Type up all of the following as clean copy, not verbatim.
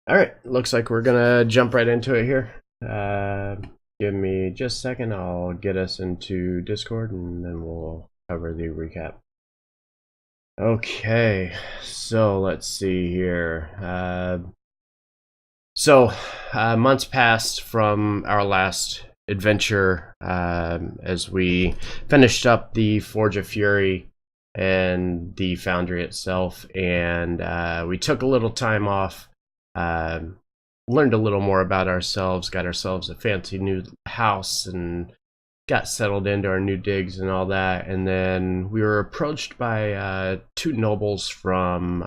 All right, looks like we're gonna jump right into it here. Give me just a second. I'll get us into Discord and then we'll cover the recap. Okay, so let's see here. Months passed from our last adventure as we finished up the Forge of Fury and the Foundry itself, and we took a little time off. Learned a little more about ourselves, got ourselves a fancy new house, and got settled into our new digs and all that. And then we were approached by two nobles from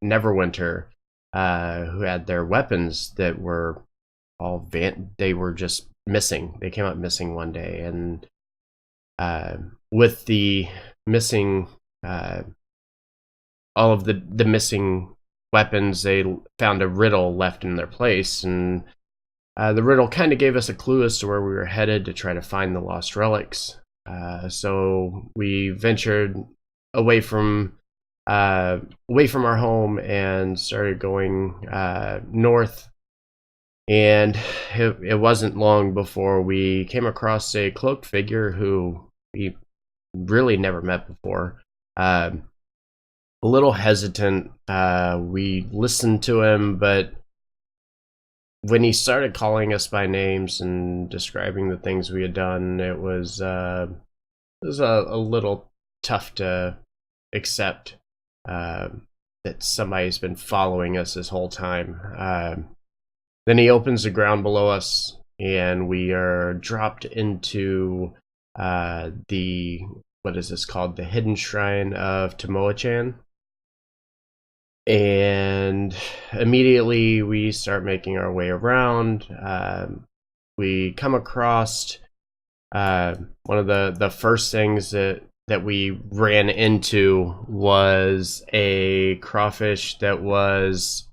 Neverwinter who had their weapons that were they were just missing. They came up missing one day, and with the missing all of the missing weapons, they found a riddle left in their place, and the riddle kind of gave us a clue as to where we were headed to try to find the lost relics. So we ventured away from our home and started going north. And it wasn't long before we came across a cloaked figure who we really never met before. A little hesitant. We listened to him, but when he started calling us by names and describing the things we had done, it was a little tough to accept that somebody's been following us this whole time. Then he opens the ground below us, and we are dropped into what is this called? The Hidden Shrine of Tomoe-chan. And immediately we start making our way around. We come across one of the first things that we ran into was a crawfish that was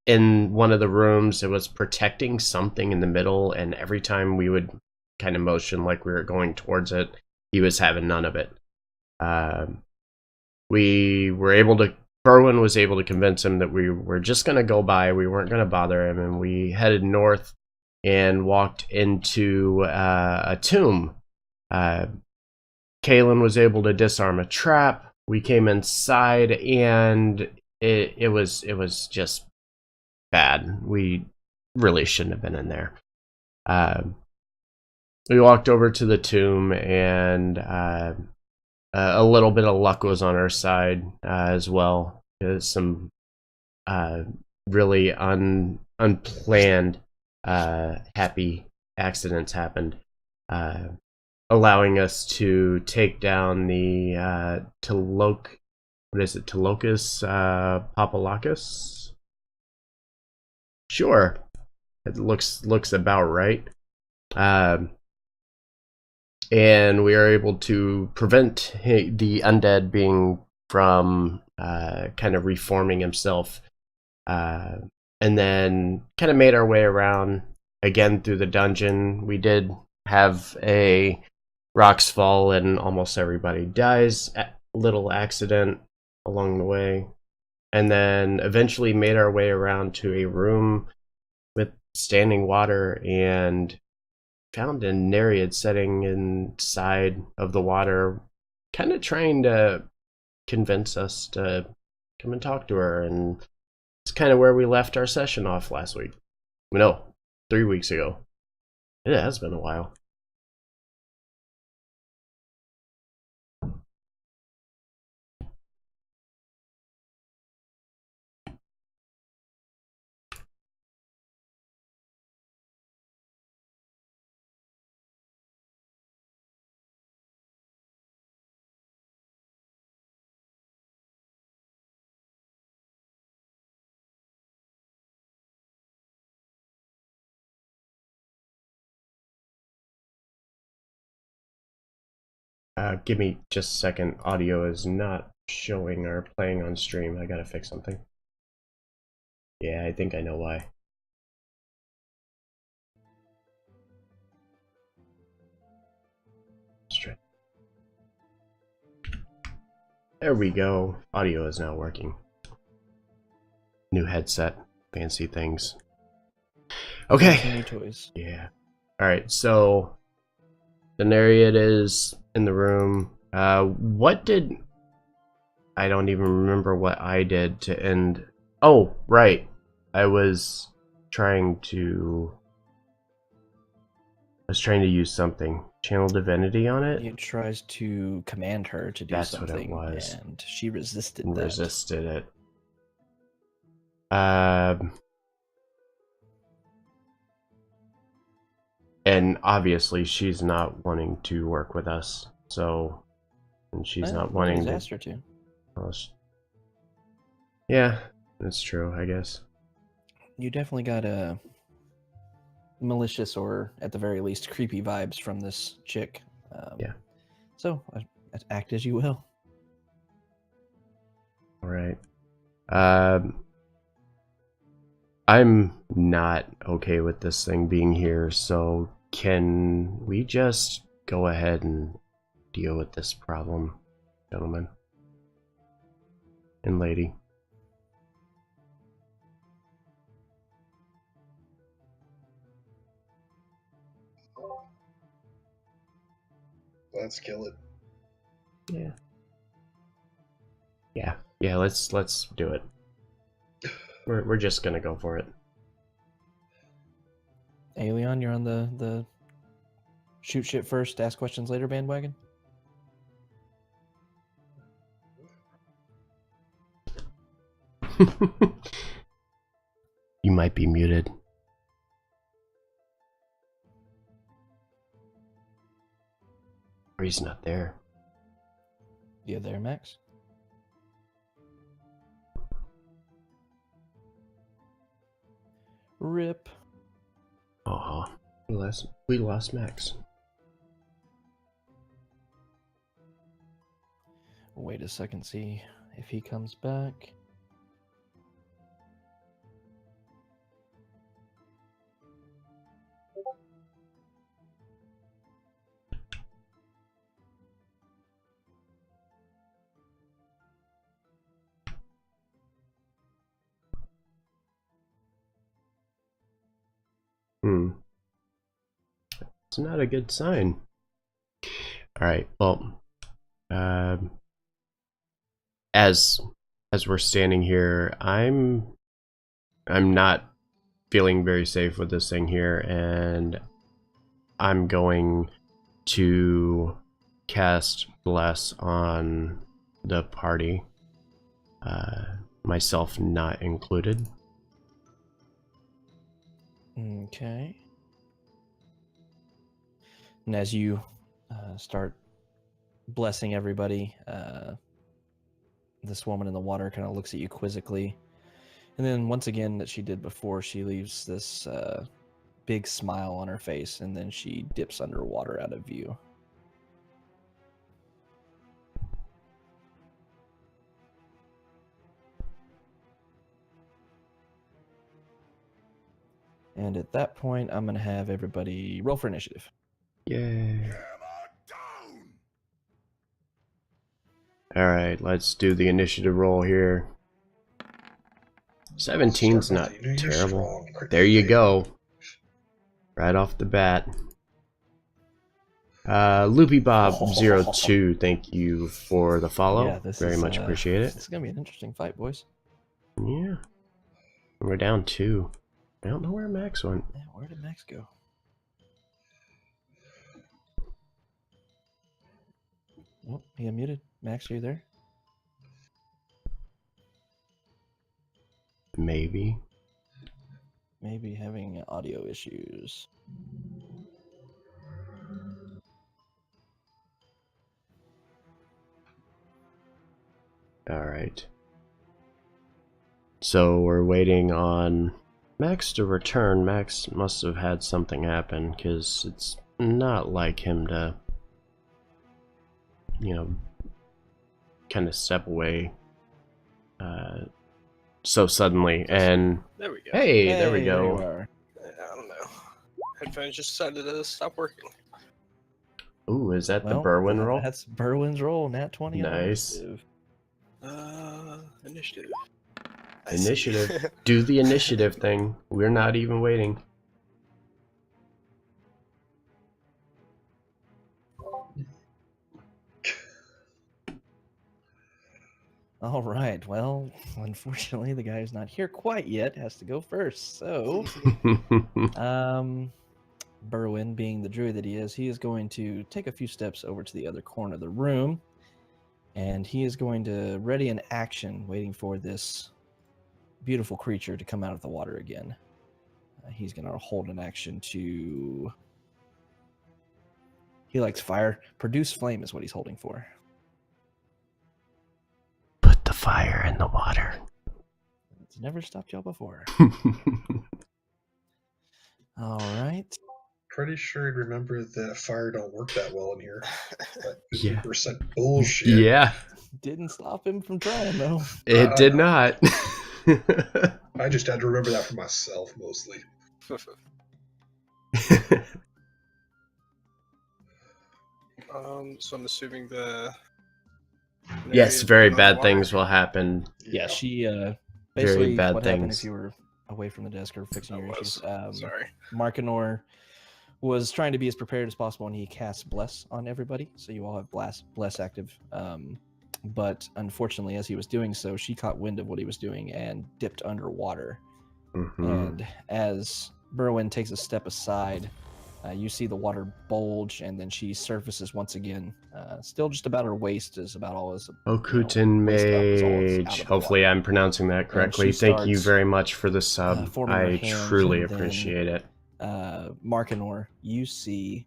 in one of the rooms. It was protecting something in the middle, and every time we would kind of motion like we were going towards it, he was having none of it. Berwin was able to convince him that we were just going to go by. We weren't going to bother him, and we headed north and walked into a tomb. Kalen was able to disarm a trap. We came inside, and it was just bad. We really shouldn't have been in there. We walked over to the tomb, and a little bit of luck was on our side as well. Some really unplanned happy accidents happened, allowing us to take down the Talokus Papalakis? Sure, it looks about right. And we are able to prevent the undead being from kind of reforming himself, and then kind of made our way around again through the dungeon. We did have a rocks fall and almost everybody dies. A little accident along the way, and then eventually made our way around to a room with standing water and found a Nereid setting inside of the water, kind of trying to convince us to come and talk to her. And it's kind of where we left our session off last week. No, 3 weeks ago. It has been a while. Give me just a second. Audio is not showing or playing on stream. I gotta fix something. Yeah, I think I know why. There we go. Audio is now working. New headset. fancy things. Okay. New toys. Yeah. All right. So the Nereid is in the room. What did I don't even remember what I did to end. Oh, right. I was trying to use something. Channel Divinity on it? It tries to command her to do That's something, what it was. and she resisted that. Resisted it. And obviously she's not wanting to work with us, so... And she's not wanting to... asked her to. Well, yeah, that's true, I guess. You definitely got a malicious, or at the very least creepy vibes from this chick. Yeah. So act as you will. All right. I'm not okay with this thing being here, so can we just go ahead and deal with this problem, gentlemen and lady? Let's kill it. Yeah. Yeah, let's do it. We're just gonna go for it. Hey, Leon, you're on the shoot shit first, ask questions later bandwagon? You might be muted. Or he's not there. You there, Max? Rip. Aw, we lost Max. Wait a second, see if he comes back. It's not a good sign. Alright, well, as we're standing here, I'm not feeling very safe with this thing here, and I'm going to cast Bless on the party, myself not included. Okay. And as you start blessing everybody, this woman in the water kind of looks at you quizzically. And then once again, that she did before, she leaves this big smile on her face, and then she dips underwater out of view. And at that point, I'm going to have everybody roll for initiative. Yay. Alright, let's do the initiative roll here. 17's not terrible. There you go. Right off the bat. Loopy Bob 02, thank you for the follow. Yeah, very much appreciate it. This is going to be an interesting fight, boys. Yeah. We're down 2. I don't know where Max went. Yeah, where did Max go? Oh, he unmuted. Max, are you there? Maybe. Maybe having audio issues. Alright. So we're waiting on Max to return. Max must have had something happen, because it's not like him to, you know, kind of step away so suddenly. And there we go. Hey, there we go. There I don't know. Headphones just decided to stop working. Ooh, is that the Berwyn roll? That's Berwyn's roll. Nat 20. Nice. Initiative. I see. Initiative. Do the initiative thing. We're not even waiting. All right. Well, unfortunately, the guy who's not here quite yet has to go first. So, Berwin, being the druid that he is going to take a few steps over to the other corner of the room, and he is going to ready an action, waiting for this beautiful creature to come out of the water again. He's going to hold an action to... He likes fire. Produce flame is what he's holding for. Put the fire in the water. It's never stopped y'all before. All right. Pretty sure I'd remember that fire don't work that well in here. That Yeah. 50% bullshit. Yeah, Didn't stop him from trying, though. it did not. I just had to remember that for myself, mostly. So I'm assuming the. Yes, very Under bad water? things will happen. Yeah, she basically bad what happened things. if you were away from the desk or fixing I your issues. was. Sorry. Markinor was trying to be as prepared as possible, and he cast Bless on everybody, so you all have Bless active. But unfortunately, as he was doing so, she caught wind of what he was doing and dipped underwater. Mhm. And as Berwin takes a step aside, you see the water bulge, and then she surfaces once again. Still just about her waist is about all as Okutin waist up is all that's out Mage. of the Hopefully, water. I'm pronouncing that correctly. she Thank you starts, very much for the sub. forming her I hands, truly and then, appreciate it. Markinor, you see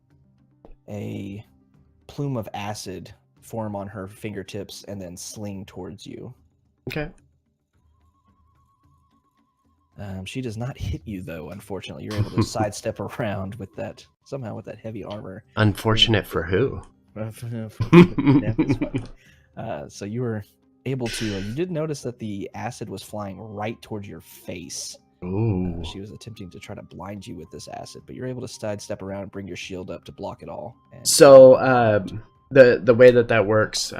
a plume of acid form on her fingertips and then sling towards you. Okay. She does not hit you, though, unfortunately. You're able to sidestep around with that, somehow with that heavy armor. Unfortunate for who? So you were able to, you did notice that the acid was flying right towards your face. Ooh. She was attempting to try to blind you with this acid, but you're able to sidestep around and bring your shield up to block it all. And, So, the way that works,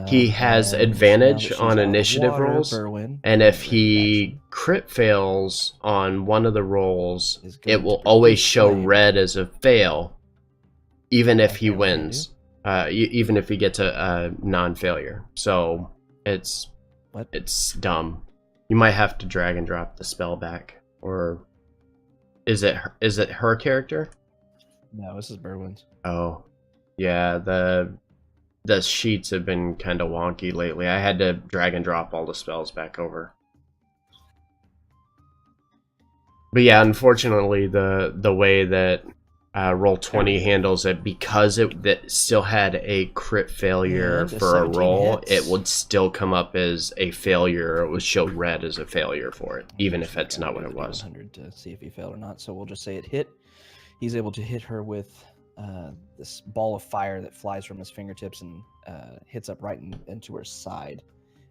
he has and advantage now that she's on out of the initiative water, rolls, Berwin, and if ready he action, crit fails on one of the rolls, is going it will to always produce show flame. red as a fail, even if he Okay, what can I wins, even if he gets a non-failure. So it's What? it's dumb. You might have to drag and drop the spell back, or is it her character? No, this is Berwin's. Oh, yeah. The sheets have been kind of wonky lately. I had to drag and drop all the spells back over. But yeah, unfortunately, the way that Roll20 handles it, because that still had a crit failure And a for a 17 roll, hits. it would still come up as a failure. It would show red as a failure for it, even if that's not what it was. 100 to see if he failed or not. So we'll just say it hit. He's able to hit her with this ball of fire that flies from his fingertips and hits up right into her side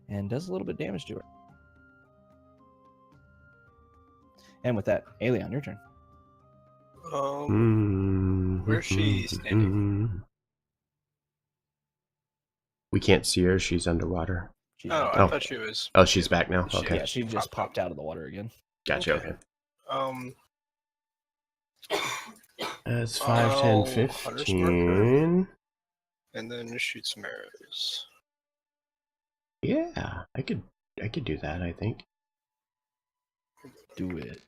and does a little bit of damage to her. And with that, Aelion, your turn. Where's she standing? We can't see her. She's underwater. She's Oh, right I there. thought she was. Oh, she's back now. She- Okay, Yeah, she just popped out of the water again. gotcha. Okay. Okay. That's 5, 10, I'll Hunter's Marker. 15. And then shoot some arrows. Yeah, I could do that, I think. Do it.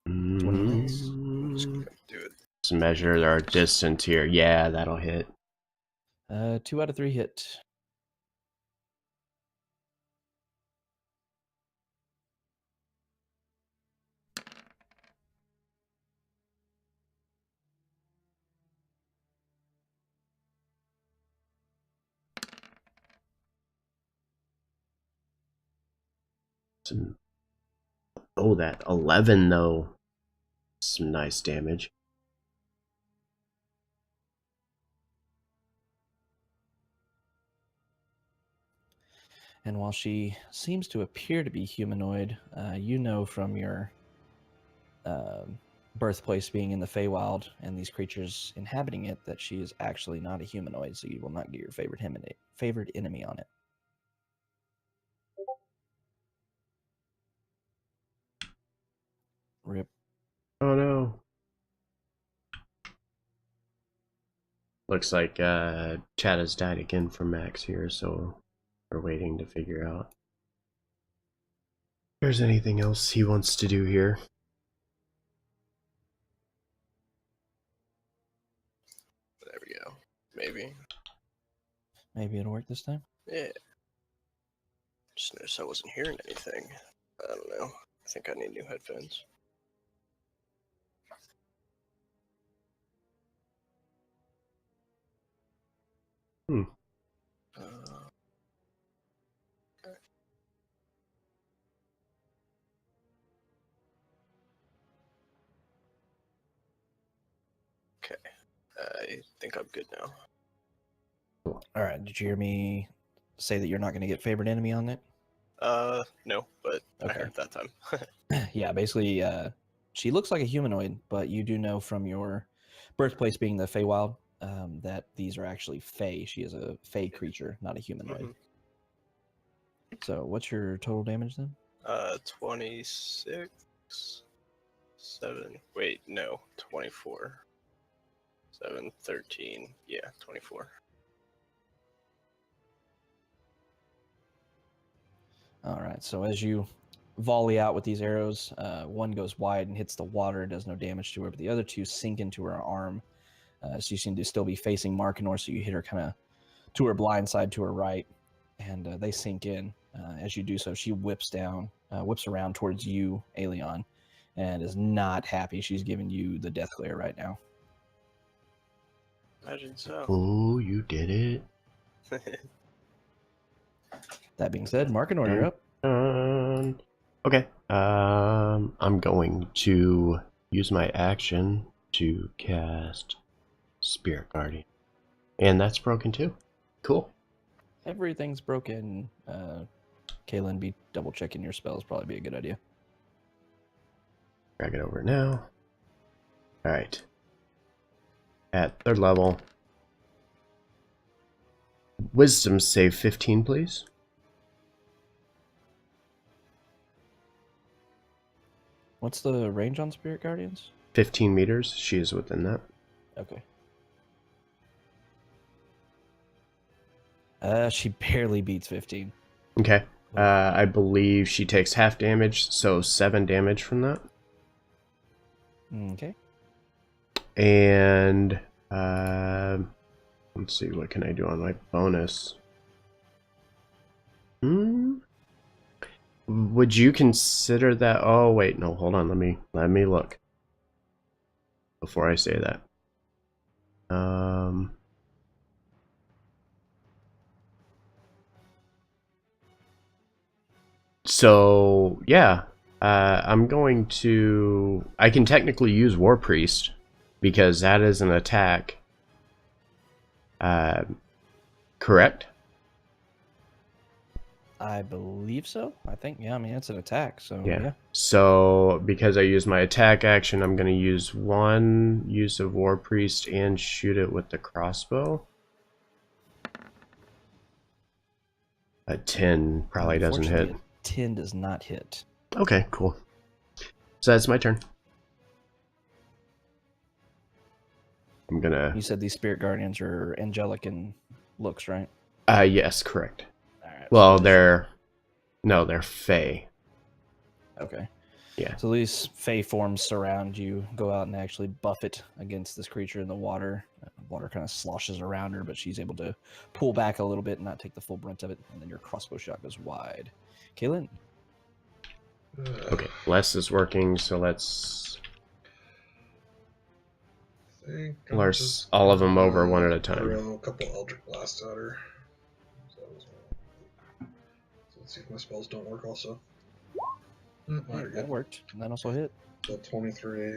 20 hits. I'm just gonna do it. Let's measure our distance here. Yeah, that'll hit. 2 out of 3 hit. Oh, that 11 though. Some nice damage. And while she seems to appear to be humanoid, you know from your birthplace being in the Feywild and these creatures inhabiting it that she is actually not a humanoid, so you will not get your favorite enemy on it. Rip. Oh no. Looks like Chad has died again for Max here, so we're waiting to figure out if there's anything else he wants to do here. There we go. Maybe. Maybe it'll work this time. Yeah. Just noticed I wasn't hearing anything. I don't know. I think I need new headphones. Hmm. Okay. I think I'm good now. All right. Did you hear me say that you're not going to get favorite enemy on it? No, but I Okay. heard that time. Yeah, basically, she looks like a humanoid, but you do know from your birthplace being the Feywild that these are actually Fey. She is a Fey creature, not a humanoid. Mhm. So, what's your total damage then? 26, 7. Wait, no, 24. 7, 13. Yeah, 24. All right. So, as you volley out with these arrows, one goes wide and hits the water, does no damage to her, but the other two sink into her arm. So, you seem to still be facing Markinor, so you hit her kind of to her blind side, to her right, and they sink in. As you do so, she whips around towards you, Aelion, and is not happy. She's giving you the death glare right now. Imagine so. Oh, you did it. That being said, Markinor, you're up. Okay. I'm going to use my action to cast Spirit Guardian. And that's broken too. Cool. Everything's broken. Kaylin, be double checking your spells. Probably be a good idea. Drag it over now. Alright. At 3rd level. Wisdom save 15, please. What's the range on Spirit Guardians? 15 meters. She is within that. Okay. She barely beats 15. Okay. I believe she takes half damage, so 7 damage from that. Okay. And let's see, what can I do on my bonus? Would you consider that? Oh wait, no, hold on. Let me look before I say that. So yeah, I'm going to. I can technically use War Priest because that is an attack. Correct? I believe so. I think, yeah, I mean, it's an attack, so Yeah. yeah. So because I use my attack action, I'm going to use one use of War Priest and shoot it with the crossbow. A 10 probably doesn't hit. Unfortunately, a 10 does not hit. Okay, cool. So that's my turn. I'm gonna. You said these Spirit Guardians are angelic in looks, right? Yes, correct. All right. Well, so they're Fey. okay. Yeah. So these Fey forms surround you, go out and actually buffet against this creature in the water. Water kind of sloshes around her, but she's able to pull back a little bit and not take the full brunt of it. And then your crossbow shot goes wide. Kaylin? Okay, less is working, so let's Lars all of them over one at a time. Throw a couple Eldritch Blast at her. So let's see if my spells don't work also. That worked. And that also hit. So 23.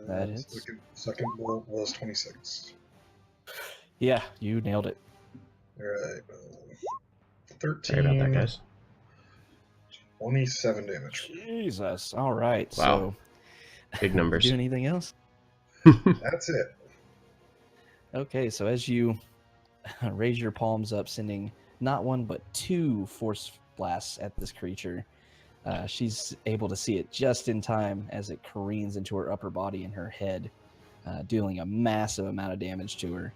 That hits. Second bolt was 26. Yeah, you nailed it. Alright. 13. Sorry about that, guys. 27 damage. Jesus. All right. Wow. So, Big numbers. do anything else? That's it. Okay, so as you raise your palms up, sending not one but two force blasts at this creature, She's able to see it just in time as it careens into her upper body and her head, dealing a massive amount of damage to her.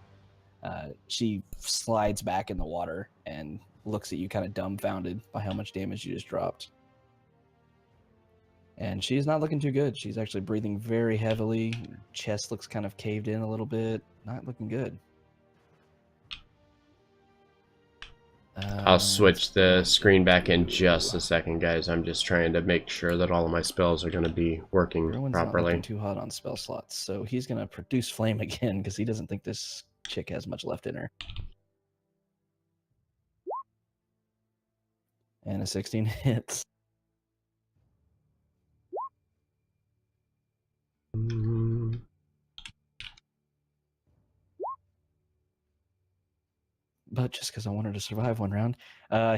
She slides back in the water and looks at you kind of dumbfounded by how much damage you just dropped. And she's not looking too good. She's actually breathing very heavily. Her chest looks kind of caved in a little bit. Not looking good. I'll switch the screen back in just a a second, guys. I'm just trying to make sure that all of my spells are going to be working Rowan's not properly. looking too hot on spell slots, so he's going to produce flame again because he doesn't think this chick has much left in her. And a 16 hits. Mm, But just because I wanted to survive one round,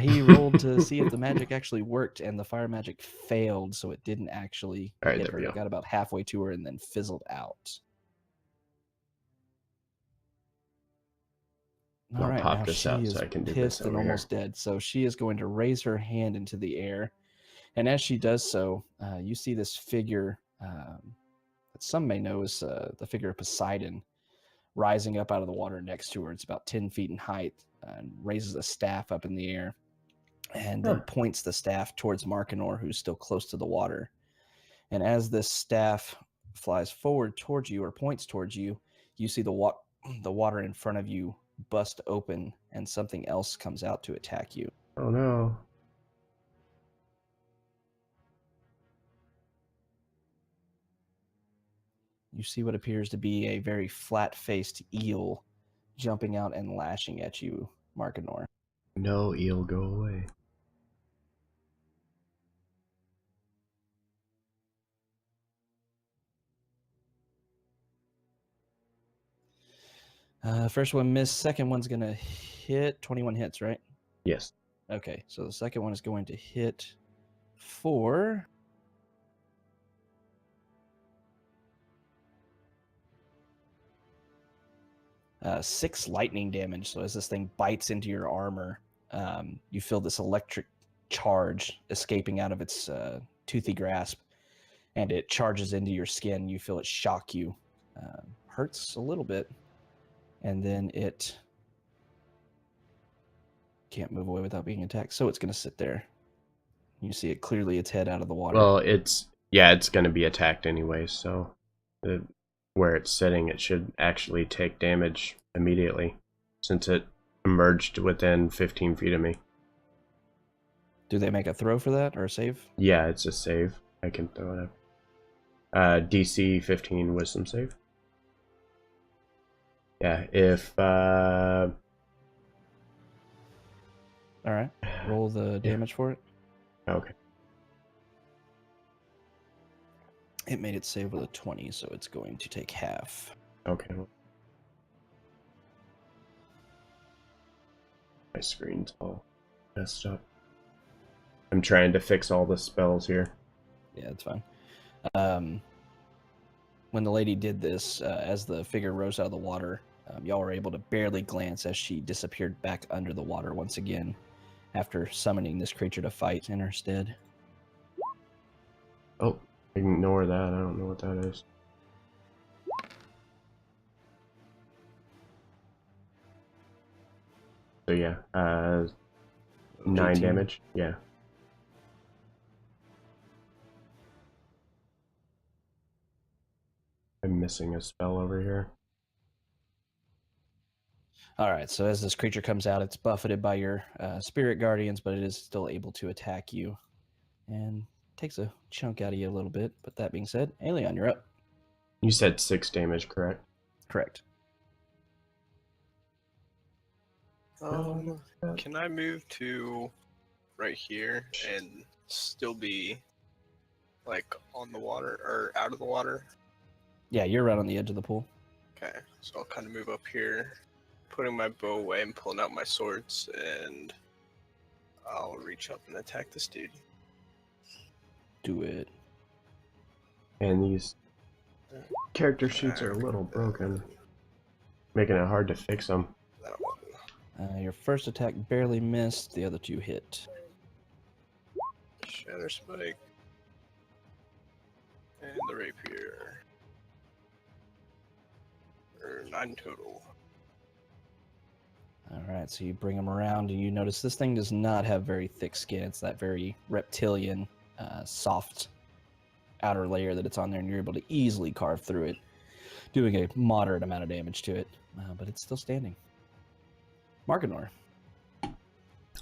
he rolled to see if the magic actually worked, and the fire magic failed, so it didn't actually All right, hit there her. we It go. got about halfway to her and then fizzled out. All I'll right, pop now this she out is so I can do this pissed and over here. almost dead, so she is going to raise her hand into the air. And as she does so, you see this figure that some may know as the figure of Poseidon rising up out of the water next to her. It's about 10 feet in height and raises a staff up in the air and then points the staff towards Markinor, who's still close to the water. And as this staff flies forward towards you or points towards you, you see the water in front of you bust open and something else comes out to attack you. Oh no. You see what appears to be a very flat-faced eel jumping out and lashing at you, Markinor. No, eel, go away. First one missed. Second one's going to hit. 21 hits, right? Yes. Okay, so the second one is going to hit for 6 lightning damage. So as this thing bites into your armor, you feel this electric charge escaping out of its toothy grasp, and it charges into your skin. You feel it shock you. Hurts a little bit, and then it can't move away without being attacked, so it's going to sit there. You see it clearly, its head out of the water. Well, it's going to be attacked anyway, so where it's sitting, it should actually take damage immediately since it emerged within 15 feet of me. Do they make a throw for that or a save? Yeah, it's a save. I can throw it up. DC 15 wisdom save. Yeah, if All right, roll the damage for it. okay. It made it save with a 20, so it's going to take half. Okay. My screen's all messed up. I'm trying to fix all the spells here. Yeah, it's fine. When the lady did this, as the figure rose out of the water, y'all were able to barely glance as she disappeared back under the water once again, after summoning this creature to fight in her stead. Oh, ignore that. I don't know what that is. So yeah, 9 18. damage. Yeah. I'm missing a spell over here. All right, so as this creature comes out, it's buffeted by your spirit guardians, but it is still able to attack you. And takes a chunk out of you a little bit. But that being said, Aelion, you're up. You said 6 damage, correct? Correct. Can I move to right here and still be like on the water or out of the water? Yeah, you're right on the edge of the pool. Okay, so I'll kind of move up here, putting my bow away and pulling out my swords, and I'll reach up and attack this dude. Do it. And these character sheets are a little broken, making it hard to fix them. That one. Your first attack barely missed. The other two hit. Shatter Spike. And the Rapier. 9 total. All right, so you bring him around, and you notice this thing does not have very thick skin. It's that very reptilian, soft outer layer that it's on there, and you're able to easily carve through it, doing a moderate amount of damage to it, but it's still standing. Markinor.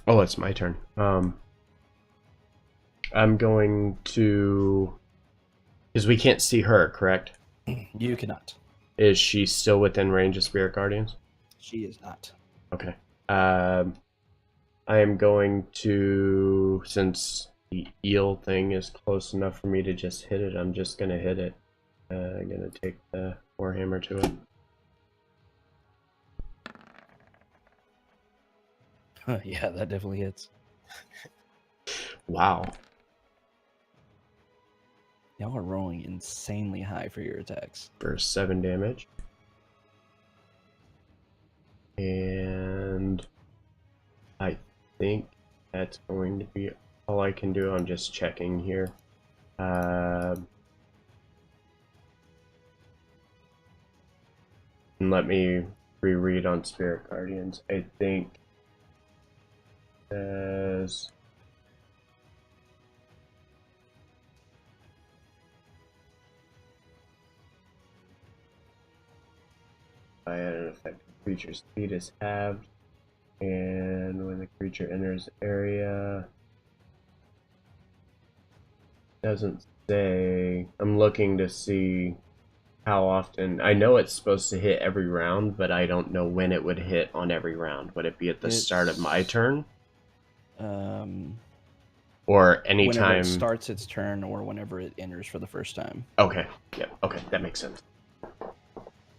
Oh, it's my turn. I'm going to... Because we can't see her, correct? You cannot. Is she still within range of Spirit Guardians? She is not. Okay. I am going to... Since the eel thing is close enough for me to just hit it, I'm just going to hit it. I'm going to take the Warhammer to it. Yeah, that definitely hits. Wow. Y'all are rolling insanely high for your attacks. For 7 damage. And I think that's going to be all I can do. I'm just checking here. And let me reread on Spirit Guardians. I think as I add an effect, the creature's speed is halved, and when the creature enters the area, doesn't say. I'm looking to see how often. I know it's supposed to hit every round, but I don't know when it would hit on every round. Would it be at the start of my turn? Or anytime whenever it starts its turn or whenever it enters for the first time. Okay. Yeah. Okay. That makes sense. All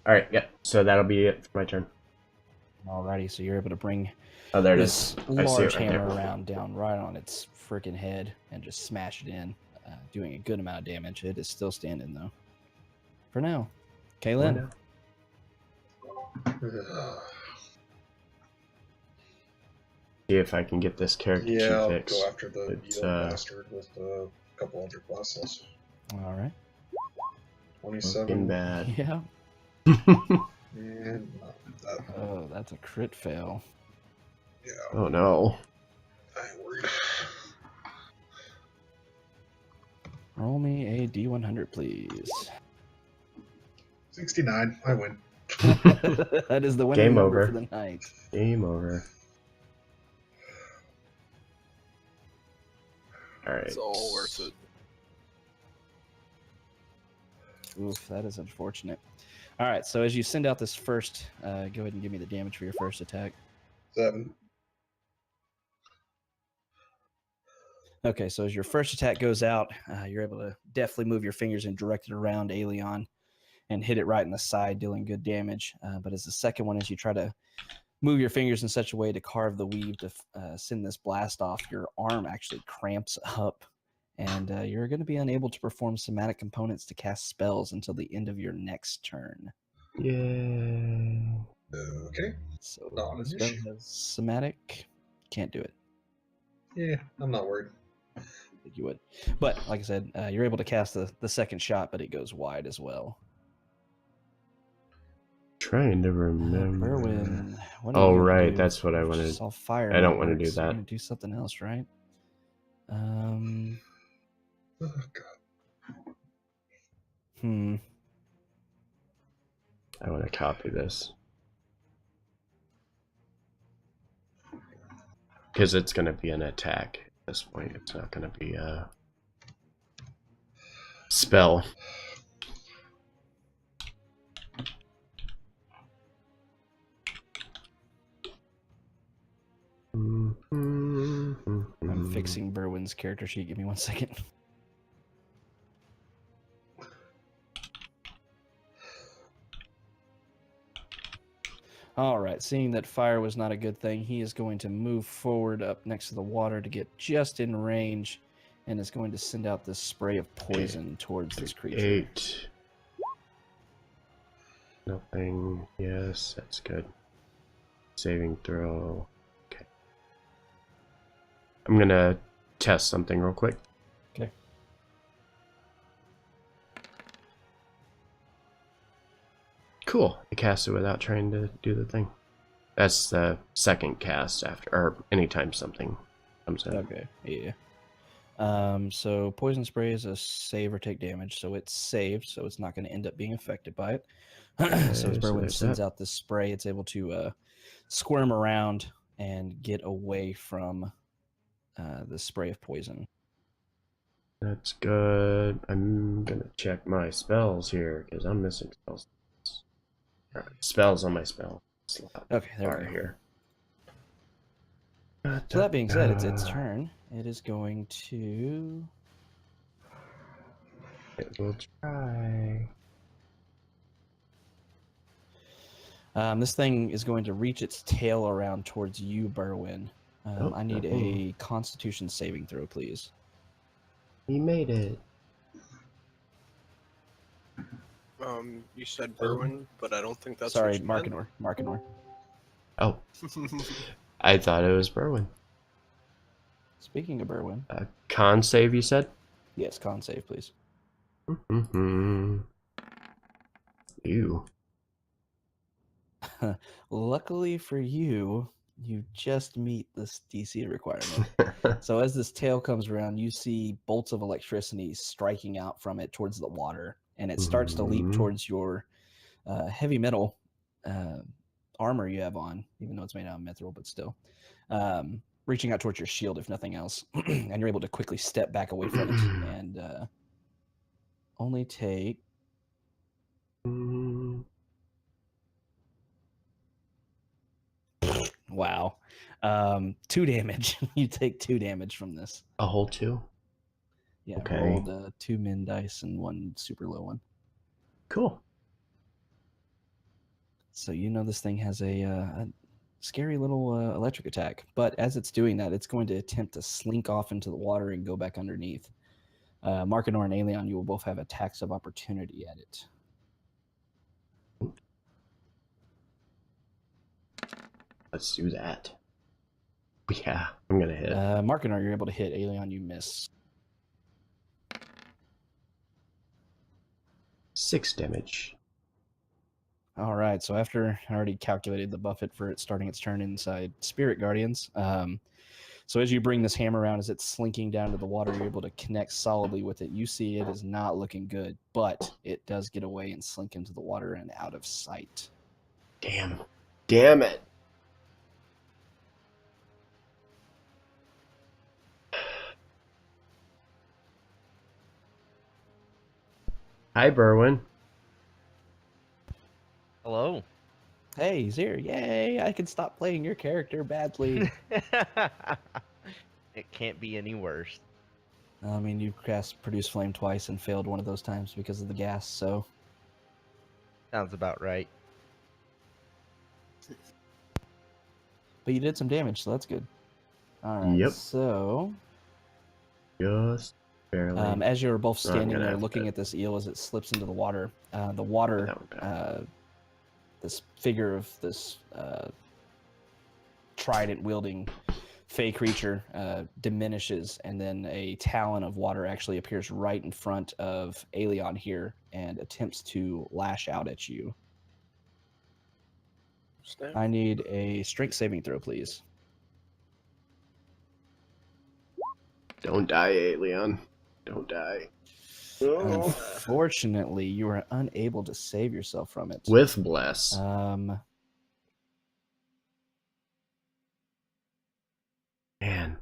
right. Yeah. So that'll be it for my turn. Alrighty, so you're able to bring Oh, there it this is. I see it large right hammer there. around down right on its freaking head and just smash it in, doing a good amount of damage. It is still standing though. For now, Kaylin. See if I can get this character Yeah, sheet I'll fixed. go after the It's, eel bastard with a couple hundred blessings. All right. 27. Looking bad. Yeah. And not that. Oh, that's a crit fail. Yeah, Oh no. I ain't worried. Roll me a D100, please. 69. I win. That is the winning Game number over. for the night. Game over. Alright. It's all worth it. Oof, that is unfortunate. All right, so as you send out this first, go ahead and give me the damage for your first attack. 7. Okay, so as your first attack goes out, you're able to deftly move your fingers and direct it around Aeolion and hit it right in the side, dealing good damage. But as the second one, as you try to move your fingers in such a way to carve the weave to send this blast off, your arm actually cramps up, and you're going to be unable to perform somatic components to cast spells until the end of your next turn. Yay. Okay. So Not an spell issue. has somatic, can't do it. Yeah, I'm not worried. I think you would. But like I said, you're able to cast the second shot, but it goes wide as well. Trying to remember. Berwin, what are Oh, you gonna right, do? that's what I You wanted. saw fire. I don't not wanna work, do so you're that. gonna do something else, right? Oh, God. I want to copy this. Because it's going to be an attack at this point. It's not going to be a spell. I'm fixing Berwin's character sheet. Give me 1 second. All right, seeing that fire was not a good thing, he is going to move forward up next to the water to get just in range and is going to send out this spray of poison towards this creature. 8. Nothing. Yes, that's good. Saving throw. Okay. I'm going to test something real quick. cool. I cast it without trying to do the thing. That's the second cast after, or anytime something comes in. Okay, yeah. So poison spray is a save or take damage, so it's saved, so it's not going to end up being affected by it. So as so Berwyn there's sends that. out this spray, it's able to squirm around and get away from the spray of poison. That's good. I'm gonna check my spells here because I'm missing spells. Alright, spells on my spell slot Okay, there we bar go. here. So that being said, it's its turn. It is going to. It will try. This thing is going to reach its tail around towards you, Berwyn. Oh, I need nothing. a Constitution saving throw, please. We made it. You said Berwyn, but I don't think that's Sorry, what you meant. Markinor. Oh, I thought it was Berwyn. Speaking of Berwyn, Con save, you said? yes, con save, please. Mm-hmm. Ew. Luckily for you, you just meet this DC requirement. So as this tail comes around, you see bolts of electricity striking out from it towards the water, and it starts to leap towards your heavy metal armor you have on, even though it's made out of mithril, but still. Reaching out towards your shield, if nothing else, and you're able to quickly step back away from it and only take wow 2 damage. You take 2 damage from this. A whole 2? Yeah, Okay. rolled 2 min dice and 1 super low one. Cool. So you know this thing has a scary little electric attack, but as it's doing that, it's going to attempt to slink off into the water and go back underneath. Markinor and Aelion, you will both have attacks of opportunity at it. Let's do that. Yeah, I'm gonna hit. Markinor, you're able to hit. Aelion, you miss. 6 damage. All right, so after I already calculated the buffet for it starting its turn inside Spirit Guardians, so as you bring this hammer around, as it's slinking down to the water, you're able to connect solidly with it. You see it is not looking good, but it does get away and slink into the water and out of sight. Damn. Damn it. Hi, Berwyn. Hello. Hey, he's here. Yay, I can stop playing your character badly. It can't be any worse. I mean, you cast Produce Flame twice and failed one of those times because of the gas, so... Sounds about right. But you did some damage, so that's good. Alright, Yep. so... Just barely. as you're both No, I'm standing gonna there have looking to- at this eel as it slips into the water, the water, That one back. this figure of this trident-wielding fey creature diminishes, and then a talon of water actually appears right in front of Aelion here and attempts to lash out at you. Snap. I need a strength saving throw, please. Don't die, Alien. Don't die. Unfortunately, you are unable to save yourself from it. With bless. Man.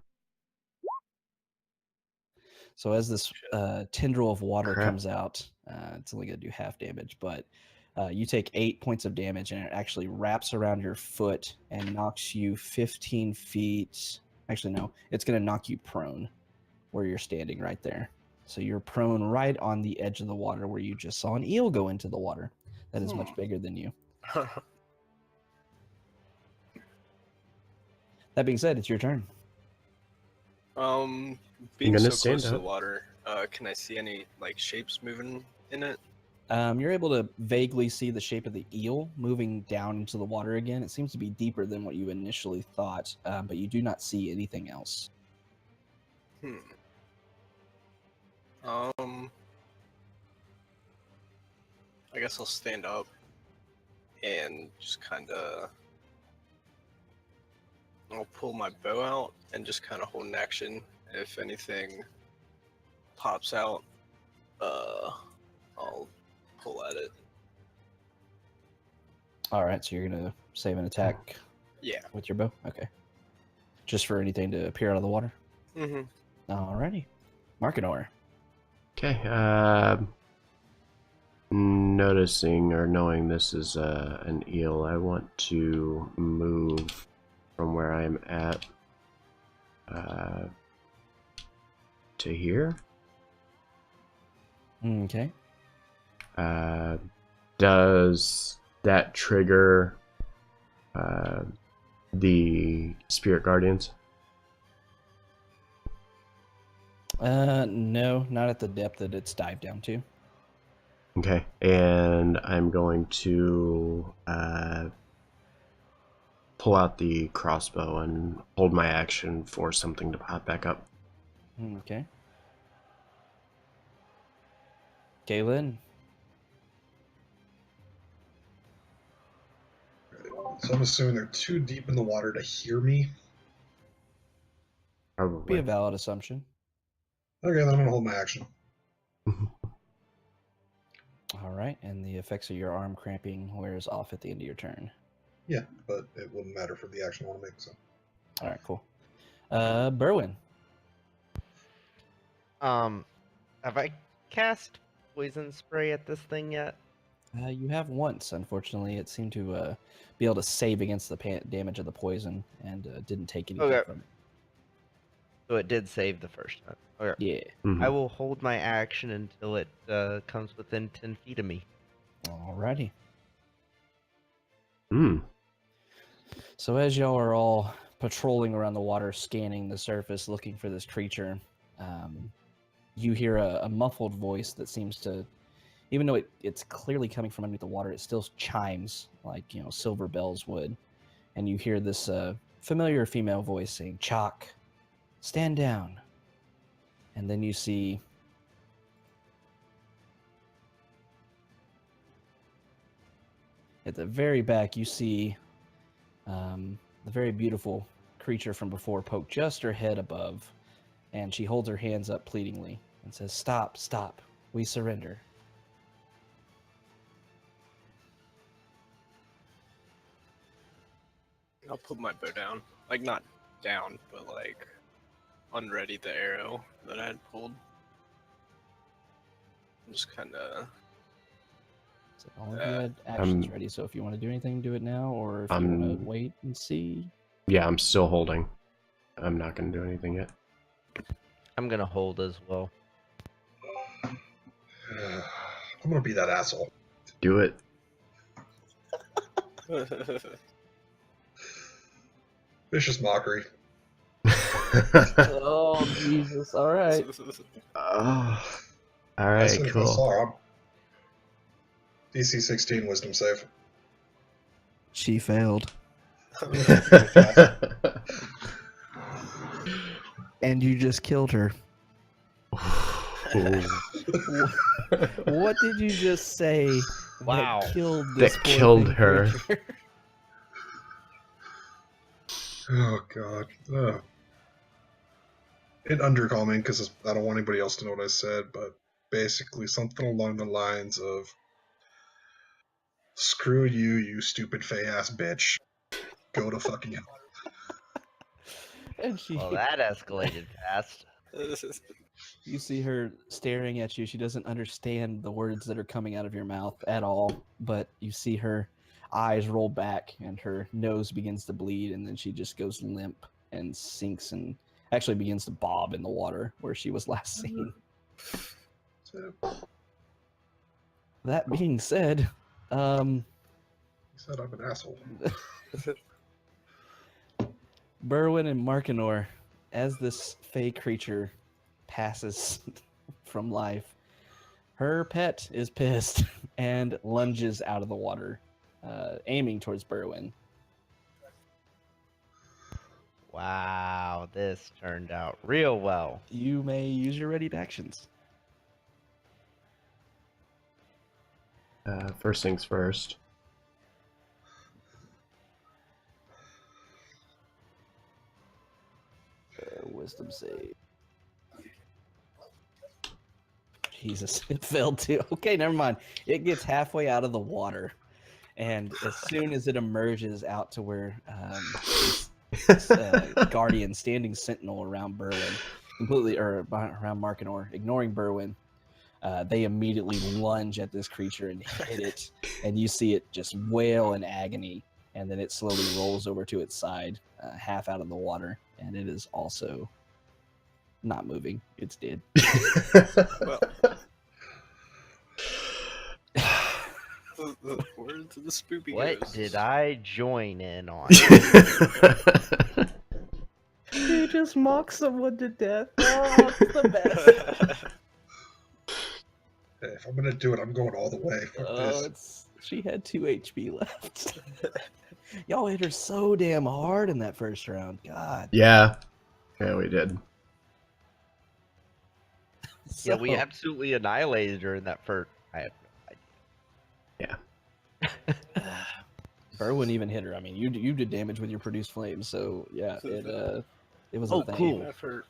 So as this tendril of water Crap. comes out, it's only going to do half damage, but you take 8 points of damage, and it actually wraps around your foot and knocks you 15 feet. Actually, no, it's going to knock you prone where you're standing right there. So you're prone right on the edge of the water where you just saw an eel go into the water. That is much bigger than you. That being said, it's your turn. Being gonna so stand close to the up. water, can I see any like shapes moving in it? You're able to vaguely see the shape of the eel moving down into the water again. It seems to be deeper than what you initially thought, but you do not see anything else. I guess I'll stand up and just kind of I'll pull my bow out and just kind of hold an action. If anything pops out, I'll pull at it. All right, so you're gonna save an attack Yeah. with your bow. Okay. Just for anything to appear out of the water. Mm-hmm. Alrighty. Markinor. Okay. Noticing or knowing this is an eel, I want to move from where I'm at to here. Okay. Does that trigger the spirit guardians? No, not at the depth that it's dived down to. Okay, and I'm going to pull out the crossbow and hold my action for something to pop back up. Okay. Galen. So I'm assuming they're too deep in the water to hear me. Be Probably. a valid assumption. Okay, then I'm gonna hold my action. All right, and the effects of your arm cramping wears off at the end of your turn. Yeah, but it wouldn't matter for the action I want to make. So All right, cool. Berwin. Have I cast poison spray at this thing yet? You have once, unfortunately. It seemed to be able to save against the damage of the poison and didn't take anything Okay. from it. So it did save the first time. Okay. Yeah. Mhm. I will hold my action until it comes within 10 feet of me. Alrighty. Hmm. So as y'all are all patrolling around the water, scanning the surface, looking for this creature, you hear a muffled voice that seems to, even though it's clearly coming from underneath the water, it still chimes like, silver bells would. And you hear this familiar female voice saying, "Chalk, stand down." And then you see at the very back, you see the very beautiful creature from before poke just her head above, and she holds her hands up pleadingly and says, "Stop, stop, we surrender." I'll put my bow down. Like, not down, but like unready the arrow that I had pulled. Just kind of. So all of you had actions ready, so if you want to do anything, do it now, or if you want to wait and see. Yeah, I'm still holding. I'm not going to do anything yet. I'm gonna hold as well. I'm gonna be that asshole. Do it. Vicious mockery. Oh, Jesus. All right. Oh, all That's right, what I cool. saw. DC 16 wisdom save. She failed. And you just killed her. What did you just say Wow. that killed this That poor killed thing her. creature? Oh god. Ugh. It undercall me because I don't want anybody else to know what I said, but basically something along the lines of "Screw you, you stupid fey ass bitch. Go to fucking hell." And she, Well, that escalated fast. you see her staring at you. She doesn't understand the words that are coming out of your mouth at all, but you see her eyes roll back and her nose begins to bleed, and then she just goes limp and sinks and actually begins to bob in the water where she was last seen. So, That being said, he said I'm an asshole. Berwin and Markinor, as this fey creature passes from life, her pet is pissed and lunges out of the water, aiming towards Berwin. Wow, this turned out real well. You may use your ready actions. First things first. wisdom save. Jesus, it failed too. Okay, never mind. It gets halfway out of the water, and as soon as it emerges out to where this guardian standing sentinel around Berwyn, completely or around Markinor, ignoring Berwyn, they immediately lunge at this creature and hit it, and you see it just wail in agony, and then it slowly rolls over to its side, half out of the water, and it is also not moving. It's dead. Well, the words of the spoopy What ghost. did I join in on? You just mock someone to death. Oh, it's the best. Hey, if I'm gonna do it, I'm going all the way. Fuck this. She had 2 HP left. Y'all hit her so damn hard in that first round. God. Yeah, we did. Yeah, we So- absolutely annihilated her in that first. I have no idea. Berwyn even hit her. I mean, you did damage with your produced flames, so yeah, it was a thing. Cool. Effort.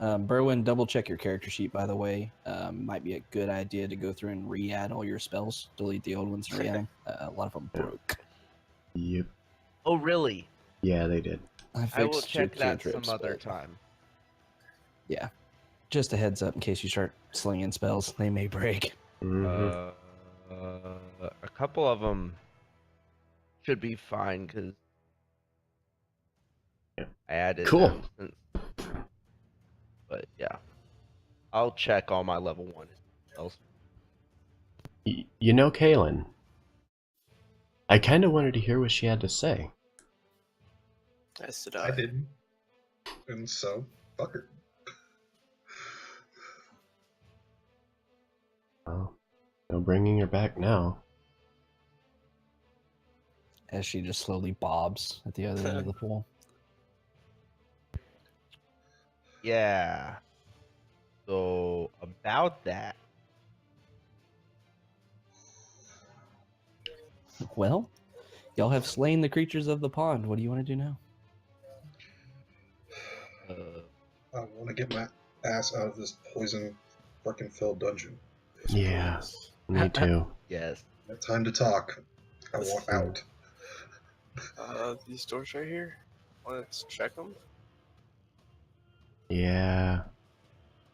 Berwyn, double check your character sheet, by the way. Might be a good idea to go through and re-add all your spells. Delete the old ones and re-add them. A lot of them broke. Yep. Oh, really? Yeah, they did. I will fixed your check that some cantrips, other but time. Yeah, just a heads up in case you start slinging spells, they may break. Mhm. A couple of them should be fine because Yeah. I added Cool. them since- But yeah, I'll check all my level 1 spells. You know, Kaylin, I kind of wanted to hear what she had to say. As did I didn't. And so, fuck her. Well, no bringing her back now. As she just slowly bobs at the other end of the pool. Yeah. So about that, Well, y'all have slain the creatures of the pond. What do you want to do now? uh, I want to get my ass out of this poison fucking filled dungeon. Yeah, me too. yes. No time to talk. I want out. These doors right here. Let's check them. Yeah.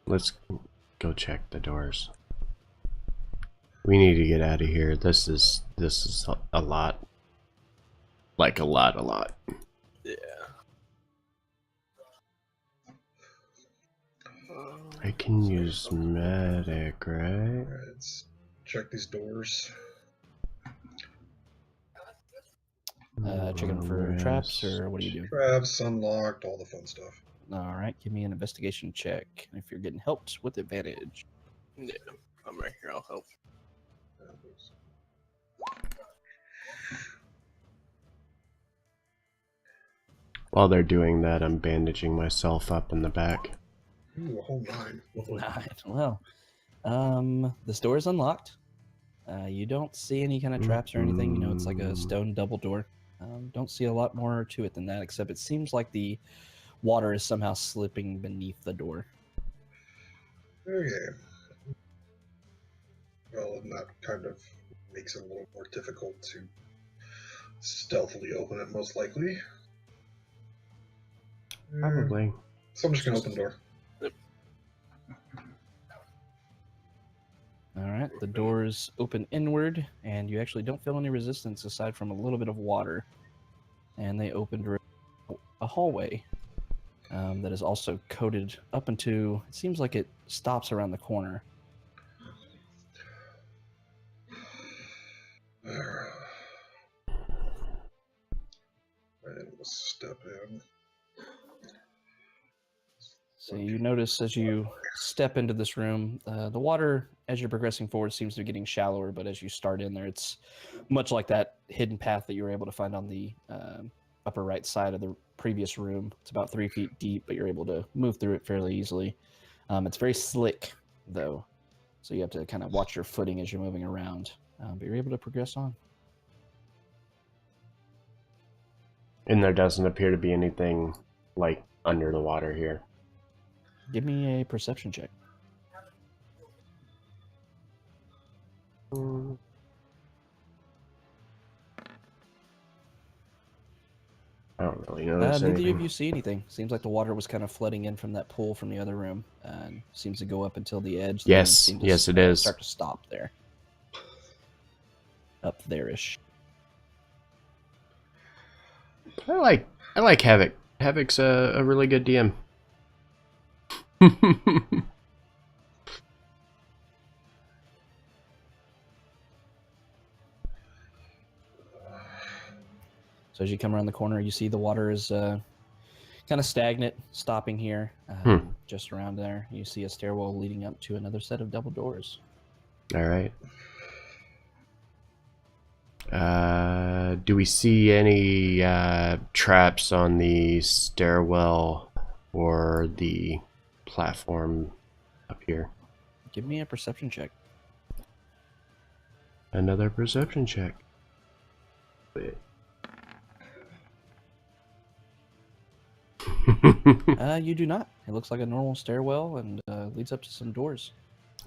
Let's go check the doors. We need to get out of here. This is a lot. Like a lot. Yeah. I can use medic, right? Alright, let's check these doors. Checking for traps, or what do you do? Traps, unlocked, all the fun stuff. All right, give me an investigation check. If you're getting helped, with advantage. Yeah, I'm right here. I'll help. While they're doing that, I'm bandaging myself up in the back. Ooh, a whole 9. Well, this door is unlocked. You don't see any kind of traps or anything. You know, it's like a stone double door. Don't see a lot more to it than that, except it seems like the water is somehow slipping beneath the door. Okay. Well, and that kind of makes it a little more difficult to stealthily open it, most likely. Probably. So I'm just gonna open the door. All right, the doors open inward, and you actually don't feel any resistance aside from a little bit of water. And they open to a hallway that is also coated up into, it seems like it stops around the corner. And we'll step in. So you notice as you step into this room, the water, as you're progressing forward, seems to be getting shallower, but as you start in there, it's much like that hidden path that you were able to find on the upper right side of the previous room. It's about 3 feet deep, but you're able to move through it fairly easily. It's very slick, though, so you have to kind of watch your footing as you're moving around, but you're able to progress on. And there doesn't appear to be anything like under the water here. Give me a perception check. I don't really notice Neither anything. of you see anything. Seems like the water was kind of flooding in from that pool from the other room, and seems to go up until the edge. Then Yes, seem to yes, it is. start to stop there, up there-ish. I like Havoc. Havoc's a really good DM. So as you come around the corner, you see the water is kind of stagnant, stopping here, just around there. You see a stairwell leading up to another set of double doors. All right. Do we see any traps on the stairwell or the platform up here? Give me a perception check. Another perception check. Wait. You do not. It looks like a normal stairwell and leads up to some doors.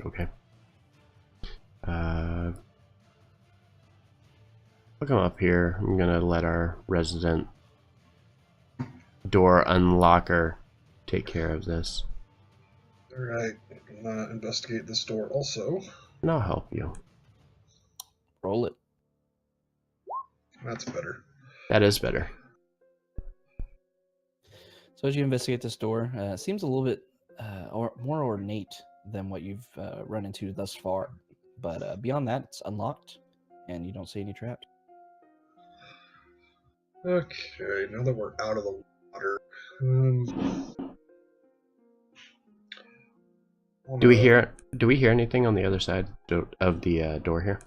Okay. I'll come up here. I'm gonna let our resident door unlocker take care of this. Alright, I'm gonna investigate this door also. And I'll help you. Roll it. That's better. That is better. So as you investigate this door, it seems a little bit more ornate than what you've run into thus far. But beyond that, it's unlocked, and you don't see any traps. Okay, now that we're out of the water, Do we hear anything on the other side of the door here?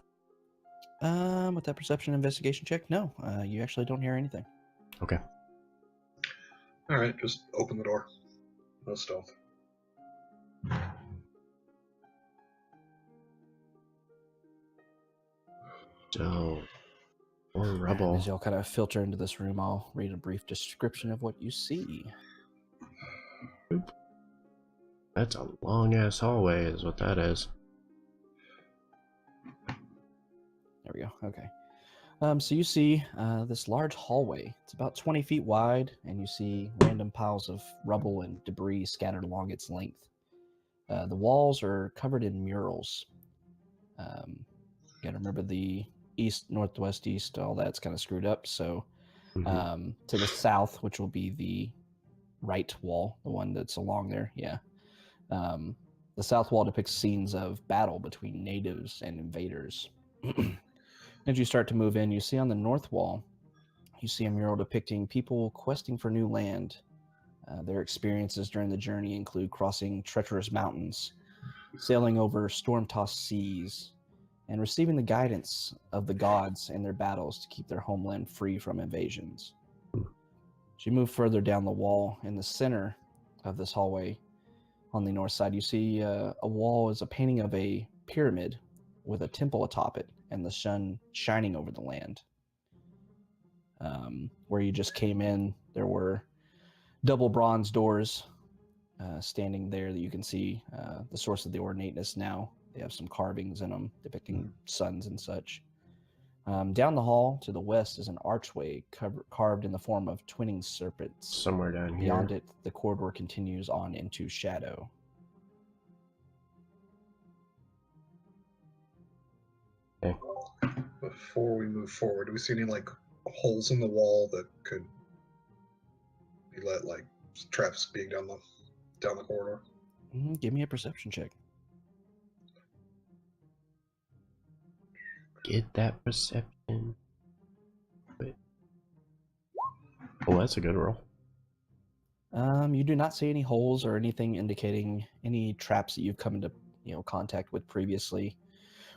With that perception investigation check, no, you actually don't hear anything. Okay. Alright, just open the door. No stealth. So, more And rubble. as y'all kind of filter into this room, I'll read a brief description of what you see. That's a long ass hallway, is what that is. There we go. Okay. So you see this large hallway. It's about 20 feet wide, and you see random piles of rubble and debris scattered along its length. The walls are covered in murals. You gotta remember the east, northwest, east, all that's kind of screwed up. So to the south, which will be the right wall, the one that's along there, yeah. The south wall depicts scenes of battle between natives and invaders. As you start to move in, you see on the north wall, you see a mural depicting people questing for new land. Their experiences during the journey include crossing treacherous mountains, sailing over storm-tossed seas, and receiving the guidance of the gods in their battles to keep their homeland free from invasions. As you move further down the wall, in the center of this hallway, on the north side, you see a wall is a painting of a pyramid with a temple atop it and the sun shining over the land. Where you just came in, there were double bronze doors standing there that you can see the source of the ornateness now. They have some carvings in them depicting suns and such. Down the hall to the west is an archway carved in the form of twinning serpents. Somewhere down here. Beyond it, the corridor continues on into shadow. Okay. Before we move forward, do we see any like holes in the wall that could be let like traps being down the corridor? Give me a perception check. Get that perception. Wait. Oh, that's a good roll. You do not see any holes or anything indicating any traps that you've come into contact with previously,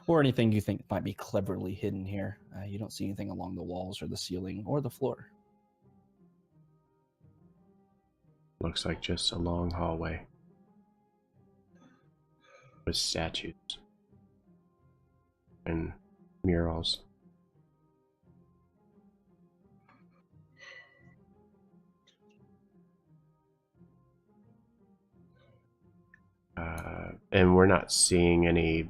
or anything you think might be cleverly hidden here. You don't see anything along the walls or the ceiling or the floor. Looks like just a long hallway with statues and murals. And we're not seeing any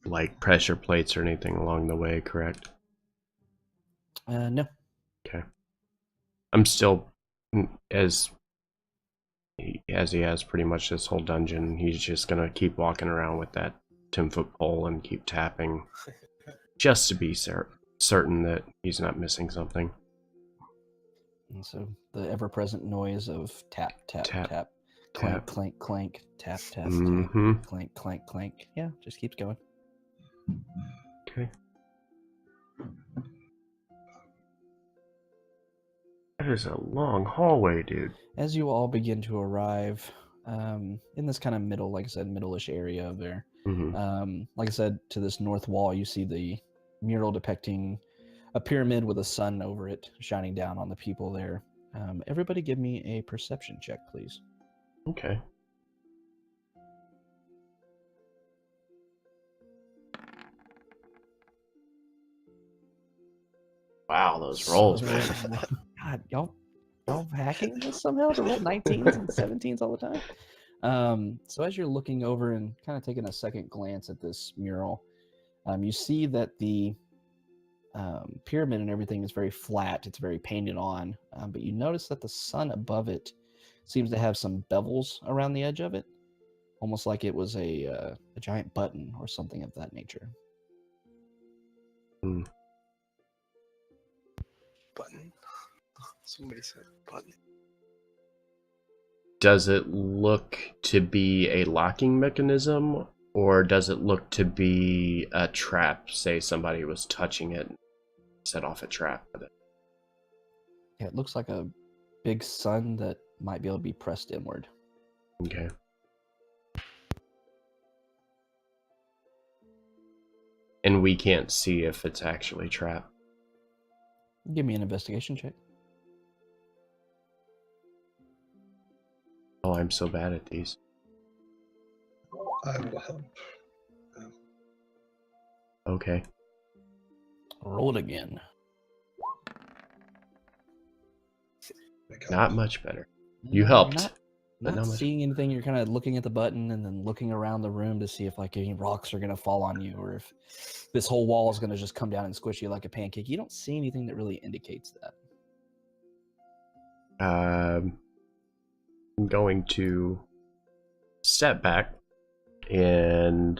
like pressure plates or anything along the way, correct? No. Okay. I'm still as he has pretty much this whole dungeon. He's just gonna keep walking around with that 10-foot pole and keep tapping, just to be certain that he's not missing something. And so the ever-present noise of tap, tap, Tap, tap, clank, tap. clank, clank, tap, tap, Mm-hmm. tap, clank, clank, clank. Yeah, just keeps going. Okay. That is a long hallway, dude. As you all begin to arrive in this kind of middle, like I said, middle-ish area of there, Mm-hmm. like I said, to this north wall, you see the mural depicting a pyramid with a sun over it shining down on the people there. Everybody give me a perception check, please. Okay. Wow, those rolls, man. God, y'all hacking this somehow to roll 19s and 17s all the time? So as you're looking over and kind of taking a second glance at this mural, you see that the pyramid and everything is very flat. It's very painted on, but you notice that the sun above it seems to have some bevels around the edge of it, almost like it was a giant button or something of that nature. Hmm. Button. Somebody said button. Does it look to be a locking mechanism, or does it look to be a trap? Say somebody was touching it, set off a trap with it. Yeah, it looks like a big sun that might be able to be pressed inward. Okay. And we can't see if it's actually trapped. Give me an investigation check. Oh, I'm so bad at these. I will help. Okay. Roll it again. Not much better. You You're helped, Not, but not not much. seeing anything. You're kind of looking at the button and then looking around the room to see if like any rocks are going to fall on you or if this whole wall is going to just come down and squish you like a pancake. You don't see anything that really indicates that. I'm going to step back and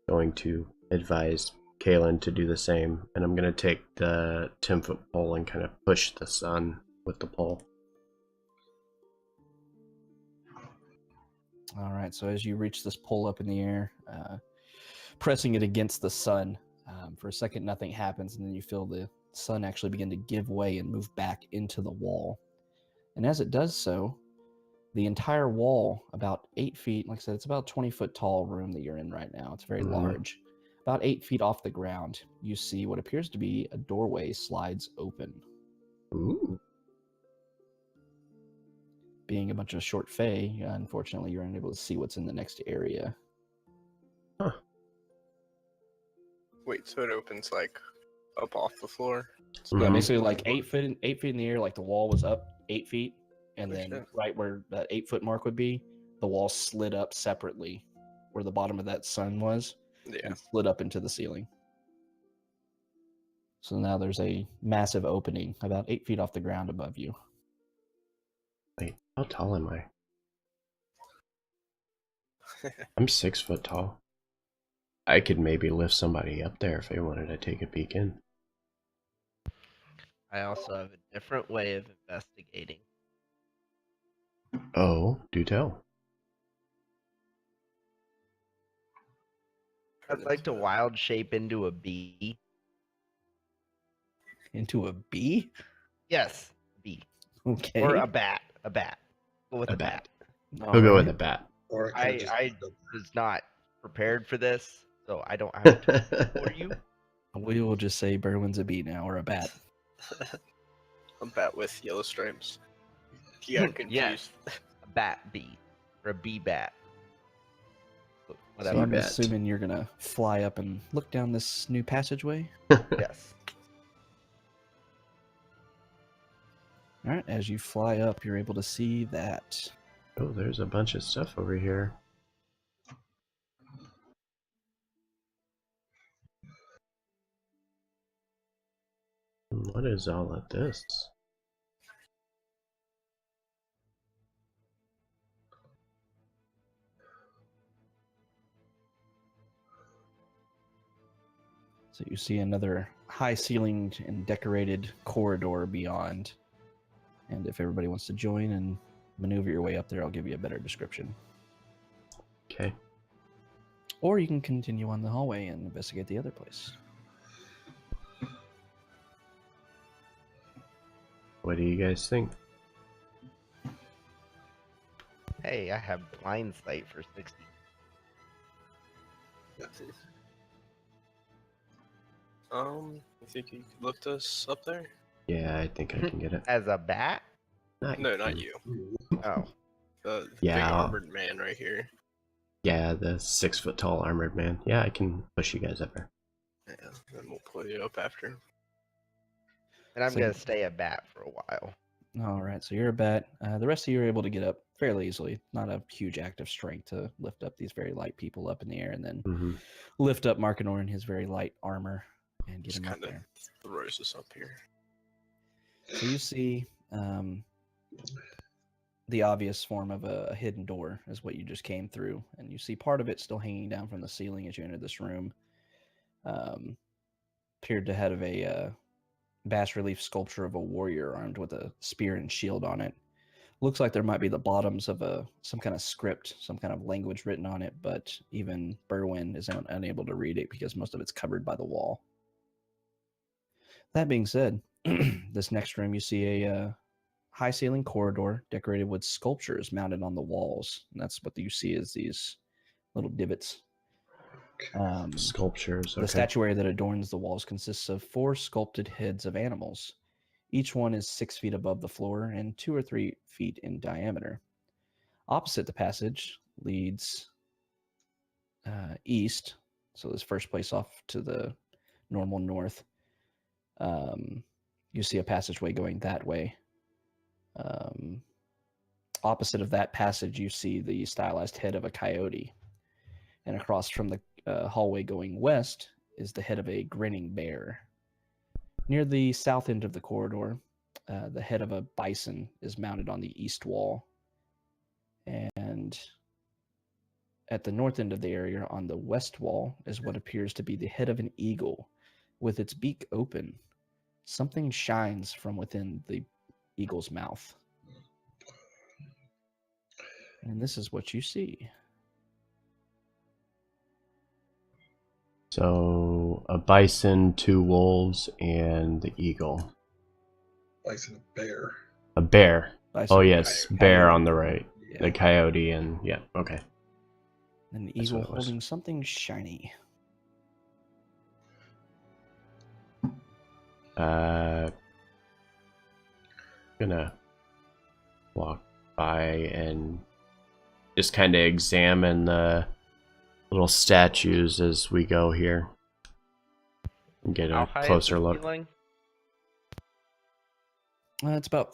going to advise Kaylin to do the same. And I'm going to take the 10-foot pole and kind of push the sun with the pole. All right. So as you reach this pole up in the air, pressing it against the sun, for a second, nothing happens. And then you feel the sun actually begin to give way and move back into the wall. And as it does so, the entire wall, about 8 feet, like I said, it's about a 20-foot tall room that you're in right now. It's very large. About 8 feet off the ground, you see what appears to be a doorway slides open. Ooh. Being a bunch of short fae, unfortunately, you're unable to see what's in the next area. Huh. Wait, so it opens like up off the floor? Yeah, Mhm. basically like 8 feet, 8 feet in the air, like the wall was up 8 feet, and Oh, then shit. right where that 8-foot mark would be, the wall slid up separately, where the bottom of that sun was, Yeah. and slid up into the ceiling. So now there's a massive opening about 8 feet off the ground above you. Wait, how tall am I? I'm 6 foot tall. I could maybe lift somebody up there if they wanted to take a peek in. I also have a different way of investigating. Oh, do tell. I'd like to wild shape into a bee. Into a bee? Yes, bee. Okay. Or a bat. A bat. Go with A a bat. bat. We'll go with a bat. Or it could've just I been was not prepared for this, so I don't have to for you. We will just say Berwin's a bee now, or a bat. A bat with yellow stripes. You got confused. Yes. A bat bee. Or a bee bat. So Whatever. I'm bat. assuming you're going to fly up and look down this new passageway. Yes. All right, as you fly up, you're able to see that Oh, there's a bunch of stuff over here. What is all of this? So you see another high-ceilinged and decorated corridor beyond. And if everybody wants to join and maneuver your way up there, I'll give you a better description. Okay. Or you can continue on the hallway and investigate the other place. What do you guys think? Hey, I have blind sight for 60. You think you could lift us up there? Yeah, I think I can get it. As a bat? No, not you. Oh. The Yeah, big I'll- armored man right here. Yeah, the 6 foot tall armored man. Yeah, I can push you guys up there. Yeah, then we'll pull you up after. And I'm So- going to stay a bat for a while. All right, so you're a bat. The rest of you are able to get up fairly easily. Not a huge act of strength to lift up these very light people up in the air and then Mm-hmm. lift up Markinor in his very light armor and get Just him up kind of there. throws us up here. So you see the obvious form of a hidden door is what you just came through, and you see part of it still hanging down from the ceiling as you enter this room. Appeared to have a bas-relief sculpture of a warrior armed with a spear and shield on it. Looks like there might be the bottoms of some kind of script, some kind of language written on it, but even Berwyn is unable to read it because most of it's covered by the wall. That being said, this next room you see a high ceiling corridor decorated with sculptures mounted on the walls. And that's what you see is these little divots. Sculptures. Okay. The statuary that adorns the walls consists of 4 sculpted heads of animals. Each one is 6 feet above the floor and 2 or 3 feet in diameter. Opposite the passage leads east. So this first place off to the normal north. You see a passageway going that way. Opposite of that passage, you see the stylized head of a coyote. And across from the hallway going west is the head of a grinning bear. Near the south end of the corridor, the head of a bison is mounted on the east wall. And at the north end of the area on the west wall is what appears to be the head of an eagle with its beak open. Something shines from within the eagle's mouth. And this is what you see. So a bison, 2 wolves, and the eagle. Bison bear. A bear. Bison, Oh yes, coyote. bear on the right. Yeah. The coyote and yeah. Okay. And the That's eagle what it was. holding something shiny. Gonna walk by and just kind of examine the little statues as we go here and get How a high is closer the look. ceiling? It's about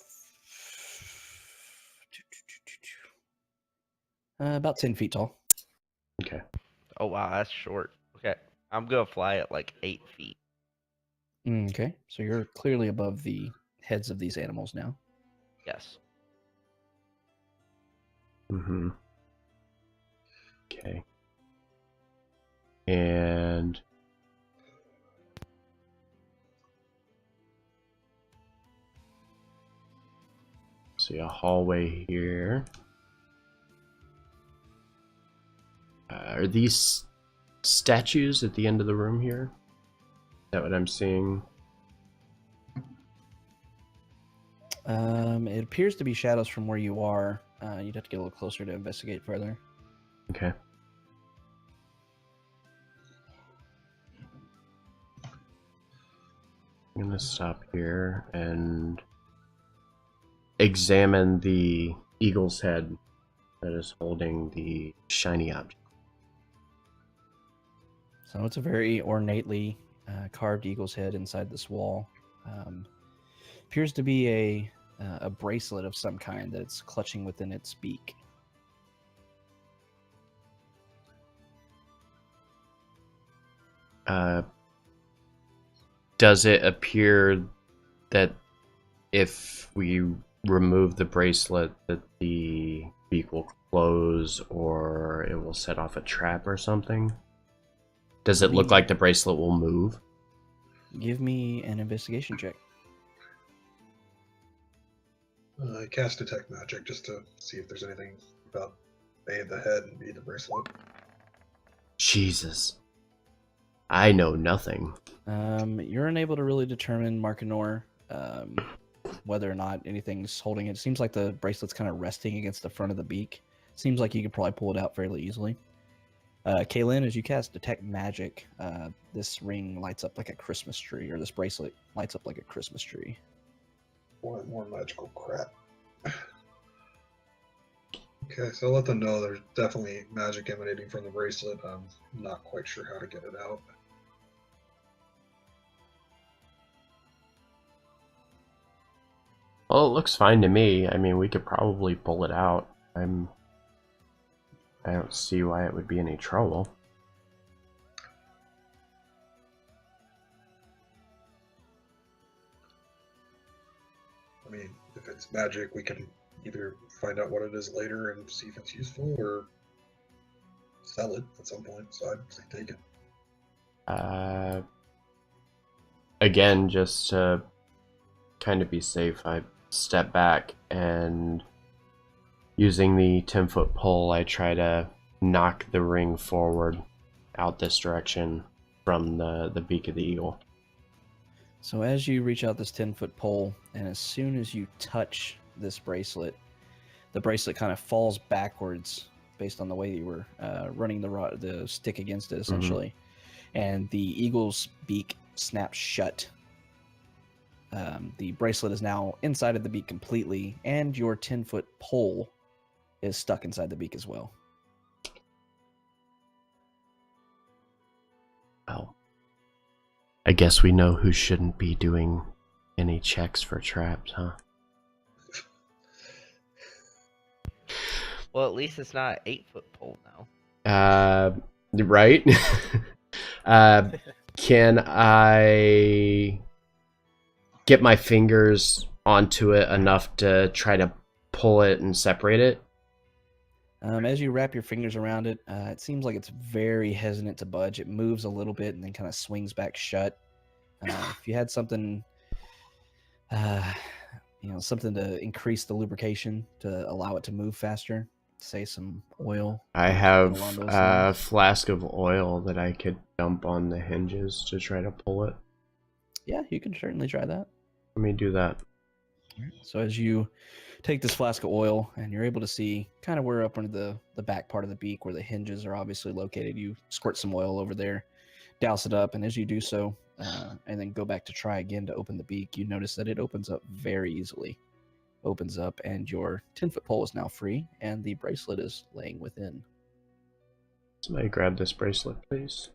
10 feet tall. Okay. Oh, wow, that's short. Okay. I'm going to fly at like 8 feet. Okay, so you're clearly above the heads of these animals now. Yes. Mm-hmm. Okay. And see a hallway here. Are these statues at the end of the room here? Is that what I'm seeing? It appears to be shadows from where you are. You'd have to get a little closer to investigate further. Okay. I'm gonna stop here and examine the eagle's head that is holding the shiny object. So it's a very ornately carved eagle's head inside this wall. Appears to be a bracelet of some kind that it's clutching within its beak. does it appear that if we remove the bracelet that the beak will close or it will set off a trap or something? Does it look like the bracelet will move? Give me an investigation check. I cast Detect Magic just to see if there's anything about A, the head, and B, the bracelet. Jesus. I know nothing. You're unable to really determine, Markinor, whether or not anything's holding it. It seems like the bracelet's kind of resting against the front of the beak. Seems like you could probably pull it out fairly easily. Kaylin, as you cast Detect Magic, this ring lights up like a Christmas tree, or this bracelet lights up like a Christmas tree. More magical crap. Okay, so I'll let them know there's definitely magic emanating from the bracelet. I'm not quite sure how to get it out. Well, it looks fine to me. I mean, we could probably pull it out. I don't see why it would be any trouble. I mean, if it's magic, we can either find out what it is later and see if it's useful, or sell it at some point. So I'd say take it. Again, just to kind of be safe, I step back and using the 10-foot pole, I try to knock the ring forward out this direction from the beak of the eagle. So as you reach out this 10-foot pole, and as soon as you touch this bracelet, the bracelet kind of falls backwards based on the way you were running the stick against it, essentially. And the eagle's beak snaps shut. The bracelet is now inside of the beak completely, and your 10-foot pole is stuck inside the beak as well. Well, I guess we know who shouldn't be doing any checks for traps, huh? Well, at least it's not an 8-foot pole now. Right? Can I get my fingers onto it enough to try to pull it and separate it? As you wrap your fingers around it, it seems like it's very hesitant to budge. It moves a little bit and then kind of swings back shut. If you had something, something to increase the lubrication to allow it to move faster, say some oil. I have along those a lines. flask of oil that I could dump on the hinges to try to pull it. Yeah, you can certainly try that. Let me do that. So as you take this flask of oil and you're able to see kind of where up under the back part of the beak where the hinges are obviously located, you squirt some oil over there, douse it up, and as you do so, and then go back to try again to open the beak, you notice that it opens up very easily. Opens up, and your 10-foot pole is now free, and the bracelet is laying within. Somebody grab this bracelet, please.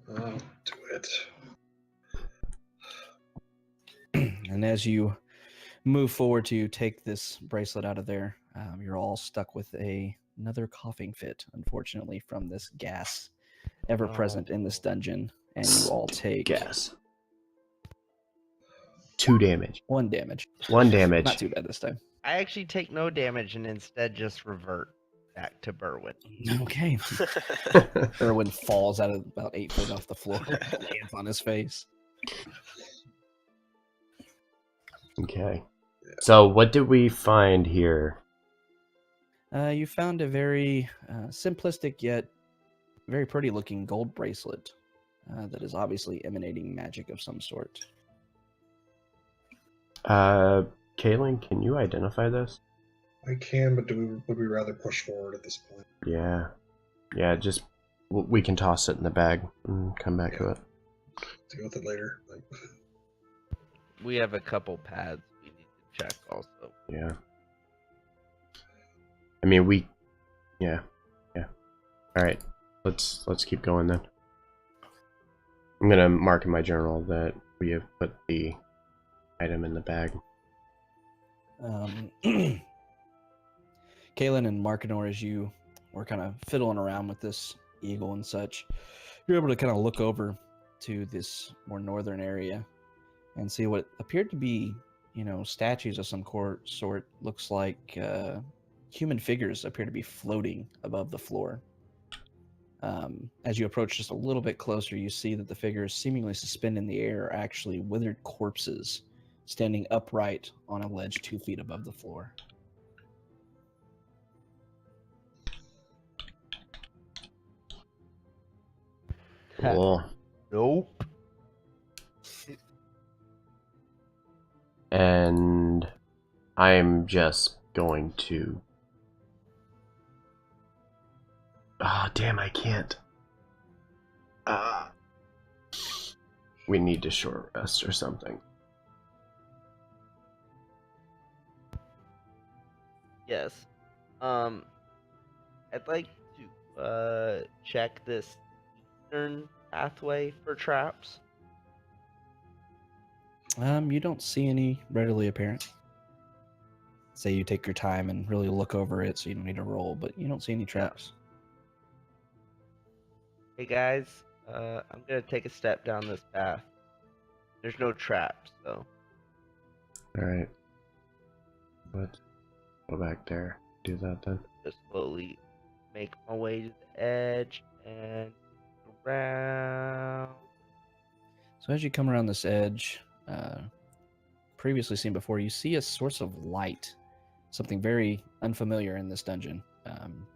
I'll do it. And as you move forward to take this bracelet out of there, you're all stuck with another coughing fit, unfortunately, from this gas ever present in this dungeon. And you all take Gas. 2 damage. 1 damage. 1 damage. Not too bad this time. I actually take no damage and instead just revert back to Berwin. Okay. Erwin falls out of about 8 feet off the floor, lands on his face. Okay. So what did we find here? You found a very simplistic yet very pretty looking gold bracelet that is obviously emanating magic of some sort. Kaylin, can you identify this? I can, but would we rather push forward at this point? Yeah. Yeah, just we can toss it in the bag and come back to it. Deal with it later. We have a couple pads we need to check also. Yeah. I mean, yeah. All right. Let's keep going then. I'm going to mark in my journal that we have put the item in the bag. Kaylin and Markinor, as you we're kind of fiddling around with this eagle and such, you're able to kind of look over to this more northern area and see what appeared to be, statues of some sort. Looks like human figures appear to be floating above the floor. As you approach just a little bit closer, you see that the figures seemingly suspended in the air are actually withered corpses standing upright on a ledge 2 feet above the floor. Cool. Nope. And I'm just going to... Ah, damn, I can't. We need to short rest or something. Yes. I'd like to check this eastern pathway for traps. You don't see any readily apparent. Say you take your time and really look over it, so you don't need to roll, but you don't see any traps. Hey guys, I'm gonna take a step down this path. There's no traps, so. Alright. Let's go back there. Do that then. Just slowly make my way to the edge and around. So as you come around this edge, previously seen before, you see a source of light. Something very unfamiliar in this dungeon.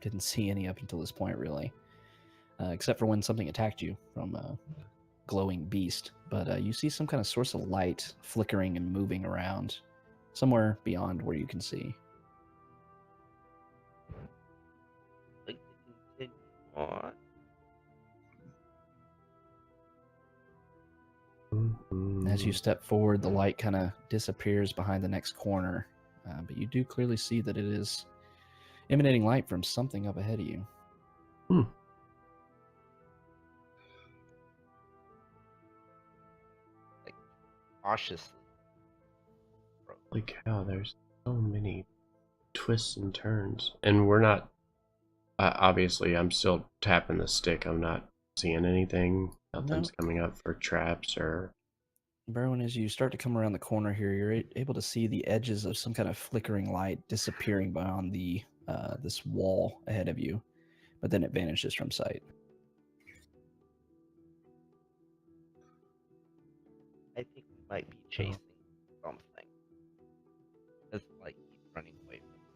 Didn't see any up until this point, really. Except for when something attacked you from a glowing beast. But you see some kind of source of light flickering and moving around somewhere beyond where you can see. Like to continue on. As you step forward, the light kind of disappears behind the next corner. But you do clearly see that it is emanating light from something up ahead of you. Like cautiously. Holy cow, there's so many twists and turns. And we're not... obviously, I'm still tapping the stick. I'm not seeing anything. Nothing's coming up for traps or... Berwin, as you start to come around the corner here, you're able to see the edges of some kind of flickering light disappearing beyond the this wall ahead of you, but then it vanishes from sight. I think we might be chasing something. It's like he's running away from us.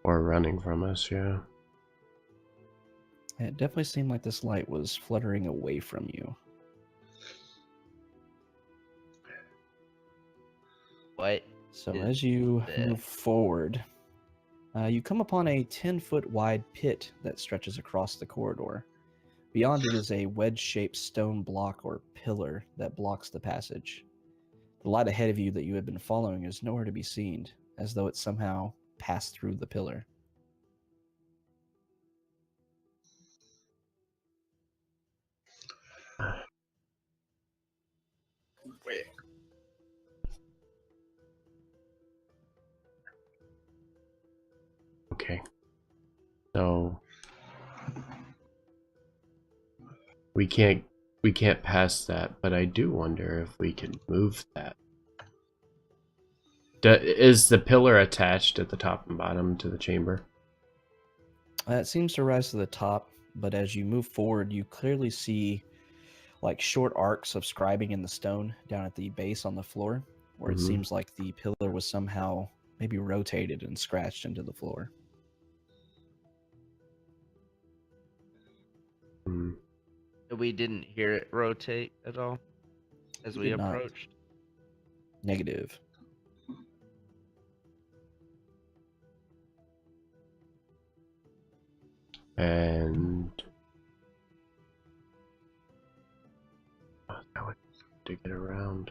Or running from us, yeah. It definitely seemed like this light was fluttering away from you. What? So is as you this? move forward, you come upon a 10-foot wide pit that stretches across the corridor. Beyond it is a wedge-shaped stone block or pillar that blocks the passage. The light ahead of you that you had been following is nowhere to be seen, as though it somehow passed through the pillar. Wait. Okay. So... We can't pass that, but I do wonder if we can move that. Is the pillar attached at the top and bottom to the chamber? It seems to rise to the top, but as you move forward, you clearly see like short arcs of scribing in the stone down at the base on the floor, where it seems like the pillar was somehow maybe rotated and scratched into the floor. Hmm. We didn't hear it rotate at all as You we did not. approached. Negative. And... I would have to get around.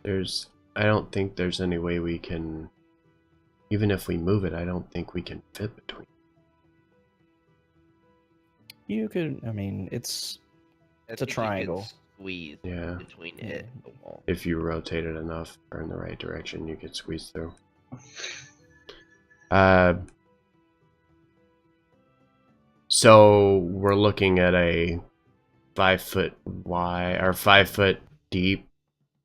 I don't think there's any way we can... Even if we move it, I don't think we can fit between. You could, I mean, it's I a think you could triangle. Squeeze Yeah. between it and the wall. If you rotate it enough or in the right direction, you could squeeze through. So we're looking at a 5 foot wide or 5 foot deep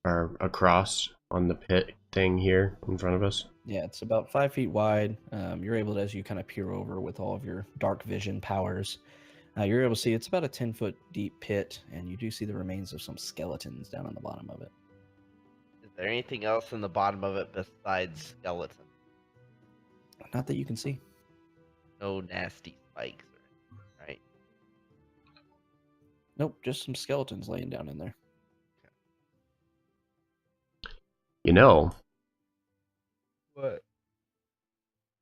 or across on the pit thing here in front of us. Yeah, it's about 5 feet wide. You're able to, as you kind of peer over with all of your dark vision powers, you're able to see it's about a 10-foot deep pit, and you do see the remains of some skeletons down on the bottom of it. Is there anything else in the bottom of it besides skeleton? Not that you can see. No nasty spikes or anything, right? Nope, just some skeletons laying down in there. You know, What?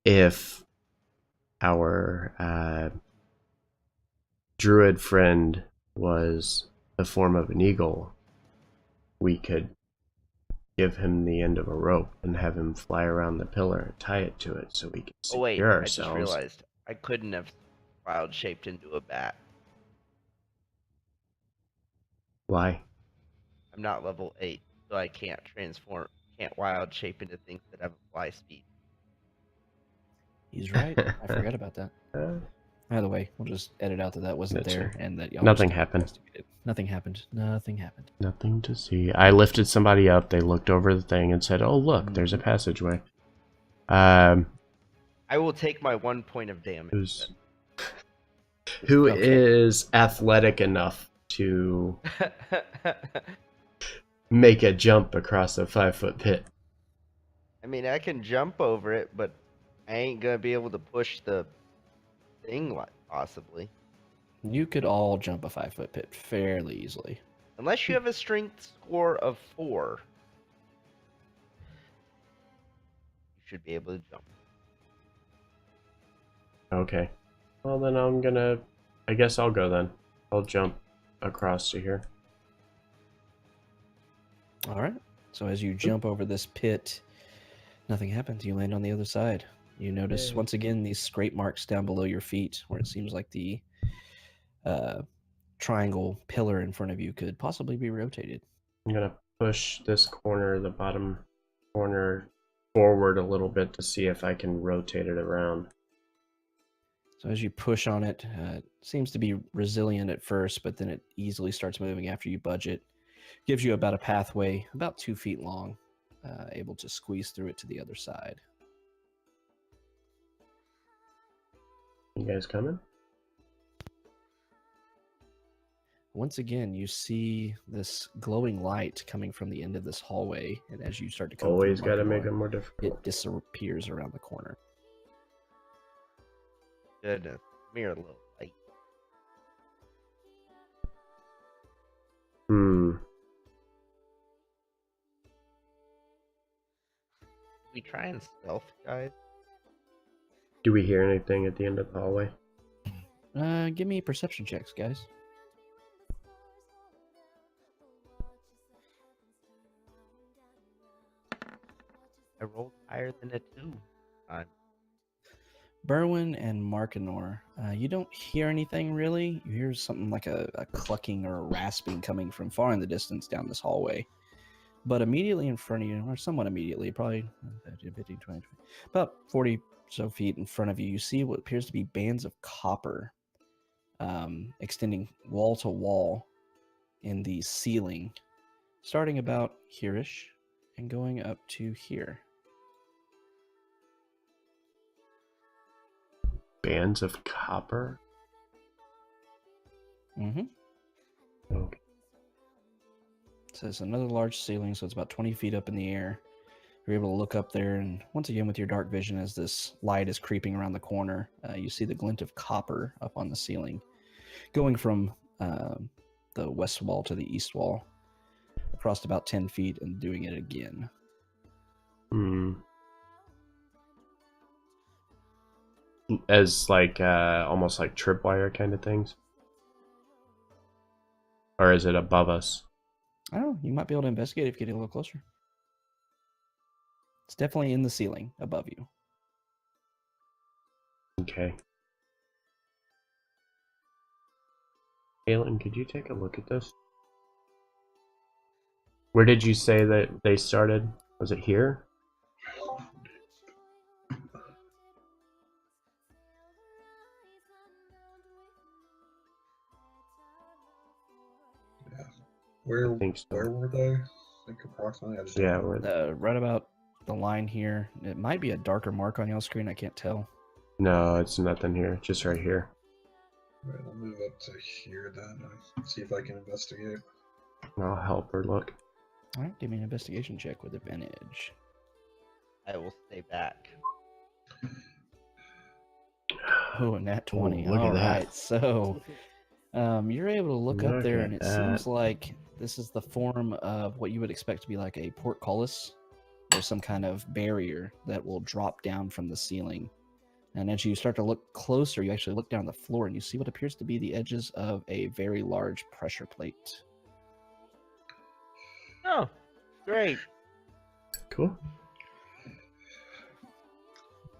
if our druid friend was the form of an eagle, we could give him the end of a rope and have him fly around the pillar and tie it to it so we can Oh wait, secure I just ourselves. realized I couldn't have wild shaped into a bat. Why? I'm not level 8, so I can't wild shape into things that have a fly speed. He's right. I forgot about that. Uh, By the way, we'll just edit out that that wasn't That's there right. and that y'all Nothing were still happened. investigated. Nothing happened. Nothing happened. Nothing to see. I lifted somebody up. They looked over the thing and said, "Oh, look, there's a passageway." I will take my 1 point of damage. Who Okay. is athletic enough to then. make a jump across a 5 foot pit? I mean, I can jump over it, but I ain't gonna be able to push the thing, possibly. You could all jump a 5-foot pit fairly easily. Unless you have a strength score of 4. You should be able to jump. Okay. Well, then I guess I'll go then. I'll jump across to here. All right. So as you jump over this pit, nothing happens. You land on the other side. You notice Yay. once again these scrape marks down below your feet, where it seems like the triangle pillar in front of you could possibly be rotated. I'm gonna push this corner, the bottom corner, forward a little bit to see if I can rotate it around. So as you push on it, it seems to be resilient at first, but then it easily starts moving after you budge it. Gives you about a pathway, about 2 feet long, able to squeeze through it to the other side. You guys coming? Once again, you see this glowing light coming from the end of this hallway, and as you start to come Always through gotta make Markenor, it more difficult. it disappears around the corner. Goodness, come here, little light. We try and stealth, guys. Do we hear anything at the end of the hallway? Give me perception checks, guys. I rolled higher than a 2. Berwin and Markenor, you don't hear anything really. You hear something like a clucking or a rasping coming from far in the distance down this hallway. But immediately in front of you, or somewhat immediately, probably 15, 20, about 40 so feet in front of you, you see what appears to be bands of copper extending wall to wall in the ceiling, starting about here-ish and going up to here. Bands of copper? Mm-hmm. Okay. So it's another large ceiling, so it's about 20 feet up in the air. You're able to look up there, and once again, with your dark vision, as this light is creeping around the corner, you see the glint of copper up on the ceiling, going from the west wall to the east wall, across about 10 feet, and doing it again. As like almost like tripwire kind of things? Or is it above us? I don't know. You might be able to investigate if you get a little closer. It's definitely in the ceiling above you. Okay. Alan, could you take a look at this? Where did you say that they started? Was it here? Where I think so. where were they? I think approximately. I just Yeah, don't know. we're, Right about the line here. It might be a darker mark on y'all's screen. I can't tell. no, it's nothing here. Just right here. Right, I'll move up to here then and see if I can investigate. I'll help her look. All right, give me an investigation check with advantage. I will stay back. Oh, nat 20. look at All that. right, so you're able to look up Look there, at and it that. seems like this is the form of what you would expect to be like a portcullis or some kind of barrier that will drop down from the ceiling. And as you start to look closer, you actually look down the floor and you see what appears to be the edges of a very large pressure plate. Oh, great. Cool.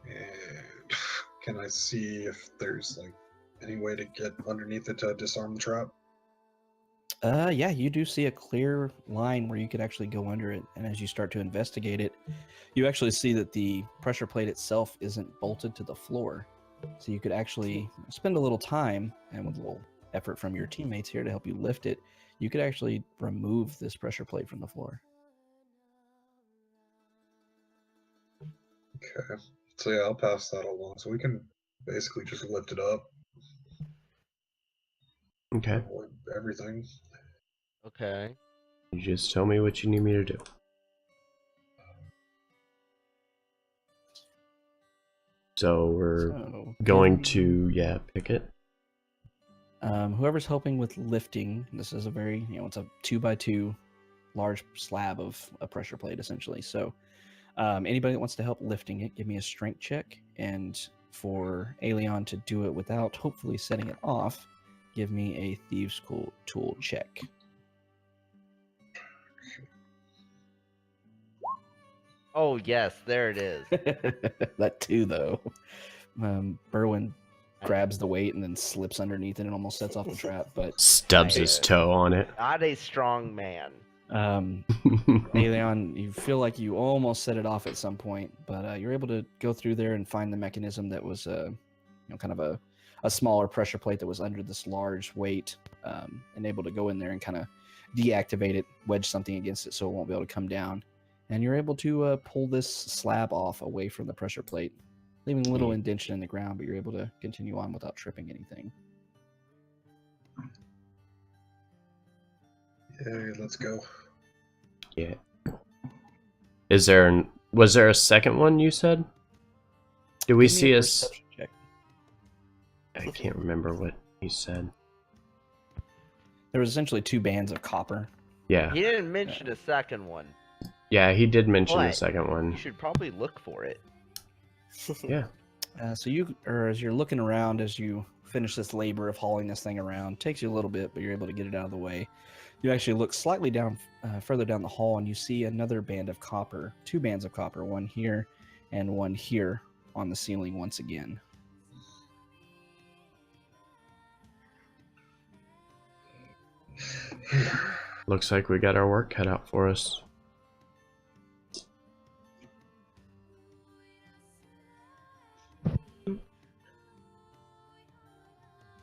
And can I see if there's like any way to get underneath it to disarm the trap? Yeah, you do see a clear line where you could actually go under it. And as you start to investigate it, you actually see that the pressure plate itself isn't bolted to the floor. So you could actually spend a little time, and with a little effort from your teammates here to help you lift it, you could actually remove this pressure plate from the floor. Okay. So yeah, I'll pass that along. So we can basically just lift it up, Okay. avoid everything. Okay. You just tell me what you need me to do. So we're So, going to, pick it. whoever's helping with lifting, this is a very, it's a 2x2 large slab of a pressure plate essentially. So anybody that wants to help lifting it, give me a strength check. And for Aeon to do it without hopefully setting it off, give me a thieves' tool check. Oh, yes, there it is. That too, though. Berwin grabs the weight and then slips underneath it and almost sets off the trap. But Stubs his toe on it. Not a strong man. Aeon, you feel like you almost set it off at some point, but you're able to go through there and find the mechanism that was, kind of a smaller pressure plate that was under this large weight, and able to go in there and kind of deactivate it, wedge something against it so it won't be able to come down. And you're able to pull this slab off away from the pressure plate, leaving a little indention in the ground, but you're able to continue on without tripping anything. Yay, let's go. Yeah. Was there a second one you said? Did we Give me see a us? perception check. I can't remember what he said. There was essentially two bands of copper. Yeah. He didn't mention a second one. Yeah, he did mention the But second You one. should probably look for it. Yeah. So as you're looking around, as you finish this labor of hauling this thing around, takes you a little bit, but you're able to get it out of the way. You actually look slightly down, further down the hall, and you see another band of copper, two bands of copper, one here and one here on the ceiling once again. Looks like we got our work cut out for us.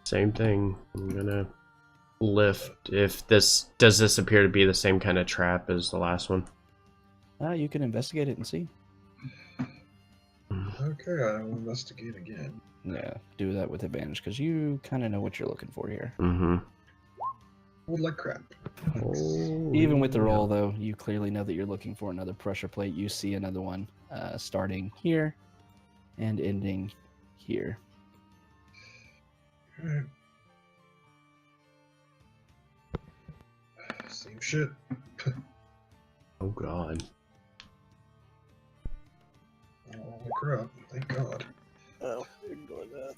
Same thing. I'm gonna lift. Does this appear to be the same kind of trap as the last one? You can investigate it and see. Okay, I will investigate again. Yeah, do that with advantage because you kind of know what you're looking for here. Mm-hmm. Would like crap. Even with the roll, though, you clearly know that you're looking for another pressure plate. You see another one starting here and ending here. Alright. Same shit. Oh god. Holy crap, thank god. Oh, ignore that.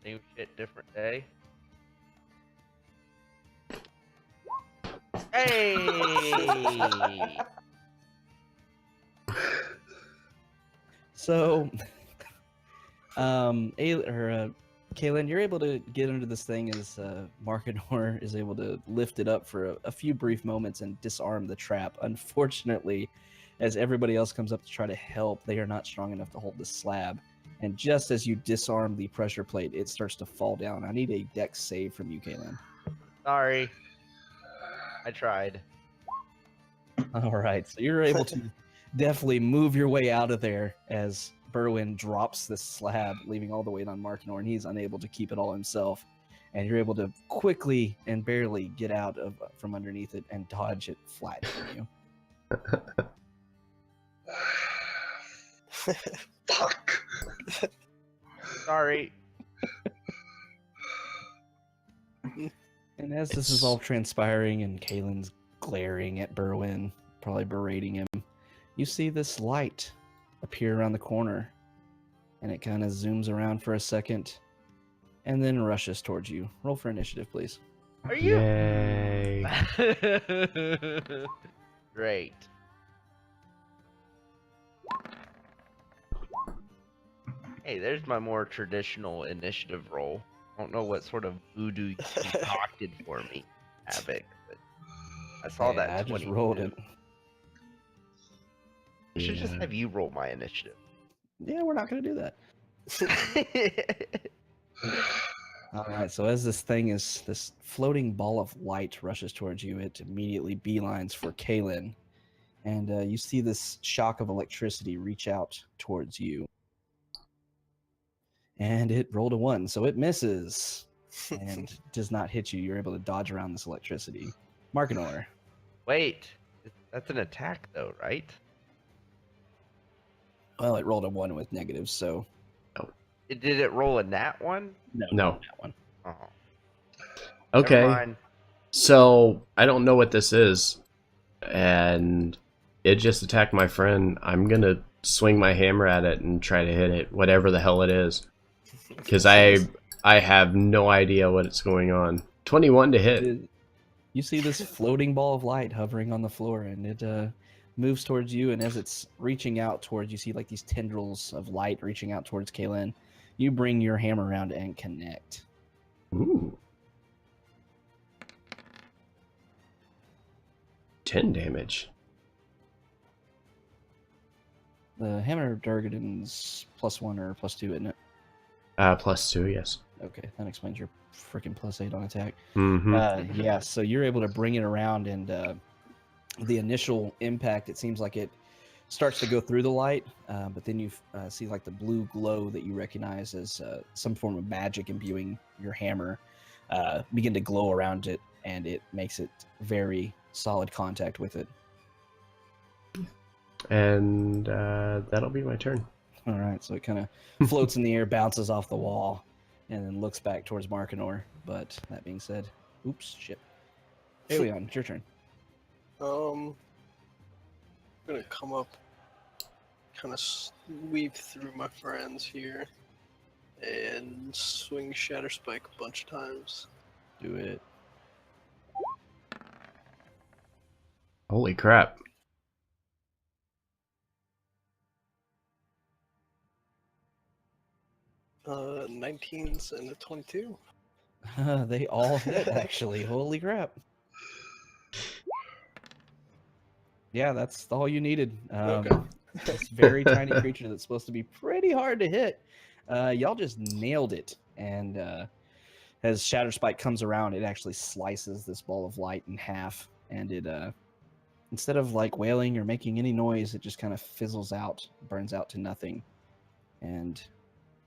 Same shit, different day. Hey! So, Kaylin, you're able to get under this thing as Markador is able to lift it up for a few brief moments and disarm the trap. Unfortunately, as everybody else comes up to try to help, they are not strong enough to hold the slab. And just as you disarm the pressure plate, it starts to fall down. I need a dex save from you, Kaylin. Sorry. I tried. All right, so you're able to definitely move your way out of there as Berwin drops this slab, leaving all the weight on Markinor, and he's unable to keep it all himself. And you're able to quickly and barely get out of from underneath it and dodge it flat from you. Fuck. Sorry. And as this is all transpiring and Kalen's glaring at Berwin, probably berating him, you see this light appear around the corner. And it kind of zooms around for a second and then rushes towards you. Roll for initiative, please. Are you? Yay. Great. Hey, there's my more traditional initiative roll. I don't know what sort of voodoo you concocted for me, Havoc, but I saw that. I just 22. rolled it. I should just have you roll my initiative. Yeah, we're not going to do that. All right, so as this floating ball of light rushes towards you, it immediately beelines for Kalen. And you see this shock of electricity reach out towards you. And it rolled a 1, so it misses and does not hit you. You're able to dodge around this electricity. Markinor. Wait, that's an attack though, right? Well, it rolled a 1 with negatives, so Did it roll a nat one? No. not that one. Oh. Okay. Never mind. So I don't know what this is, and it just attacked my friend. I'm gonna swing my hammer at it and try to hit it, whatever the hell it is, because I have no idea what it's going on. 21 to hit. You see this floating ball of light hovering on the floor, and it moves towards you. And as it's reaching out towards you, see like these tendrils of light reaching out towards Kalen. You bring your hammer around and connect. Ooh. 10 damage. The hammer Dargadin's +1 or +2, isn't it? +2, yes. Okay, that explains your freaking +8 on attack. Mm-hmm. Yeah, so you're able to bring it around, and the initial impact, it seems like it starts to go through the light, but then you see like the blue glow that you recognize as some form of magic imbuing your hammer begin to glow around it, and it makes it very solid contact with it. And that'll be my turn. All right, so it kind of floats in the air, bounces off the wall, and then looks back towards Markinor. But that being said, oops, shit. Aelion, it's your turn. I'm gonna come up, kind of weave through my friends here, and swing Shatter Spike a bunch of times. Do it. Holy crap. Uh, 19s and a 22. They all hit, actually. Holy crap. Yeah, that's all you needed. Okay. This very tiny creature that's supposed to be pretty hard to hit. Y'all just nailed it. And as Shatter Spike comes around, it actually slices this ball of light in half. And it, instead of like wailing or making any noise, it just kind of fizzles out, burns out to nothing. And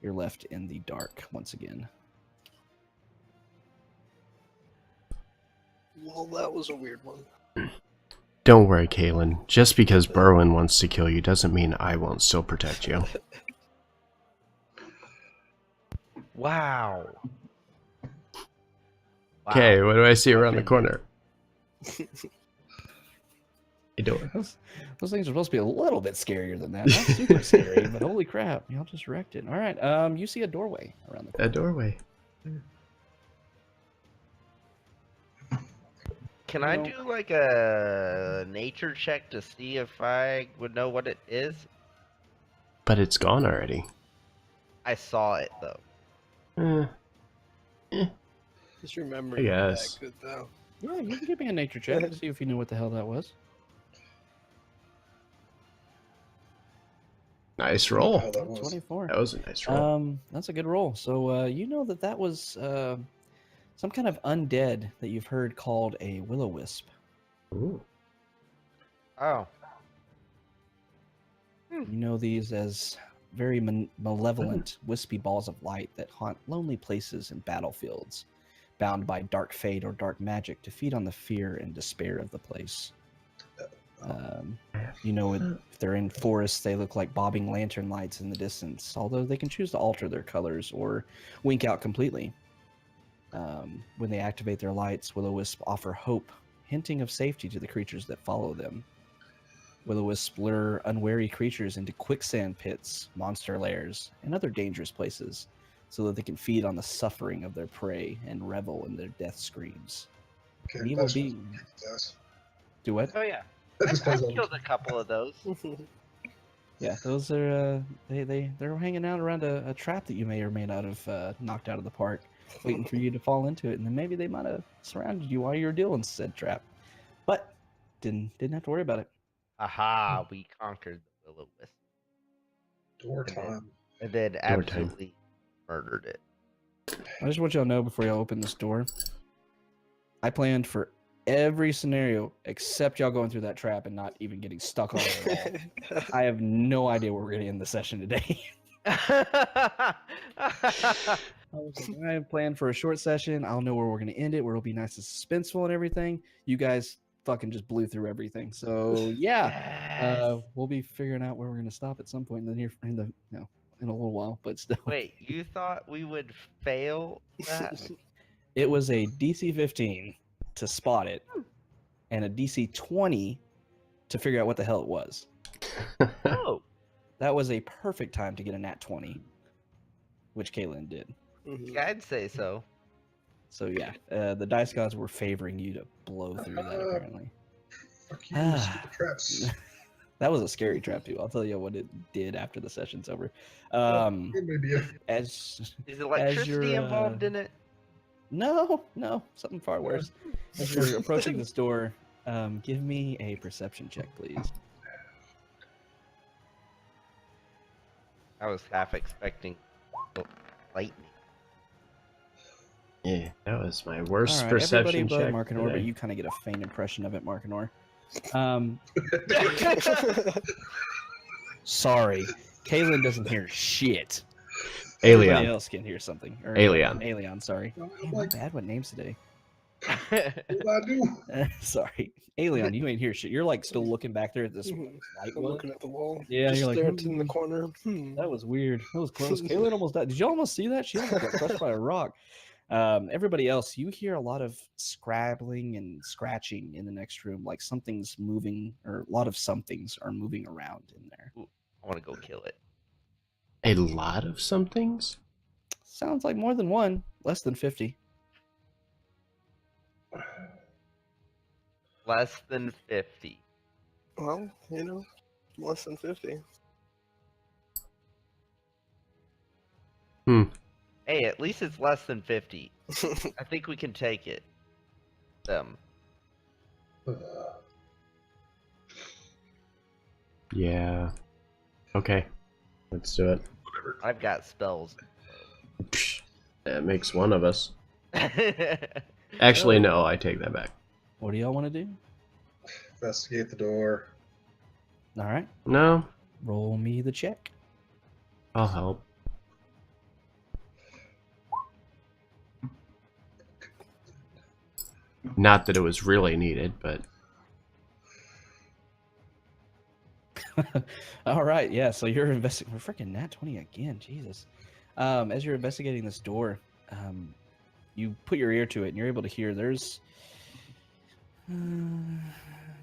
you're left in the dark once again. Well, that was a weird one. Don't worry, Kalen. Just because Berwin wants to kill you doesn't mean I won't still protect you. Wow. Okay, what do I see around the corner? You doing? Those things are supposed to be a little bit scarier than that. Not super scary, but holy crap, y'all just wrecked it. All right, you see a doorway around the corner. A doorway. Can I do like a nature check to see if I would know what it is? But it's gone already. I saw it though. Just remember I guess. that good though. Yeah, you can give me a nature check to see if you knew what the hell that was. Nice roll. How that was. 24. That was a nice roll. That's a good roll. So you know that was some kind of undead that you've heard called a will-o-wisp. Ooh. Oh. You know these as very malevolent, wispy balls of light that haunt lonely places and battlefields, bound by dark fate or dark magic to feed on the fear and despair of the place. You know, if they're in forests, they look like bobbing lantern lights in the distance, although they can choose to alter their colors or wink out completely. When they activate their lights, will-o-wisp offer hope, hinting of safety to the creatures that follow them. Will-o-wisp lure unwary creatures into quicksand pits, monster lairs, and other dangerous places, so that they can feed on the suffering of their prey and revel in their death screams. Okay, An evil that's being. his ass. Do what? Oh yeah. That just I plays on. killed a couple of those. Yeah, those are they're hanging out around a trap that you may or may not have knocked out of the park, waiting for you to fall into it, and then maybe they might have surrounded you while you were dealing said trap, but didn't have to worry about it. Aha, we conquered the will-o-wisp. Door And then- time. And then time. absolutely murdered it. I just want y'all to know before y'all open this door, I planned for every scenario except y'all going through that trap and not even getting stuck on it at all. I have no idea where we're gonna end the session today. I have planned for a short session. I'll know where we're gonna end it, where it'll be nice and suspenseful and everything. You guys fucking just blew through everything. So yeah, Yes. we'll be figuring out where we're gonna stop at some point in a little while, but still. Wait, you thought we would fail that? It was a DC 15 to spot it, and a DC 20 to figure out what the hell it was. Oh, That was a perfect time to get a nat 20, which Kaylin did. yeah, I'd say so. So yeah, the dice gods were favoring you to blow through that. Apparently, Fuck you, stupid traps. that was a scary trap too. I'll tell you what it did after the session's over. Maybe As Is electricity involved in it? no, something far worse. As you're approaching this door, give me a perception check, please. I was half expecting lightning. Yeah, that was my worst All right, everybody perception but check Markinor, but today. you kind of get a faint impression of it, Markinor. Sorry, Kaylin doesn't hear shit. Everybody Alien. else can hear something. Or, Alien. Alien, sorry. Man, my bad with names today. what I do? Sorry. Alien, you ain't hear shit. You're like still looking back there at this Mhm. light. I'm was. looking at the wall. Yeah, just you're like, there in the corner. That was weird. That was close. Kaylin almost died. Did you almost see that? She almost got crushed by a rock. Everybody else, you hear a lot of scrabbling and scratching in the next room, like something's moving, or a lot of somethings are moving around in there. Ooh, I want to go kill it. A lot of somethings? Sounds like more than one. Less than 50. Less than 50. Well, less than 50. Hey, at least it's less than 50. I think we can take it. Yeah. Okay. Let's do it. Whatever. I've got spells. Psh, that makes one of us. Actually, Actually, no, I take that back. What do y'all want to do? Investigate the door. All right. No, Roll me the check. I'll help. Not that it was really needed, but All right, yeah. So you're investigating. We're freaking nat 20 again. Jesus. As you're investigating this door, you put your ear to it, and you're able to hear there's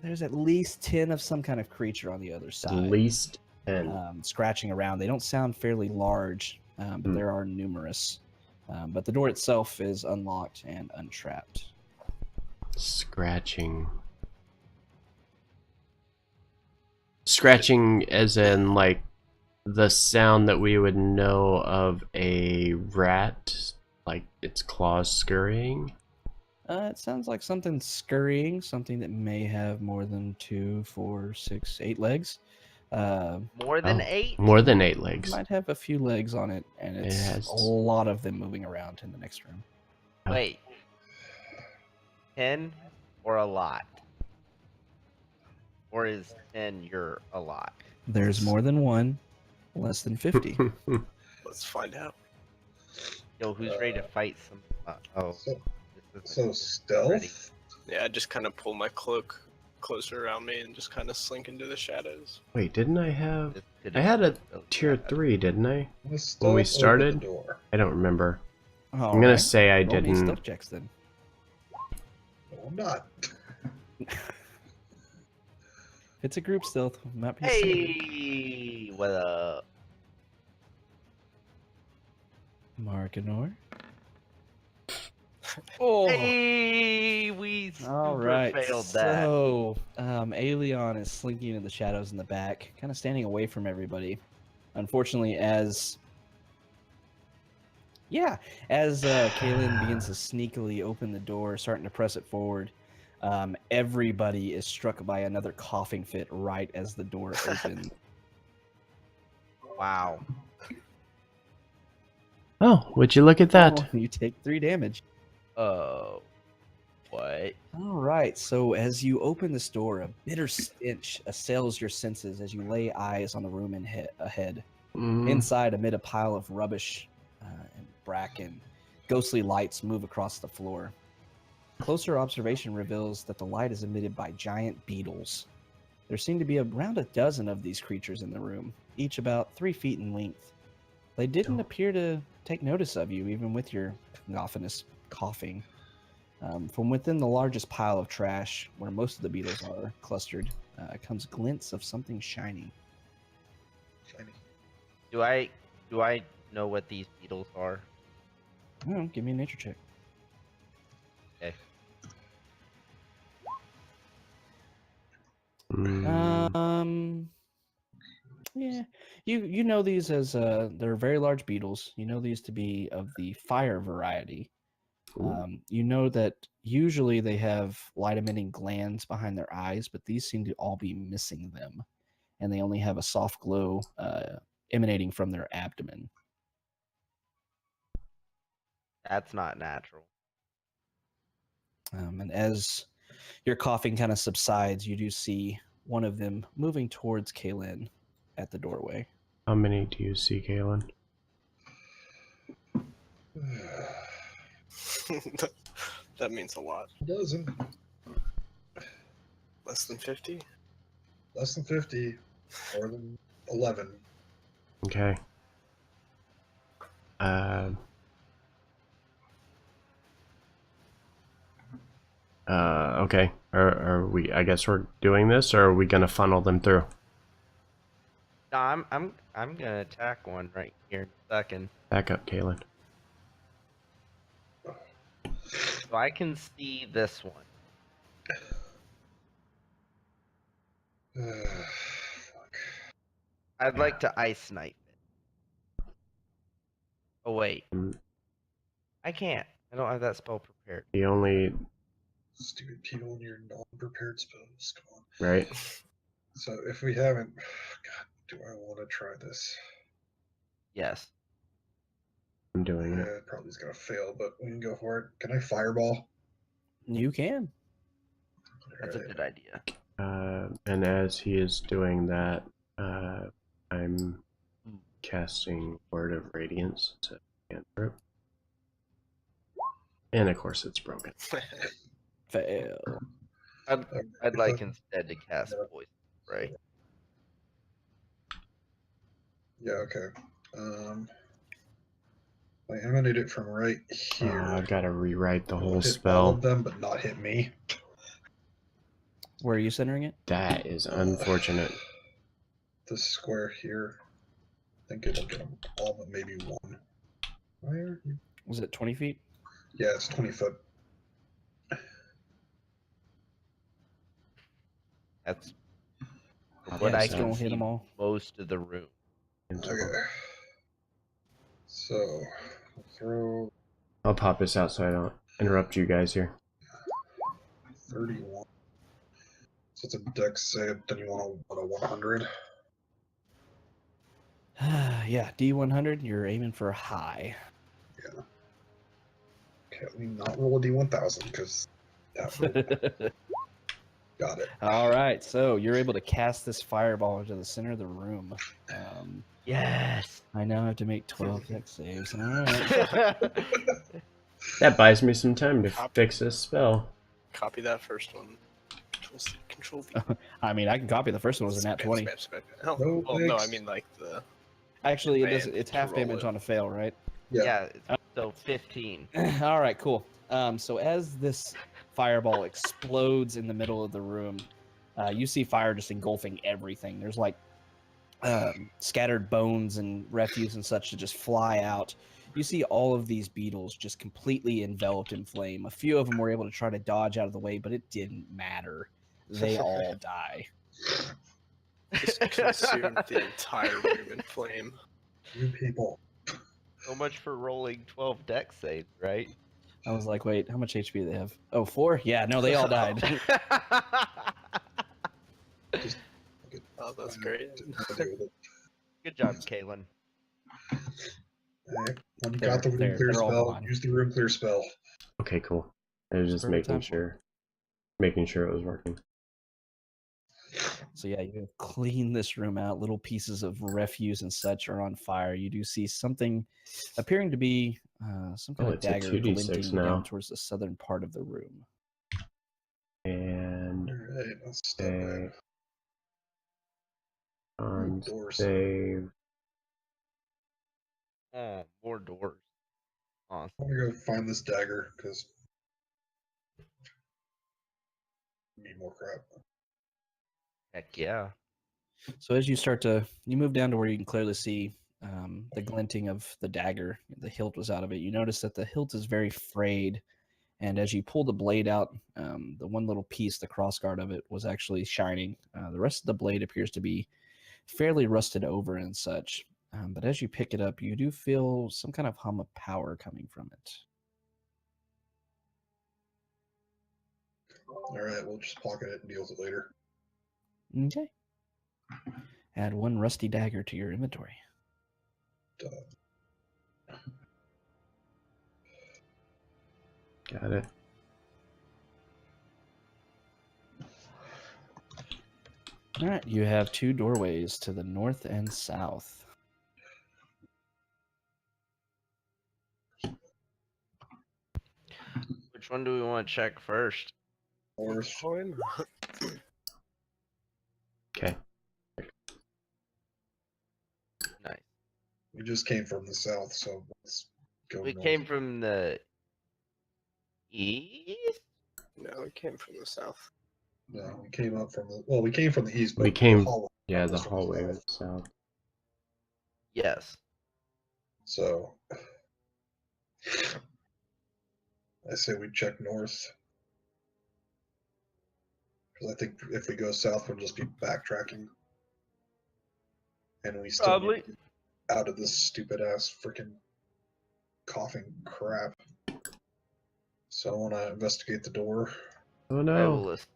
at least 10 of some kind of creature on the other at side, least 10. scratching around. They don't sound fairly large, but there are numerous. But the door itself is unlocked and untrapped. Scratching. Scratching as in, like, the sound that we would know of a rat, like its claws scurrying. It sounds like something scurrying, something that may have more than 2, 4, 6, 8 legs. more than Oh, 8? More than 8 legs. Might have a few legs on it, and It it's has- a lot of them moving around in the next room. Wait. 10 or a lot? Or is 10 your a lot? There's more than one, less than 50. Let's find out. Yo, who's ready to fight some? Oh, So, this so isn't ready. stealth. Yeah, I just kind of pull my cloak closer around me and just kind of slink into the shadows. Wait, didn't I have... This I could've had a been really tier bad. 3, didn't I? Let's When we stealth open started? the door. I don't remember. All I'm gonna right. say I Roll me didn't. stealth checks then. No, I'm not. If it's a group stealth, might be safe. Hey, what up? Markinor. Oh, Hey, we All super right. failed that. So, Aelion is slinking into the shadows in the back, kind of standing away from everybody. Unfortunately, as Kaylin begins to sneakily open the door, starting to press it forward, everybody is struck by another coughing fit right as the door opens. Wow. Oh, would you look at that? Oh, you take 3 damage. Oh, what? All right. So as you open this door, a bitter stench assails your senses as you lay eyes on the room ahead. Mm, Inside, amid a pile of rubbish and bracken, ghostly lights move across the floor. Closer observation reveals that the light is emitted by giant beetles. There seem to be around a dozen of these creatures in the room, each about 3 feet in length. They didn't appear to take notice of you, even with your cacophonous coughing. From within the largest pile of trash, where most of the beetles are clustered, comes glints of something shiny. Shiny. Do I know what these beetles are? Oh, give me a nature check. Okay. mm, Yeah, you know these as they're very large beetles. You know these to be of the fire variety. ooh. You know that usually they have light emitting glands behind their eyes, but these seem to all be missing them, and they only have a soft glow emanating from their abdomen. That's not natural. And as your coughing kind of subsides, you do see one of them moving towards Kaylin at the doorway. How many do you see, Galen? that means a lot. Dozen. Less than 50? Less than 50. More than 11. Okay. Okay. Are we? I guess we're doing this, or are we gonna funnel them through? No, I'm gonna attack one right here in a second. Back up, Galen. So I can see this one. Fuck. I'd like to ice snipe it. Oh wait, Mm, I can't. I don't have that spell prepared. The only Stupid people in your non-prepared spells. Come on. right. So if we haven't, God, do I want to try this? Yes. I'm doing Yeah, it. it probably is gonna fail, but we can go for it. Can I fireball? You can. That's a Alright. good idea. And as he is doing that, I'm casting Word of Radiance to cantrip. And of course, it's broken. Fail. I'd If like I- instead to cast Yeah. poison spray. Yeah, okay. I emanate it from right here. I've got to rewrite the It will whole hit all spell. of them, but not hit me. Where are you centering it? That is unfortunate. This square here. I think it'll get them all, but maybe one. Where? Was it 20 feet? Yeah, it's 20 foot. That's from How what does I that- can Don't hit see them all. most of the room. Okay. So, throw I'll pop this out so I don't interrupt you guys here. 31. So it's a dex save, then you want a 100. Yeah, D100, you're aiming for high. Yeah. Okay, let me not roll a d1000 because that would Got it. All right, so you're able to cast this fireball into the center of the room. Yes. I now have to make 12 dex saves. All right. That buys me some time to Copy. fix this spell. Copy that first one. Control-C, Control-V. I mean, I can copy the first one was a nat 20. Oh, No, well, no, I thanks. mean like the. Actually, Command it's to half roll damage it. on a fail, right? Yeah. So 15. All right, cool. So as this fireball explodes in the middle of the room, you see fire just engulfing everything. There's like scattered bones and refuse and such that just fly out. You see all of these beetles just completely enveloped in flame. A few of them were able to try to dodge out of the way, but it didn't matter. They all die. Just consumed the entire room in flame. You people. So much for rolling 12 deck saves, right? I was like, wait, how much HP do they have? Oh, 4? Yeah, no, they all died. Oh, that's great. Didn't have to deal with it. Good job, Kalen. Alright, when you There, got the room there, clear they're all spell, gone. use the room clear spell. Okay, cool. I was just Perfect time making sure it was working. So yeah, you clean this room out. Little pieces of refuse and such are on fire. You do see something appearing to be some kind Oh, of it's a dagger 2d6 glinting now. down towards the southern part of the room. And Alright, let's step back. on Doors. save. Oh, more doors. Awesome. I want to go find this dagger, because need more crap. Heck yeah. So as you move down to where you can clearly see the glinting of the dagger. The hilt was out of it. You notice that the hilt is very frayed, and as you pull the blade out, the one little piece, the crossguard of it, was actually shining. The rest of the blade appears to be fairly rusted over and such. But as you pick it up, you do feel some kind of hum of power coming from it. Alright, we'll just pocket it and deal with it later. Okay. Add 1 rusty dagger to your inventory. Got it. All right, you have 2 doorways to the north and south. Which one do we want to check first? Doors. Coin? Okay. Nice. We just came from the south, so let's go We north. came from the east? No, it came from the south. No, we came up from the. Well, we came from the east, but We came, the hallway yeah, was the from hallway south. was south. Yes. So I say we check north. Because I think if we go south, we'll just be backtracking. And we still Probably. need to get out of this stupid ass freaking coughing crap. So I want to investigate the door. Oh I no, will assist.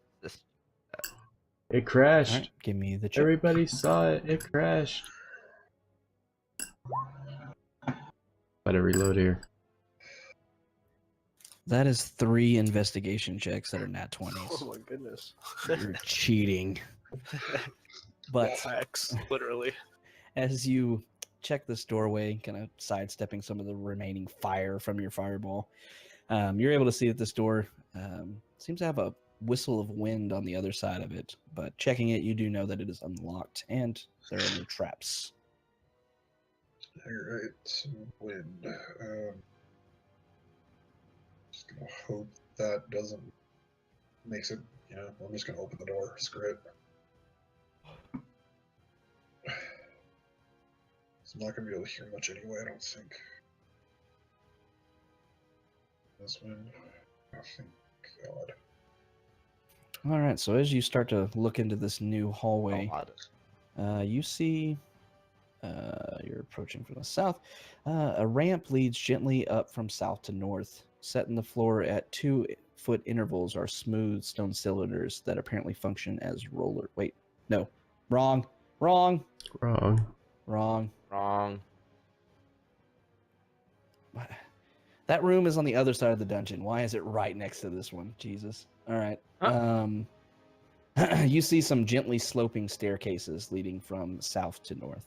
it All crashed. right, give me the check. Everybody saw it. It crashed. Better reload here. That is 3 investigation checks that are nat 20s. Oh my goodness. You're cheating. But Facts, literally. as you check this doorway, kind of sidestepping some of the remaining fire from your fireball, you're able to see that this door seems to have a whistle of wind on the other side of it. But checking it, you do know that it is unlocked and there are no traps. Alright, some wind. Just gonna hope that doesn't makes it, I'm just gonna open the door. Screw it. So I'm not gonna be able to hear much anyway, I don't think. This wind. Oh, thank God. All right, so as you start to look into this new hallway, you see you're approaching from the south. A ramp leads gently up from south to north. Set in the floor at 2-foot intervals are smooth stone cylinders that apparently function as roller. Wait, no, wrong. Wrong. Wrong. That room is on the other side of the dungeon. Why is it right next to this one? Jesus. All right. Huh? You see some gently sloping staircases leading from south to north.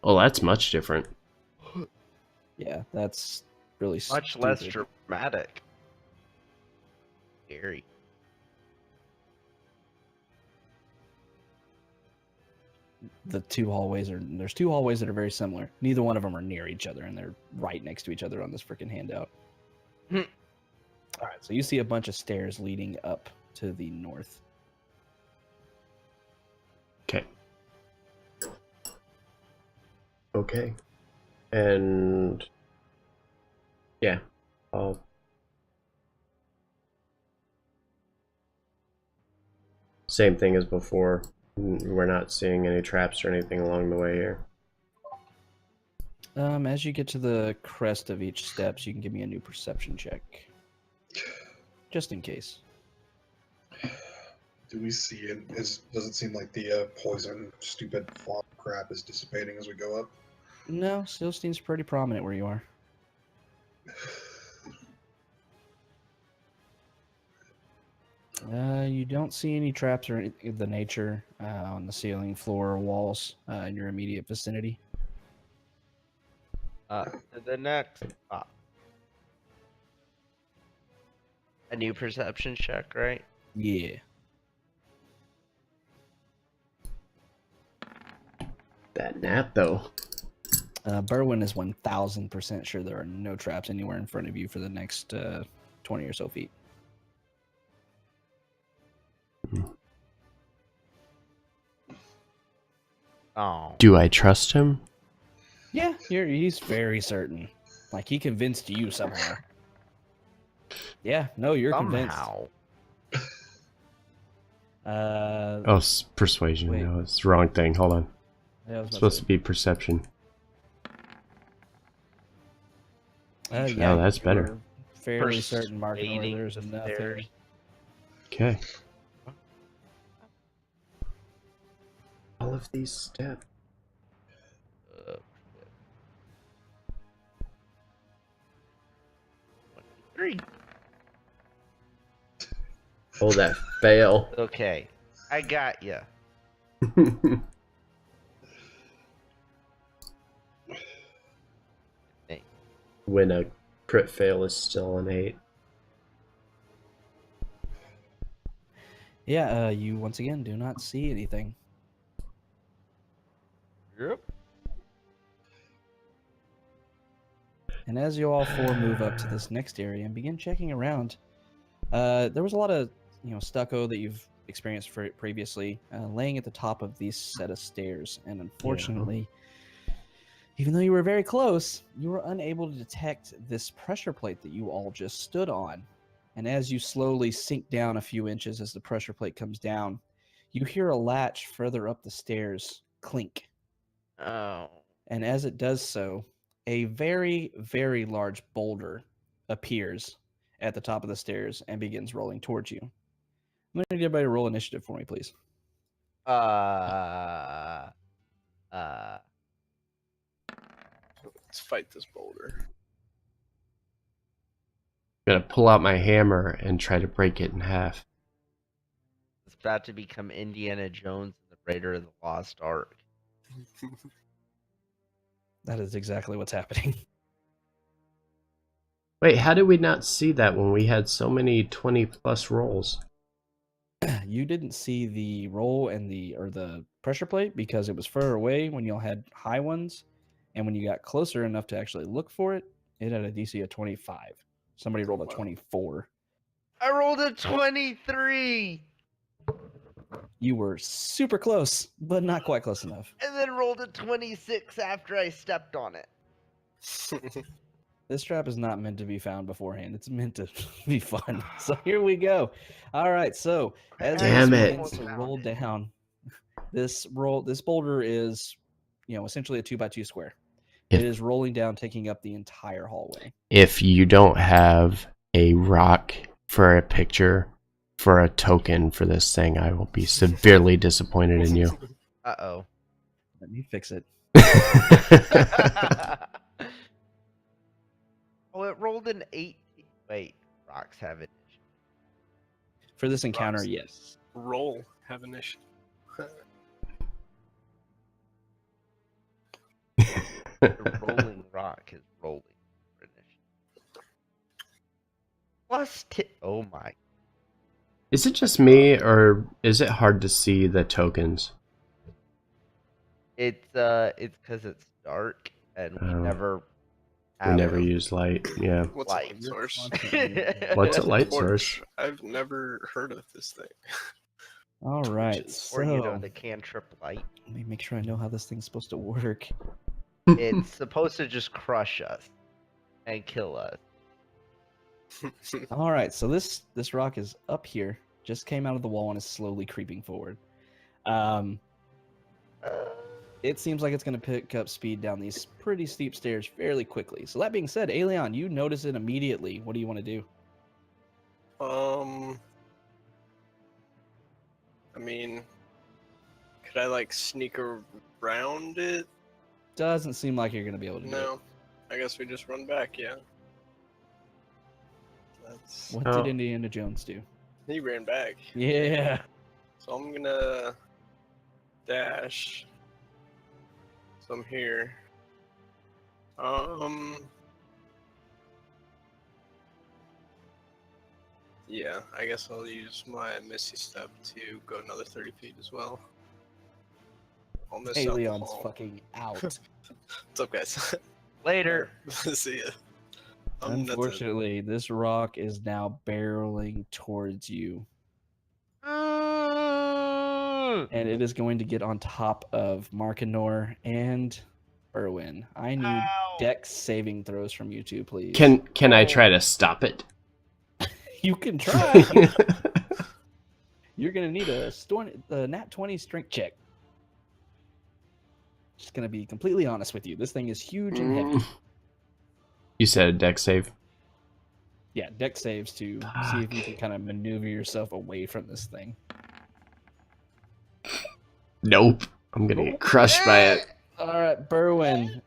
Oh, that's much different. Yeah, that's really Much less stupid. dramatic. Scary. There's two hallways that are very similar. Neither one of them are near each other, and they're right next to each other on this freaking handout. Hmm. All right, so you see a bunch of stairs leading up to the north. Okay. Okay. And yeah, I'll same thing as before. We're not seeing any traps or anything along the way here. As you get to the crest of each steps, you can give me a new perception check, just in case. Do we see it? Does it seem like the poison, stupid fog crap is dissipating as we go up? No, still seems pretty prominent where you are. You don't see any traps or anything of the nature on the ceiling, floor, or walls in your immediate vicinity. To the next spot. A new perception check, right? Yeah. That nap, though. Berwin is 1000% sure there are no traps anywhere in front of you for the next 20 or so feet. Oh. Do I trust him? Yeah, he's very certain. Like, he convinced you somehow. Yeah, no, you're Somehow. convinced. Oh, persuasion. Wait. No, it's the wrong thing. Hold on. Yeah, It's supposed to be perception. yeah, Oh, that's better. you're fairly certain, Mark, Persuading there's enough there. stairs. Okay. All of these steps. Three. Oh, that fail. Okay, I got you. When a crit fail is still an 8. Yeah, you once again do not see anything. Yep. And as you all four move up to this next area and begin checking around, there was a lot of stucco that you've experienced previously laying at the top of these set of stairs. And unfortunately, even though you were very close, you were unable to detect this pressure plate that you all just stood on. And as you slowly sink down a few inches as the pressure plate comes down, you hear a latch further up the stairs clink. Oh. And as it does so, a very, very large boulder appears at the top of the stairs and begins rolling towards you. I'm going to get everybody to roll initiative for me, please. Let's fight this boulder. Gotta pull out my hammer and try to break it in half. It's about to become Indiana Jones and the Raider of the Lost Ark. That is exactly what's happening. Wait, how did we not see that when we had so many 20+ rolls? You didn't see the roll and the pressure plate because it was further away when y'all had high ones, and when you got closer enough to actually look for it, it had a DC of 25. Somebody rolled a 24. I rolled a 23! You were super close, but not quite close enough. And then rolled a 26 after I stepped on it. This trap is not meant to be found beforehand. It's meant to be fun. So here we go. All right. So as Damn this it. begins to roll down, this boulder is, essentially a 2x2 square. It is rolling down, taking up the entire hallway. If you don't have a rock for a picture, for a token for this thing, I will be severely disappointed in you. Uh-oh. Let me fix it. Oh, it rolled an 8. Wait, rocks have it. For this encounter, Rocks. yes. Roll. Have initiative. The rolling rock is rolling. for initiative. Plus oh my. Is it just me, or is it hard to see the tokens? It's because it's dark and we Oh. never We have never use light. Yeah. What's light. a light source? What's a What's light torch? source? I've never heard of this thing. All right, Torches. Or you know so the cantrip light. let me make sure I know how this thing's supposed to work. It's supposed to just crush us and kill us. All right, so this rock is up here, just came out of the wall and is slowly creeping forward. It seems like it's going to pick up speed down these pretty steep stairs fairly quickly. So that being said, Aelion, you notice it immediately. What do you want to do? I mean, could I like sneak around it? Doesn't seem like you're going to be able to do it. No. I guess we just run back, yeah. That's... What Oh. did Indiana Jones do? He ran back. Yeah. So I'm gonna dash. So I'm here. Yeah, I guess I'll use my Misty Step to go another 30 feet as well. I'll miss out the Aelion's hall. fucking out. What's up, guys? Later. See ya. That's it. Unfortunately, this rock is now barreling towards you. And it is going to get on top of Markinor and Erwin. I need Ow. dex saving throws from you two, please. Can I try to stop it? You can try. You're going to need a nat 20 strength check. Just going to be completely honest with you. This thing is huge and heavy. You said a dex save? Yeah, dex saves to see if you can kind of maneuver yourself away from this thing. Nope. I'm gonna get crushed by it. All right, Berwin.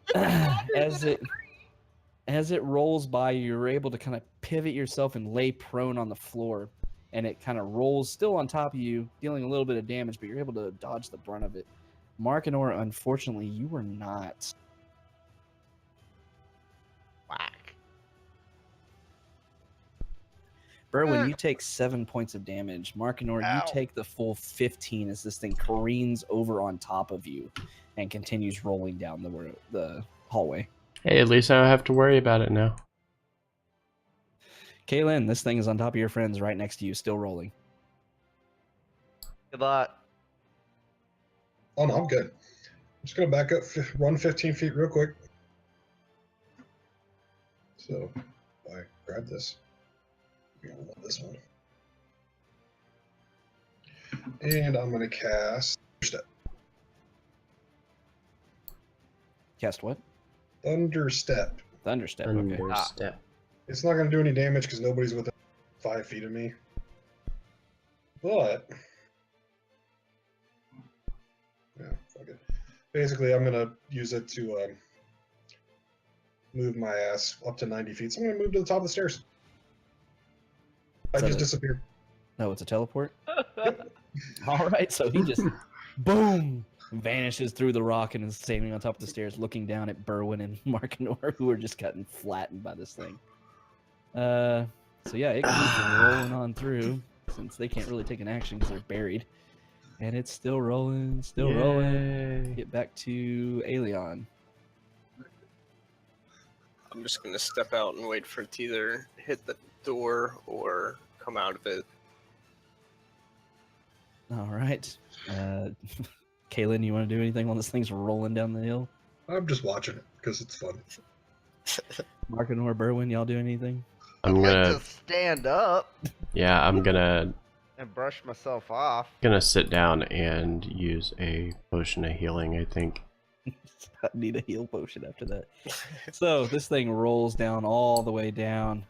as it rolls by, you're able to kind of pivot yourself and lay prone on the floor, and it kind of rolls still on top of you, dealing a little bit of damage, but you're able to dodge the brunt of it. Markinor, unfortunately, you were not. Whack. Berwin, you take 7 points of damage. Markinor, you Ow. take the full 15 as this thing careens over on top of you and continues rolling down the hallway. Hey, at least I don't have to worry about it now. Kaylin, this thing is on top of your friends right next to you, still rolling. Good luck. Oh no, I'm good. I'm just gonna back up, run 15 feet real quick. So, I grab this. I want this one. And I'm gonna cast Step. Cast what? Thunder Step. Thunderstep. Okay. Understep. It's not gonna do any damage because nobody's within 5 feet of me. But yeah, fuck it. Basically, I'm gonna use it to move my ass up to 90 feet. So I'm gonna move to the top of the stairs. I So just the- disappeared. No, it's a teleport. All right, so he just boom vanishes through the rock and is standing on top of the stairs, looking down at Berwin and Markinor, who are just getting flattened by this thing. So yeah, it keeps rolling on through since they can't really take an action because they're buried, and it's still rolling, still rolling. Get back to Aelion. I'm just gonna step out and wait for it to either hit the door or come out of it. All right, Kaylin, you want to do anything while this thing's rolling down the hill? I'm just watching it because it's fun. Markinor, Berwin, y'all do anything? I'm I'd like gonna, to stand up yeah, I'm gonna and brush myself off. sit down and use a potion of healing, I think. I need a heal potion after that. So this thing rolls down all the way down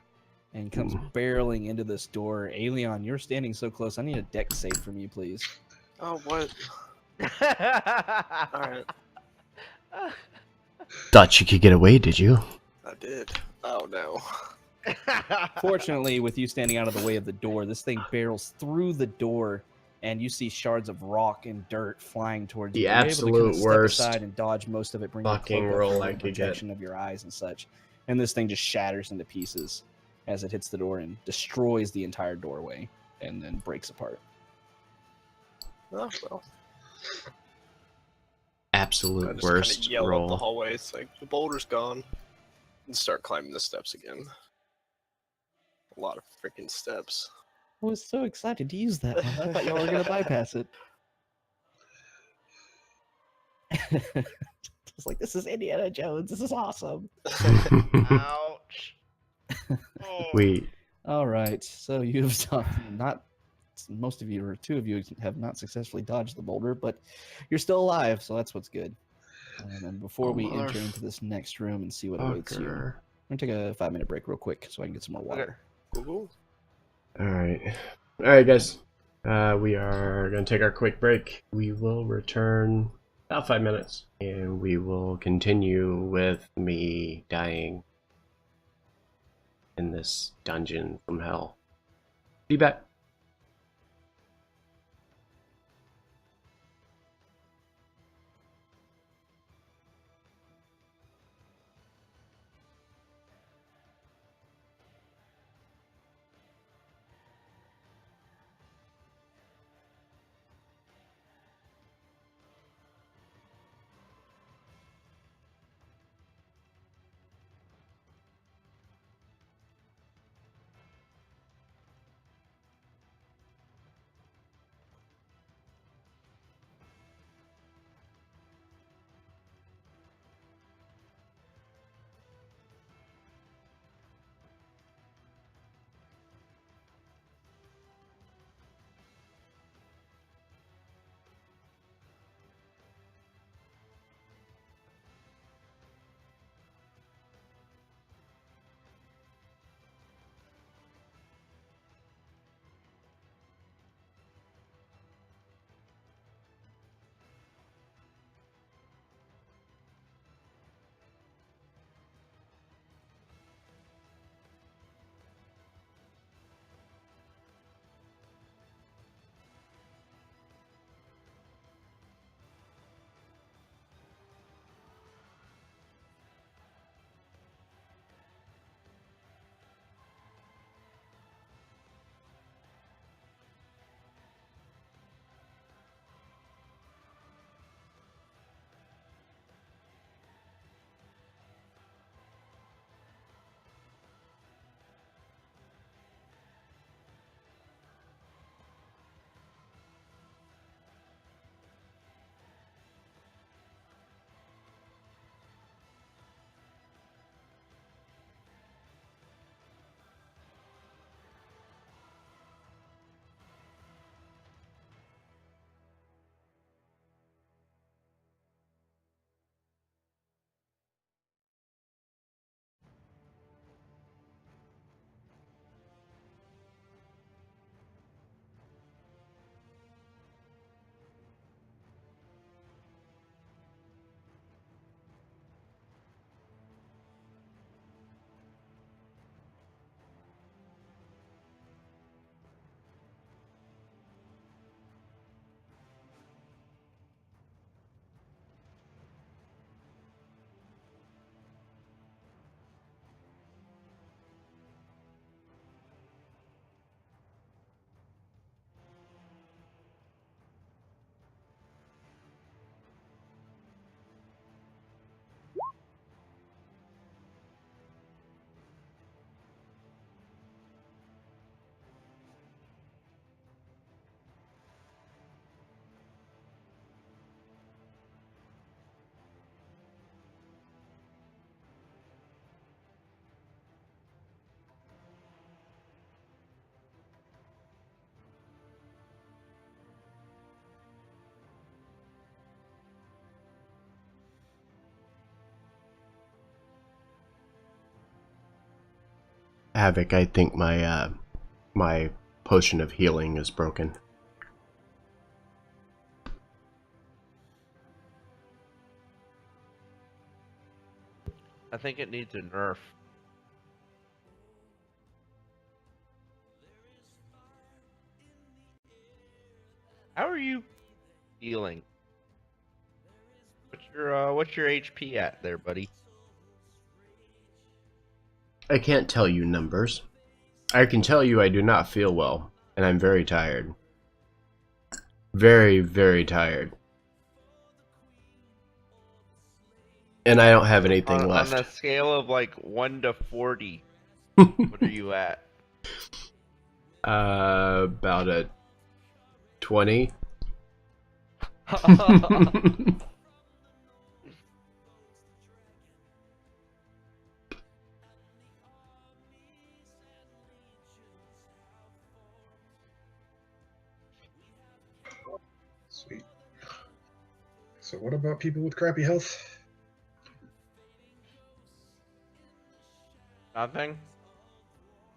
and comes barreling into this door. Aelion, you're standing so close. I need a dex save from you, please. Oh, what? Alright, Thought you could get away, did you? I did. Oh no. Fortunately, with you standing out of the way of the door, this thing barrels through the door, and you see shards of rock and dirt flying towards you. The But you're able to kind absolute of step worst aside and dodge most of it, bring your fucking cloak up roll for I the could get. protection of your eyes and such. And this thing just shatters into pieces as it hits the door and destroys the entire doorway, and then breaks apart. Oh, well. I Absolute just kind of worst yell up the roll. hallway. It's like, the boulder's gone. And start climbing the steps again. A lot of freaking steps. I was so excited to use that one. I thought y'all were going to bypass it. It's like, this is Indiana Jones. This is awesome. Ouch. Oh. We All right. So you've not, most of you, or two of you, have not successfully dodged the boulder, but you're still alive, so that's what's good. And before we enter into this next room and see what awaits you, I'm going to take a 5-minute break real quick so I can get some more water. Google. Alright, guys. We are going to take our quick break. We will return about 5 minutes, and we will continue with me dying in this dungeon from hell. Be back. Havoc, I think my potion of healing is broken. I think it needs a nerf. How are you feeling? What's your HP at there, buddy? I can't tell you numbers. I can tell you I do not feel well, and I'm very tired. Very, very tired. And I don't have anything On left. a scale of like 1 to 40, what are you at? About a 20. Sweet. So what about people with crappy health? Nothing?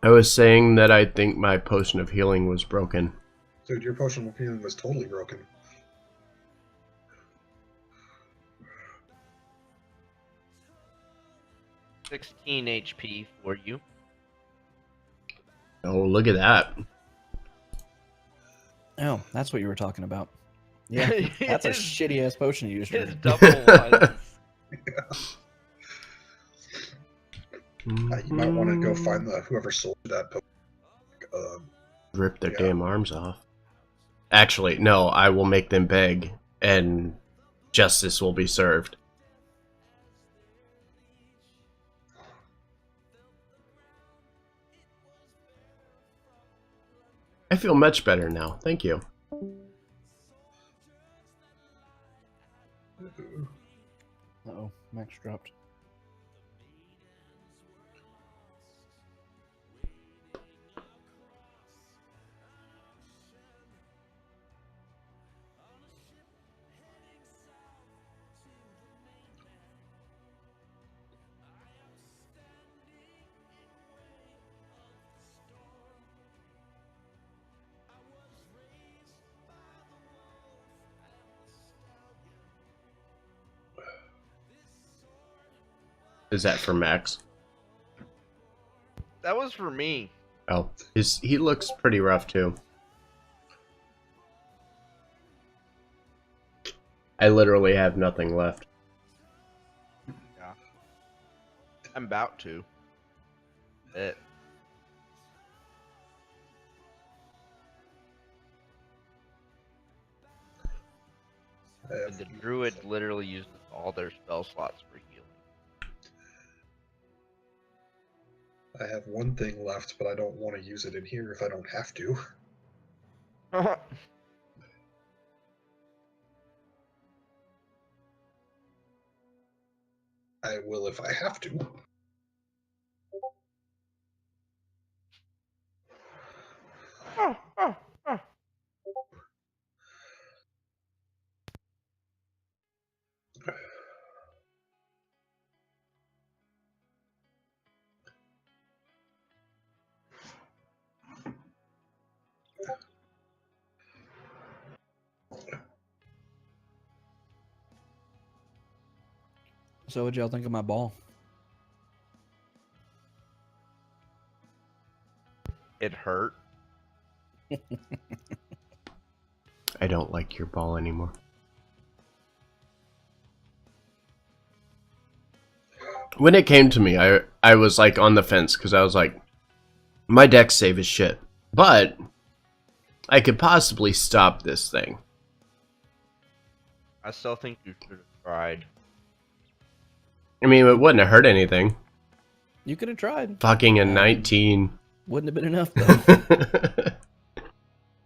I was saying that I think my potion of healing was broken. Dude, your potion of healing was totally broken. $16 HP for you. Oh, look at that. Oh, that's what you were talking about. Yeah, that's a shitty ass potion you used. His double one. You might want to go find whoever sold that potion. Rip their Yeah. damn arms off. Actually, no, I will make them beg, and justice will be served. I feel much better now. Thank you. Uh-oh, Max dropped. Is that for Max? That was for me. Oh, he looks pretty rough too. I literally have nothing left. Yeah. I'm about to. It. The druid literally uses all their spell slots for healing. I have one thing left, but I don't want to use it in here if I don't have to. I will if I have to. So what'd y'all think of my ball? It hurt. I don't like your ball anymore. When it came to me, I was like on the fence because I was like, my deck save is shit, but I could possibly stop this thing. I still think you should have tried. I mean, it wouldn't have hurt anything. You could have tried. Fucking a 19. Wouldn't have been enough though.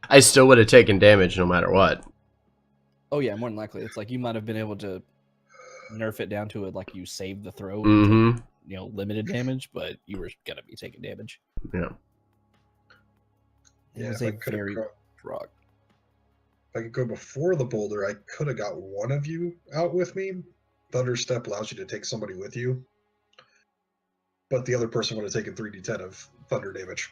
I still would have taken damage no matter what. Oh yeah, more than likely. It's like you might have been able to nerf it down to it like you saved the throw Mm-hmm. to, limited damage, but you were gonna be taking damage. Yeah. It Yeah, was if I a could've very gone- rock. If I could go before the boulder, I could have got one of you out with me. Thunder Step allows you to take somebody with you. But the other person would have taken 3d10 of thunder damage.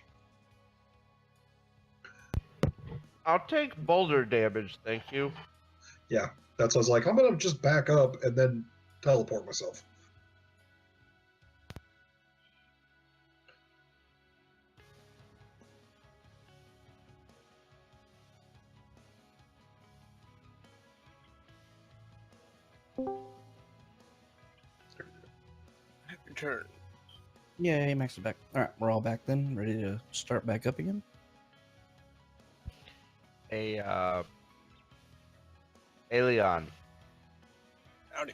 I'll take boulder damage, thank you. Yeah, that's why I was like, I'm going to just back up and then teleport myself. Return. Yay, Max is back. All right, we're all back then, ready to start back up again. Hey, Leon, Howdy.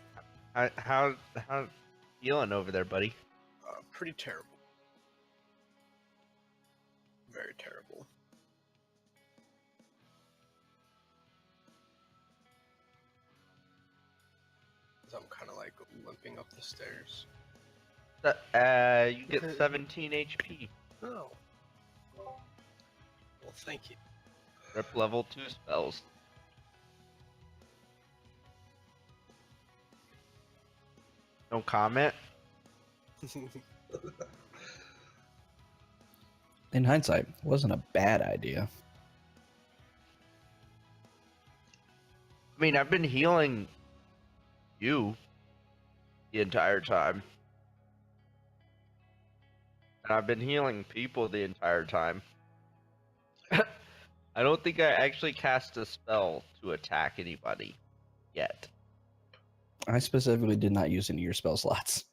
how feeling over there, buddy? Pretty terrible. Very terrible. 'Cause I'm kind of like limping up the stairs. You get 17 HP. Oh. Well, thank you. Rep level 2 spells. No comment? In hindsight, wasn't a bad idea. I mean, I've been healing you the entire time. And I've been healing people the entire time. I don't think I actually cast a spell to attack anybody yet. I specifically did not use any of your spell slots.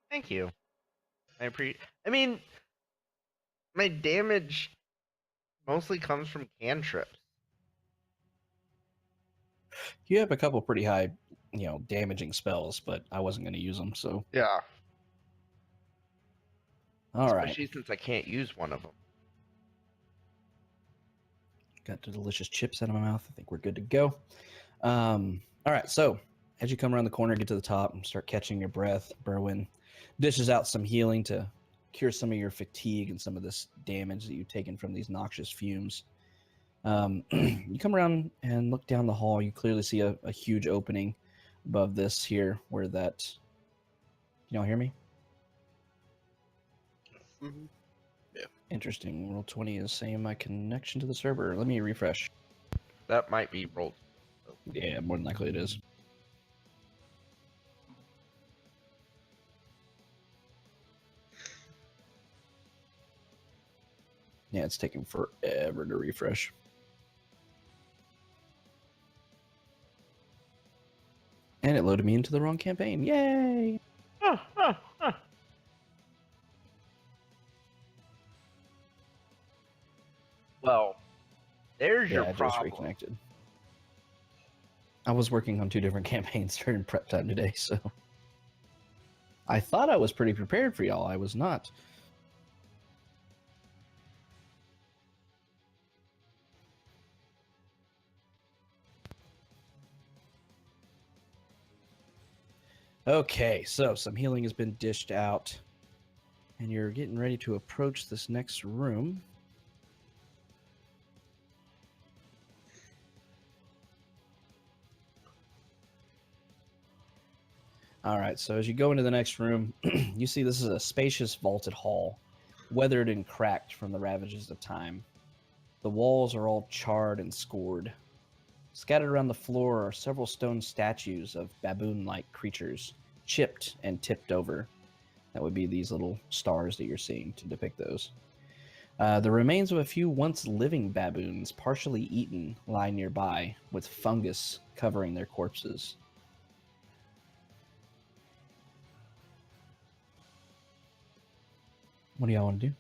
Thank you. I mean, my damage mostly comes from cantrips. You have a couple pretty high, damaging spells, but I wasn't going to use them, so. Yeah. All right. Especially since I can't use one of them. Got the delicious chips out of my mouth. I think we're good to go. All right, so as you come around the corner, get to the top, and start catching your breath, Berwin dishes out some healing to cure some of your fatigue and some of this damage that you've taken from these noxious fumes. You come around and look down the hall. You clearly see a huge opening above this here where that... Can y'all hear me? Mm-hmm. Interesting. Roll 20 is saying my connection to the server. Let me refresh. That might be rolled. Yeah, more than likely it is. Yeah, it's taking forever to refresh. And it loaded me into the wrong campaign. Yay! Well, there's Yeah, your I just problem. reconnected. I was working on 2 different campaigns during prep time today, so... I thought I was pretty prepared for y'all. I was not. Okay, so some healing has been dished out, and you're getting ready to approach this next room. All right, so as you go into the next room, you see this is a spacious vaulted hall, weathered and cracked from the ravages of time. The walls are all charred and scored. Scattered around the floor are several stone statues of baboon-like creatures, chipped and tipped over. That would be these little stars that you're seeing to depict those. The remains of a few once living baboons, partially eaten, lie nearby, with fungus covering their corpses. What do y'all want to do?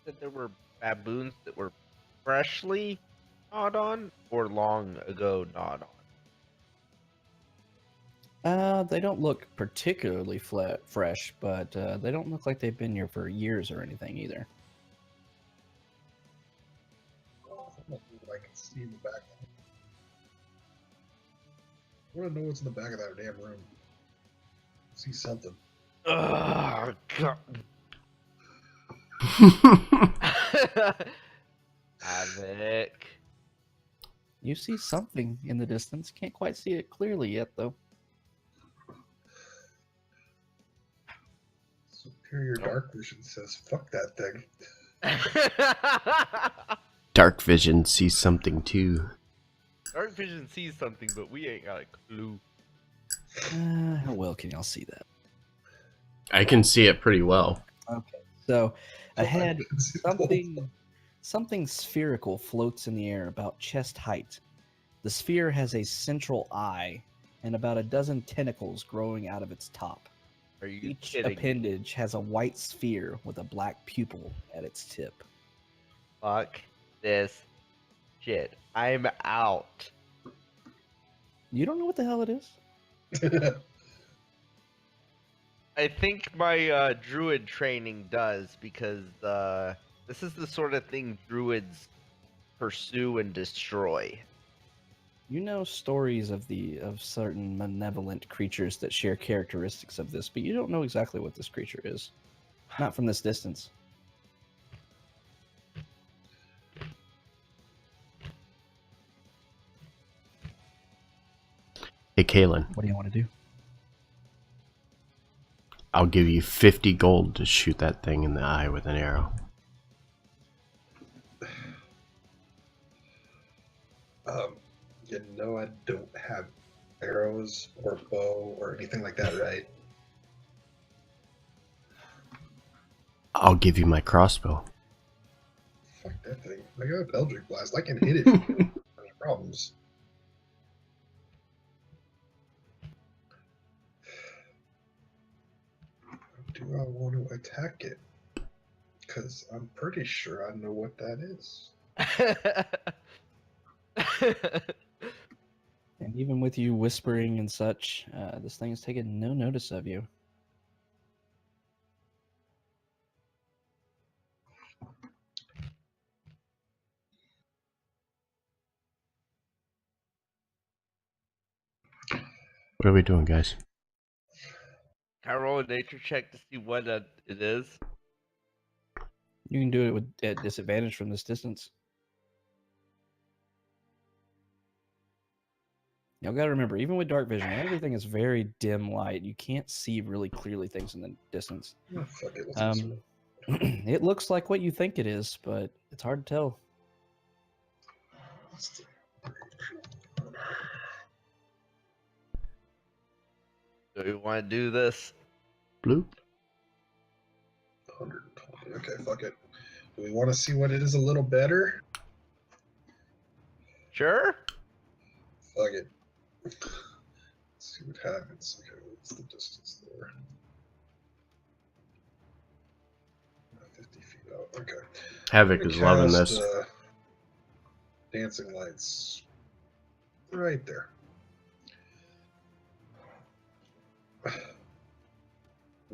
That there were baboons that were freshly gnawed on or long ago gnawed on. They don't look particularly fresh, but they don't look like they've been here for years or anything either. I can see in the back. I want to know what's in the back of that damn room. See something. Ugh, God. Havoc. You see something in the distance. Can't quite see it clearly yet, though. Superior Dark Vision says, fuck that thing. Dark Vision sees something too. Dark Vision sees something, but we ain't got a clue. How well can y'all see that? I can see it pretty well. Okay, so ahead, I can see the whole something spherical floats in the air about chest height. The sphere has a central eye and about a dozen tentacles growing out of its top. Are you Each kidding me? appendage has a white sphere with a black pupil at its tip. Fuck this shit. I'm out. You don't know what the hell it is? I think my druid training does because this is the sort of thing druids pursue and destroy. You know stories of certain malevolent creatures that share characteristics of this, but you don't know exactly what this creature is. Not from this distance. Hey, Kalen, What do you want to do? I'll give you 50 gold to shoot that thing in the eye with an arrow. You know I don't have arrows or bow or anything like that, right? I'll give you my crossbow. Fuck that thing. I got Eldritch Blast. I can hit it. No problems. Do I want to attack it? Because I'm pretty sure I know what that is. And even with you whispering and such, this thing is taking no notice of you. What are we doing, guys? Can I roll a nature check to see what it is? You can do it at disadvantage from this distance. Y'all gotta remember, even with dark vision, everything is very dim light. You can't see really clearly things in the distance. Oh, fuck it. Let's do this It looks like what you think it is, but it's hard to tell. Do we want to do this? Blue? 120. Okay, fuck it. Do we want to see what it is a little better? Sure. Fuck it. Let's see what happens. Okay, what's the distance there? 50 feet out. Okay. Havoc I'm is gonna loving cast, this. Dancing lights. Right there.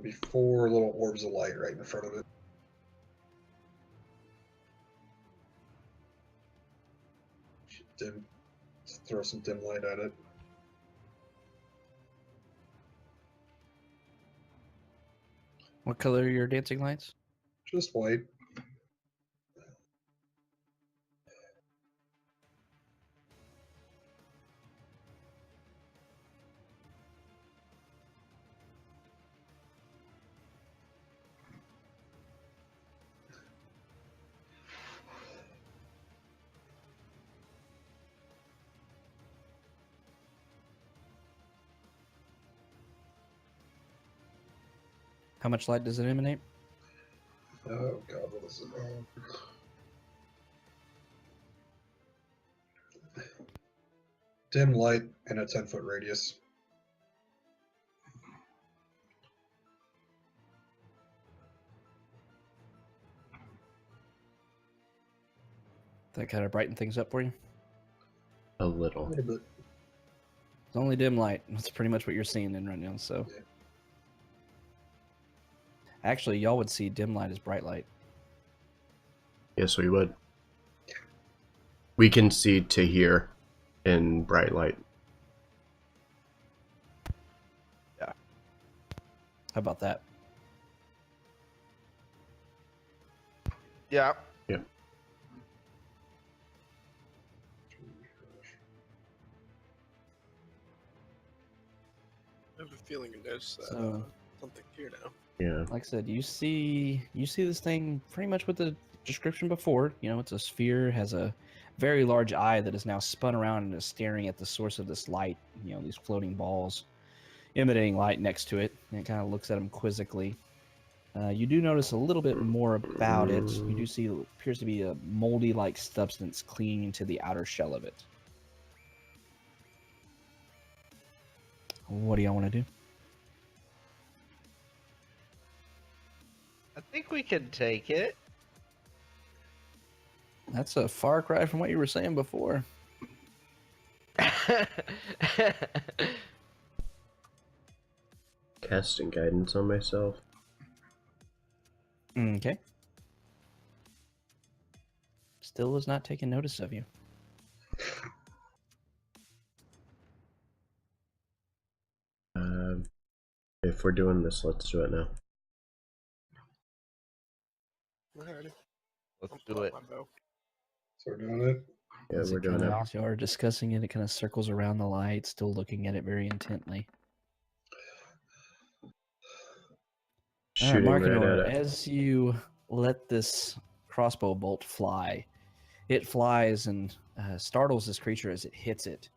Be 4 little orbs of light right in front of it. Dim. Throw some dim light at it. What color are your dancing lights? Just white. How much light does it emanate? Oh god, what is it? Dim light in a 10-foot radius. That kind of brighten things up for you? A A little. little bit. It's only dim light. That's pretty much what you're seeing in right now, so. Yeah. Actually, y'all would see dim light as bright light. Yes, we would. We can see to here in bright light. How about that? Yeah. Yep. I have a feeling you noticed that So- something here now. Yeah. Like I said, you see this thing pretty much with the description before. You know, it's a sphere, has a very large eye that is now spun around and is staring at the source of this light. You know, these floating balls. emanating light next to it, and it kind of looks at him quizzically. You do notice a little bit more about it. You do see it appears to be a moldy-like substance clinging to the outer shell of it. What do y'all want to do? I think we can take it. That's a far cry from what you were saying before. Casting guidance on myself. Okay. Still is not taking notice of you. If we're doing this, let's do it now. Alrighty. Let's I'll do pull out it. my bow. So we're doing it. Yeah, As we're it doing kinda, it. as you are discussing it, it kind of circles around the light, still looking at it very intently. All right, Shooting right Markinor, at it. as you let this crossbow bolt fly, it flies and startles this creature as it hits it.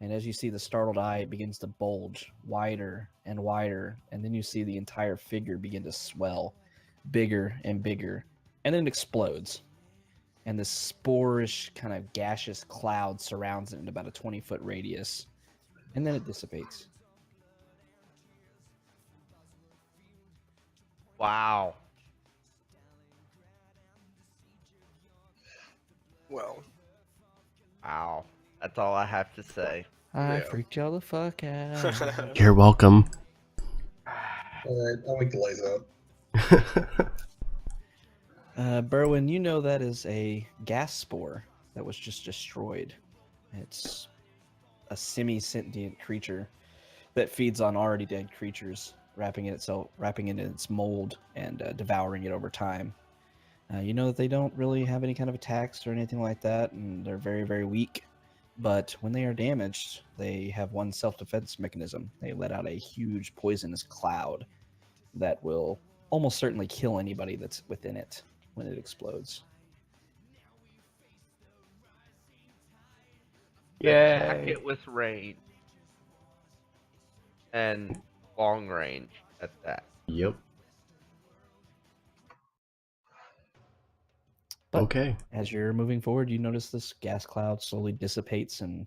And as you see the startled eye, it begins to bulge wider and wider. And then you see the entire figure begin to swell bigger and bigger. And then it explodes. And this sporish kind of gaseous cloud surrounds it in about a 20-foot radius. And then it dissipates. Wow. Well, Wow. That's all I have to say. I Yeah. freaked y'all the fuck out. You're welcome. All right, I'll make the lights out. Berwin, you know that is a gas spore that was just destroyed. It's a semi-sentient creature that feeds on already dead creatures, wrapping it in its mold and devouring it over time. You know that they don't really have any kind of attacks or anything like that, and they're very, very weak. But when they are damaged, they have one self-defense mechanism. They let out a huge poisonous cloud that will almost certainly kill anybody that's within it when it explodes. Attack Yay! it with range. And long range at that. Yep. But Okay. as you're moving forward, you notice this gas cloud slowly dissipates, and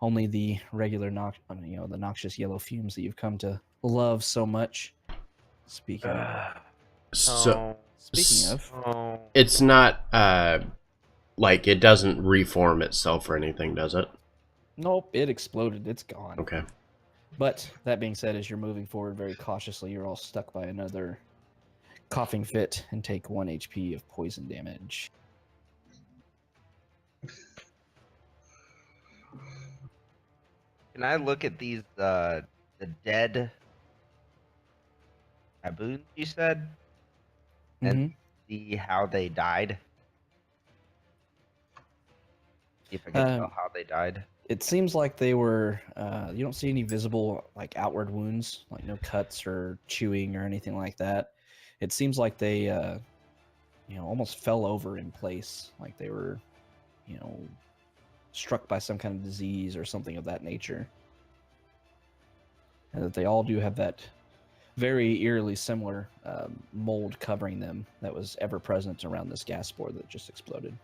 only the regular, the noxious yellow fumes that you've come to love so much. Speaking So of, Oh. it's not like it doesn't reform itself or anything, does it? nope, it exploded. It's gone. Okay. But that being said, as you're moving forward very cautiously, you're all stuck by another coughing fit and take 1 HP of poison damage. Can I look at these the dead baboons you said? And see how they died? See if I can tell how they died. It seems like they were. You don't see any visible like outward wounds, like no cuts or chewing or anything like that. It seems like they, almost fell over in place, like they were, struck by some kind of disease or something of that nature. And that they all do have that very eerily similar mold covering them that was ever present around this gas spore that just exploded.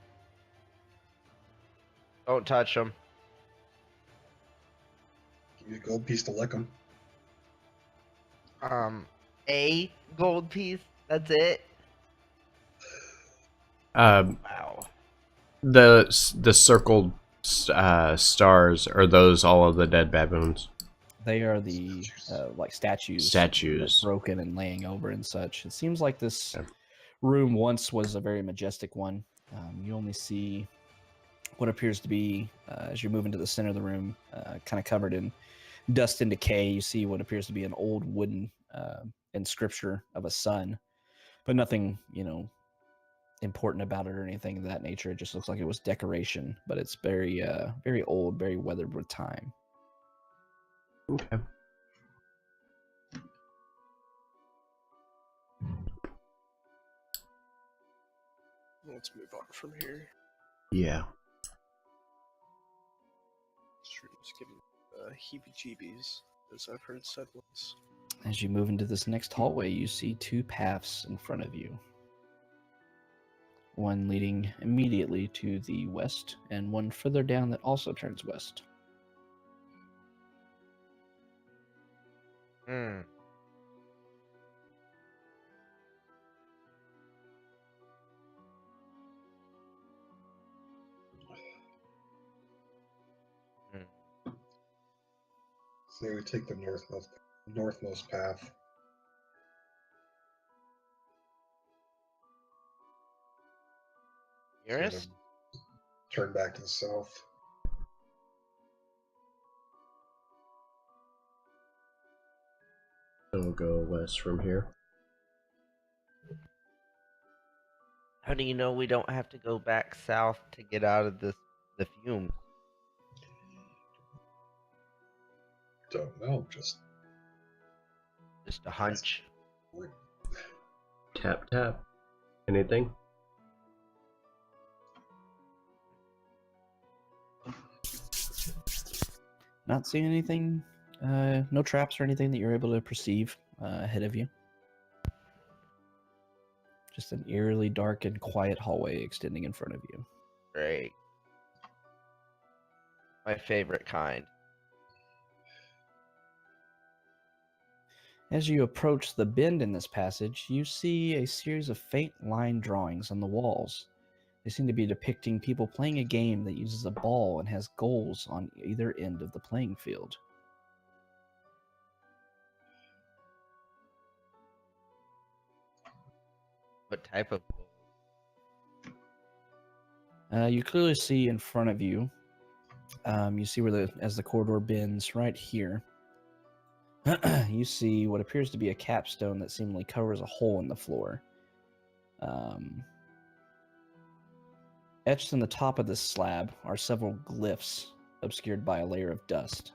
Don't touch them. Give me a gold piece to lick them. A gold piece. That's it. Wow. The circled stars, are those all of the dead baboons? They are the like statues. Statues. Broken and laying over and such. It seems like this room once was a very majestic one. You only see what appears to be, as you move into the center of the room, kind of covered in dust and decay. You see what appears to be an old wooden inscription of a sun, but nothing, important about it or anything of that nature. It just looks like it was decoration, but it's very, very old, very weathered with time. Okay. let's move on from here. Yeah. This room's giving heebie-jeebies. as I've heard said once. As you move into this next hallway, you see two paths in front of you. One leading immediately to the west, and one further down that also turns west. Hmm. So we take the northmost path. Nearest? Turn back to the south. So we'll go west from here. How do you know we don't have to go back south to get out of the fumes? Don't know, just Just a hunch. Tap, tap. Anything? Not seeing anything, no traps or anything that you're able to perceive ahead of you. Just an eerily dark and quiet hallway extending in front of you. Great. My favorite kind. As you approach the bend in this passage, you see a series of faint line drawings on the walls. They seem to be depicting people playing a game that uses a ball and has goals on either end of the playing field. What type of gold? You clearly see in front of you. You see where as the corridor bends right here. You see what appears to be a capstone that seemingly covers a hole in the floor. Etched in the top of this slab are several glyphs obscured by a layer of dust.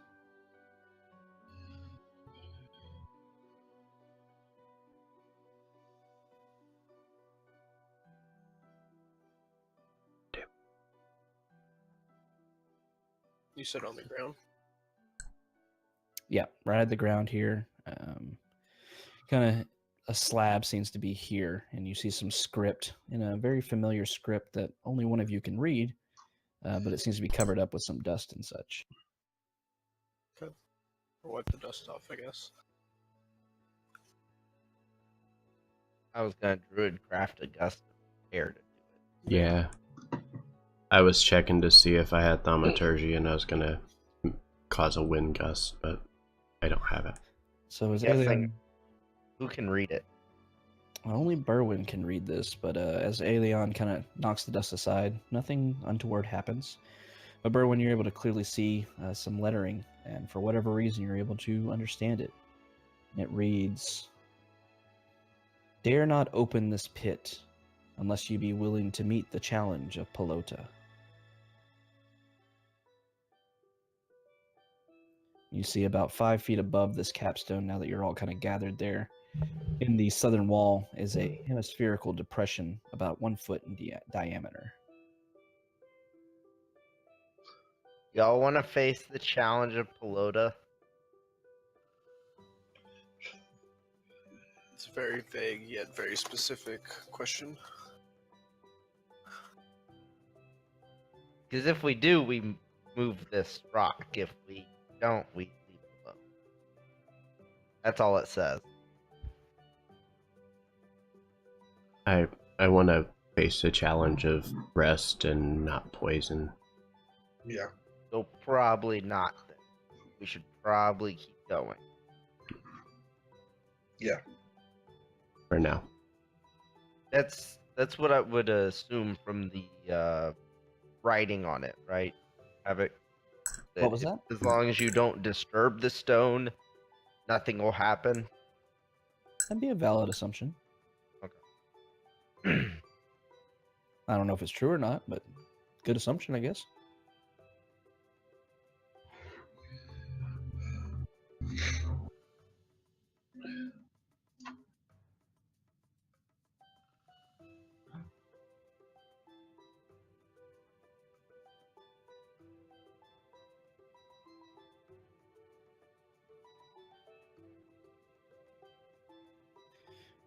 You said on the ground. Yeah, right at the ground here. Kind of a slab seems to be here, and you see some script in a very familiar script that only one of you can read, but it seems to be covered up with some dust and such. Okay. Or wipe the dust off, I guess. I was gonna druid craft a gust of air to do it. Yeah. I was checking to see if I had thaumaturgy and I was gonna cause a wind gust, but I don't have it. So as Guessing. Alien, Who can read it? only Berwin can read this, but as Aeolian kind of knocks the dust aside, nothing untoward happens. But Berwin, you're able to clearly see some lettering, and for whatever reason, you're able to understand it. It reads, "Dare not open this pit unless you be willing to meet the challenge of Pelota." You see about 5 feet above this capstone, now that you're all kind of gathered there, in the southern wall is a hemispherical depression about 1 foot in diameter. Y'all want to face the challenge of Pelota? It's a very vague yet very specific question. Because if we do, we move this rock. If we don't, we leave it alone. That's all it says. I want to face the challenge of rest and not poison. Yeah. So probably not. Then. We should probably keep going. Yeah. For now. That's what I would assume from the writing on it, right? Havoc. What was that? As long as you don't disturb the stone, nothing will happen. That'd be a valid assumption. Okay. I don't know if it's true or not, but good assumption, I guess.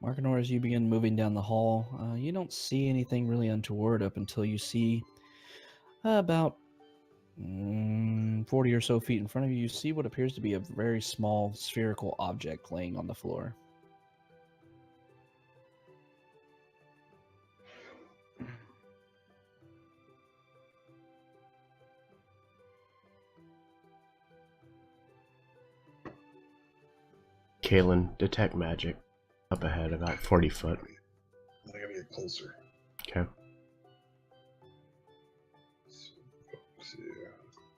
Markinor, as you begin moving down the hall, you don't see anything really untoward up until you see about 40 or so feet in front of you. You see what appears to be a very small spherical object laying on the floor. Kalen, detect magic. Up ahead, about 40 foot. I gotta get closer. Okay. So, yeah,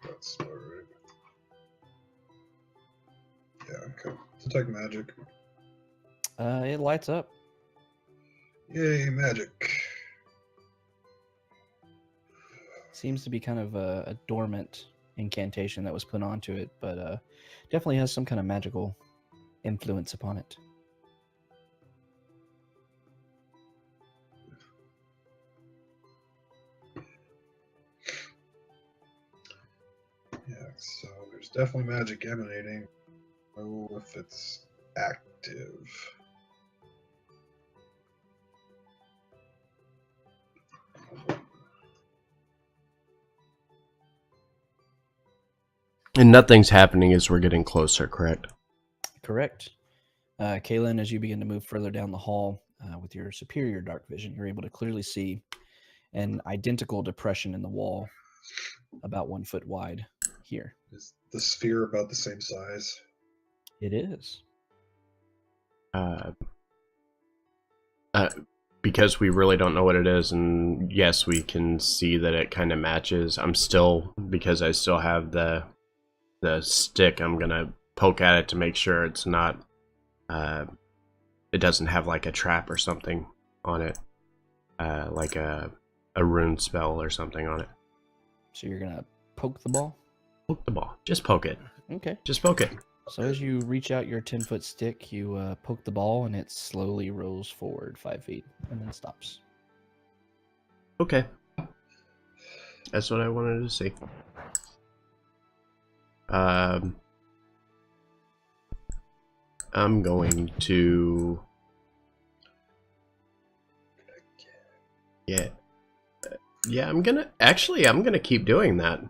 that's about right. Yeah, okay. Detect magic. It lights up. Yay, magic. Seems to be kind of a dormant incantation that was put onto it, but definitely has some kind of magical influence upon it. Yeah, so there's definitely magic emanating. Oh, if it's active. And nothing's happening as we're getting closer, correct? Correct. Kaylin, as you begin to move further down the hall with your superior dark vision, you're able to clearly see an identical depression in the wall about 1 foot wide here. Is the sphere about the same size? It is. Because we really don't know what it is, and yes, we can see that it kind of matches. I'm still, because I still have the stick, I'm gonna poke at it to make sure it's not, it doesn't have like a trap or something on it, like a rune spell or something on it. So you're going to poke the ball? Poke the ball. Just poke it. Okay. Just poke it. So as you reach out your 10-foot stick, you poke the ball, and it slowly rolls forward 5 feet and then stops. Okay. That's what I wanted to see. I'm going to... Yeah, I'm gonna keep doing that.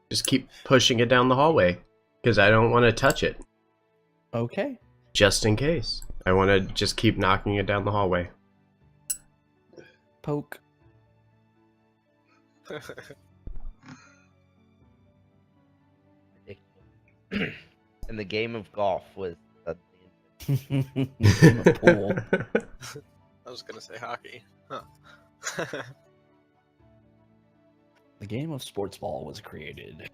Just keep pushing it down the hallway, because I don't want to touch it. Okay. Just in case. I want to just keep knocking it down the hallway. Poke. And the game of golf was Game of pool. I was gonna say hockey. Huh. The game of sports ball was created.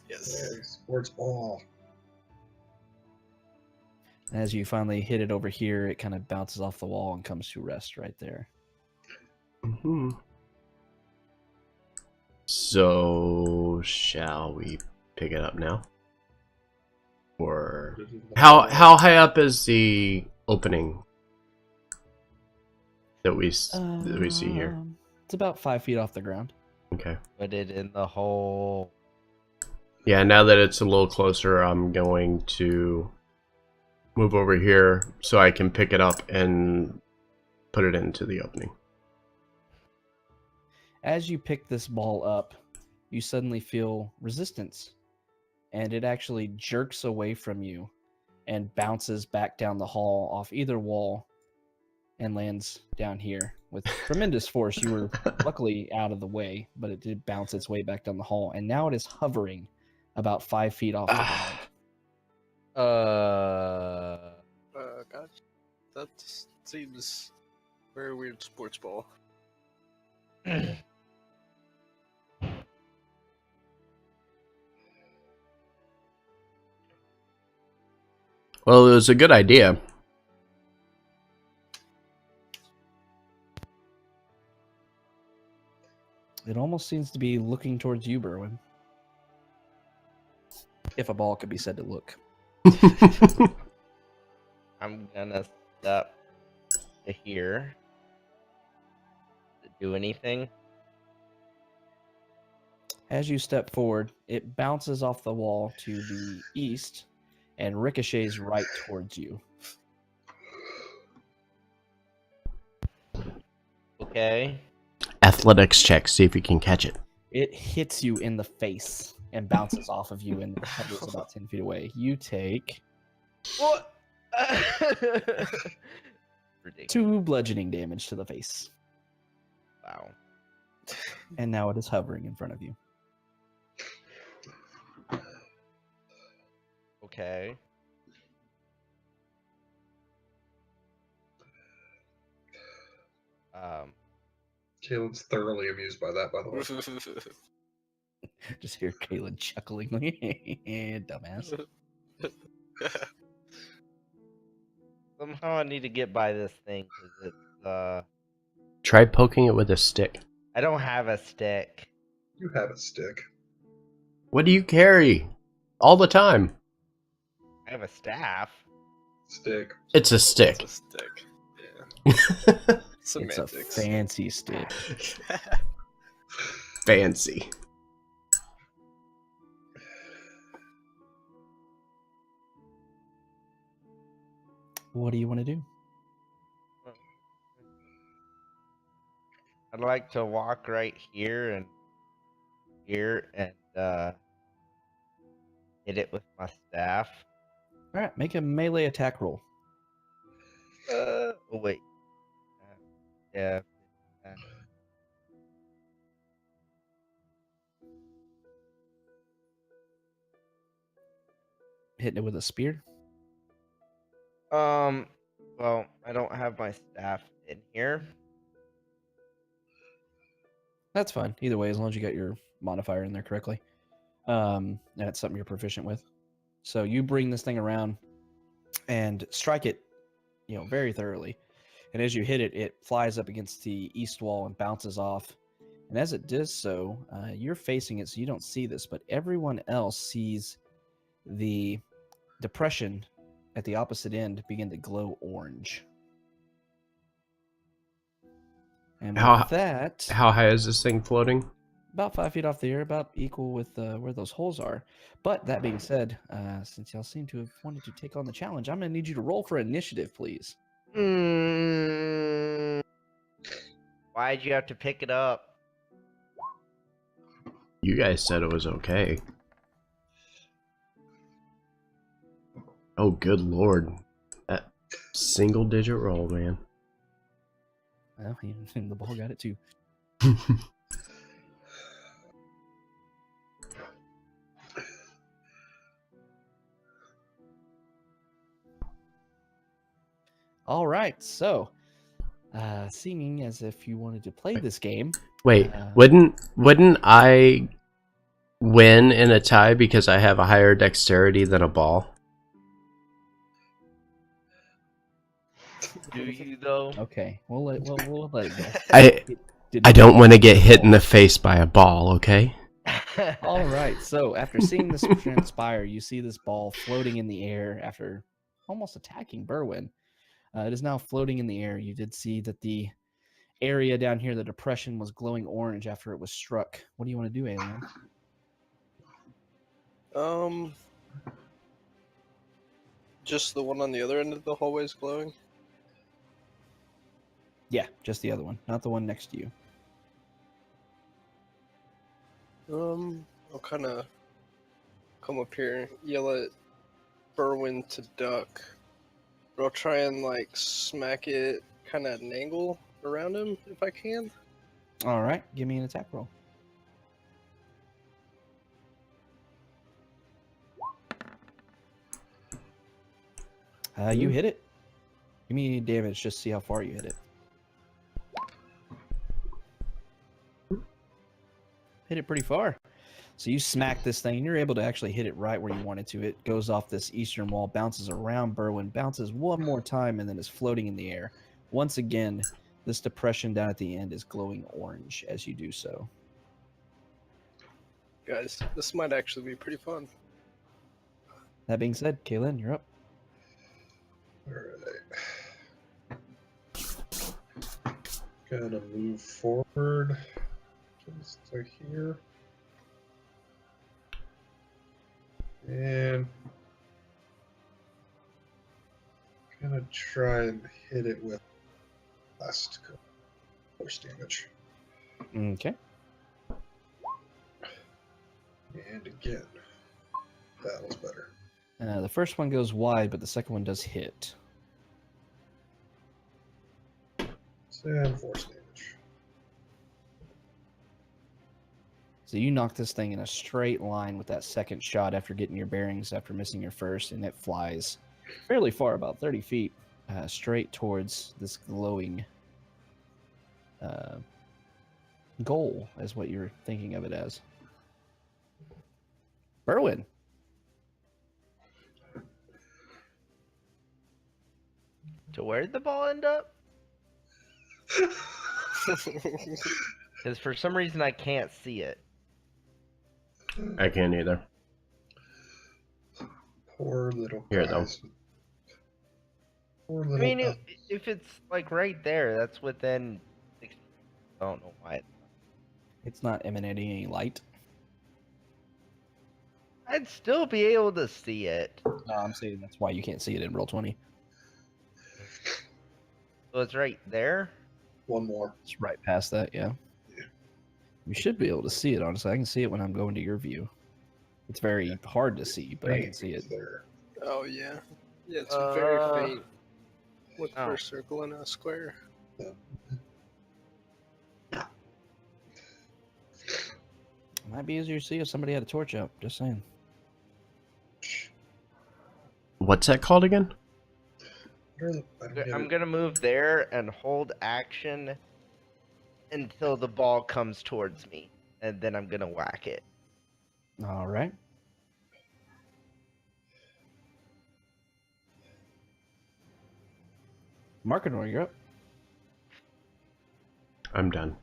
Yes. Yay, sports ball. As you finally hit it over here, it kind of bounces off the wall and comes to rest right there. Mm-hmm. So, shall we pick it up now? Or how high up is the opening that we see here? It's about 5 feet off the ground. Okay. put it in the hole. Yeah, now that it's a little closer, I'm going to move over here so I can pick it up and put it into the opening. As you pick this ball up, you suddenly feel resistance, and it actually jerks away from you and bounces back down the hall off either wall and lands down here with tremendous force. You were luckily out of the way, but it did bounce its way back down the hall, and now it is hovering about 5 feet off the ground. Gosh, that seems very weird. Sports ball. Well, it was a good idea. It almost seems to be looking towards you, Berwin. If a ball could be said to look. I'm gonna step to here. To do anything? As you step forward, it bounces off the wall to the east and ricochets right towards you. Okay. Athletics check, see if you can catch it. It hits you in the face and bounces off of you and hovers about 10 feet away. You take What? Ridiculous. 2 bludgeoning damage to the face. Wow. And now it is hovering in front of you. Okay. Kalen's thoroughly amused by that, by the way. Just hear Kalen chuckling like, dumbass. Somehow I need to get by this thing because it's Try poking it with a stick. I don't have a stick. You have a stick. What do you carry? All the time. I have a staff. Stick. It's a It's stick. a stick. Yeah. It's a Semantics. fancy stick. Fancy. What do you want to do? I'd like to walk right here and hit it with my staff. All right, make a melee attack roll. Oh wait. Yeah. Hitting it with a spear. Well, I don't have my staff in here. That's fine. Either way, as long as you got your modifier in there correctly. That's something you're proficient with. So you bring this thing around and strike it, very thoroughly. And as you hit it, it flies up against the east wall and bounces off. And as it does so, you're facing it, so you don't see this, but everyone else sees the depression at the opposite end begin to glow orange. And with that, How high is this thing floating? about 5 feet off the air, about equal with where those holes are. But that being said, since y'all seem to have wanted to take on the challenge, I'm going to need you to roll for initiative, please. Why'd you have to pick it up? You guys said it was okay. Oh, good lord. That single digit roll, man. Well, the ball got it too. All right, so seeming as if you wanted to play this game. Wait, wouldn't I win in a tie because I have a higher dexterity than a ball? Do you though? Okay, we'll let it go. I don't want to get hit in the face by a ball, okay? All right, so after seeing this transpire, you see this ball floating in the air after almost attacking Berwyn. It is now floating in the air. You did see that the area down here, the depression, was glowing orange after it was struck. What do you want to do, Alien? Just the one on the other end of the hallway is glowing. Yeah, just the other one, not the one next to you. I'll kind of come up here, yell at Berwyn to duck. But I'll try and smack it kind of at an angle around him if I can. All right, give me an attack roll. You hit it. Give me damage, just see how far you hit it. Hit it pretty far. So you smack this thing, and you're able to actually hit it right where you want it to. It goes off this eastern wall, bounces around Berwyn, bounces one more time, and then is floating in the air. Once again, this depression down at the end is glowing orange as you do so. Guys, this might actually be pretty fun. That being said, Kaylin, you're up. Alright. Gonna move forward just to here. And gonna try and hit it with last. Force damage. Okay. And again. That was better. The first one goes wide, but the second one does hit. 7 force damage. So you knock this thing in a straight line with that second shot after getting your bearings after missing your first, and it flies fairly far, about 30 feet, straight towards this glowing goal, is what you're thinking of it as. Berwin. So where did the ball end up? Because for some reason I can't see it. I can't either. Poor little Here, though. guys. Poor I little mean, guys. if it's like right there, that's within 60. I don't know why. It's not emanating any light. I'd still be able to see it. No, I'm saying that's why you can't see it in Roll20. So it's right there. One more. It's right past that, yeah. Yeah. You should be able to see it, honestly. I can see it when I'm going to your view. It's very hard to see, but I can see it. There. Oh yeah. Yeah, it's very faint. Look for Oh. a circle and a square. It might be easier to see if somebody had a torch up. Just saying. What's that called again? I don't get I'm it. gonna move there and hold action until the ball comes towards me, and then I'm gonna whack it. All right. Markinor, you're up. I'm done.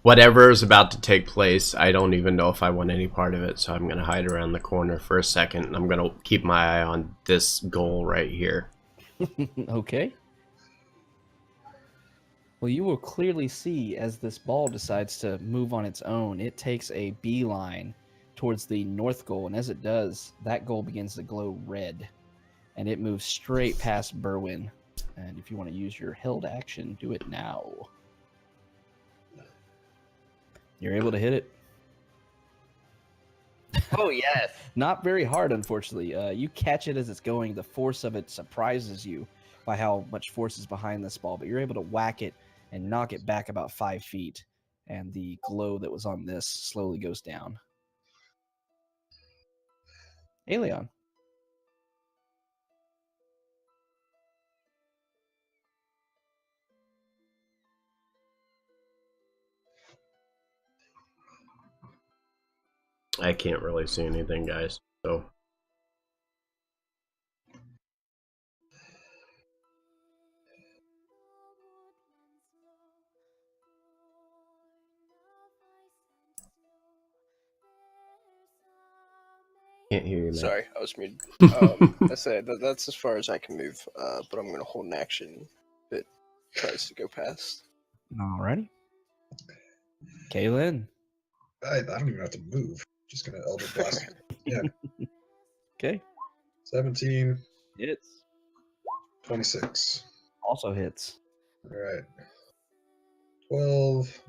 Whatever is about to take place, I don't even know if I want any part of it, so I'm going to hide around the corner for a second, and I'm going to keep my eye on this goal right here. Okay. Well, you will clearly see as this ball decides to move on its own, it takes a beeline towards the north goal, and as it does, that goal begins to glow red, and it moves straight past Berwin. And if you want to use your held action, do it now. You're able to hit it. Oh yes. Not very hard, unfortunately. You catch it as it's going. The force of it surprises you by how much force is behind this ball, but you're able to whack it and knock it back about 5 feet, and the glow that was on this slowly goes down. Aelion. I can't really see anything, guys, so... Can't hear you, man. Sorry, I was muted. I said that's as far as I can move, but I'm going to hold an action if it tries to go past. Alrighty. Kaylin. I don't even have to move. Just gonna Elder Blast. Yeah. Okay. 17, Hits. 26. Also hits. All right. 12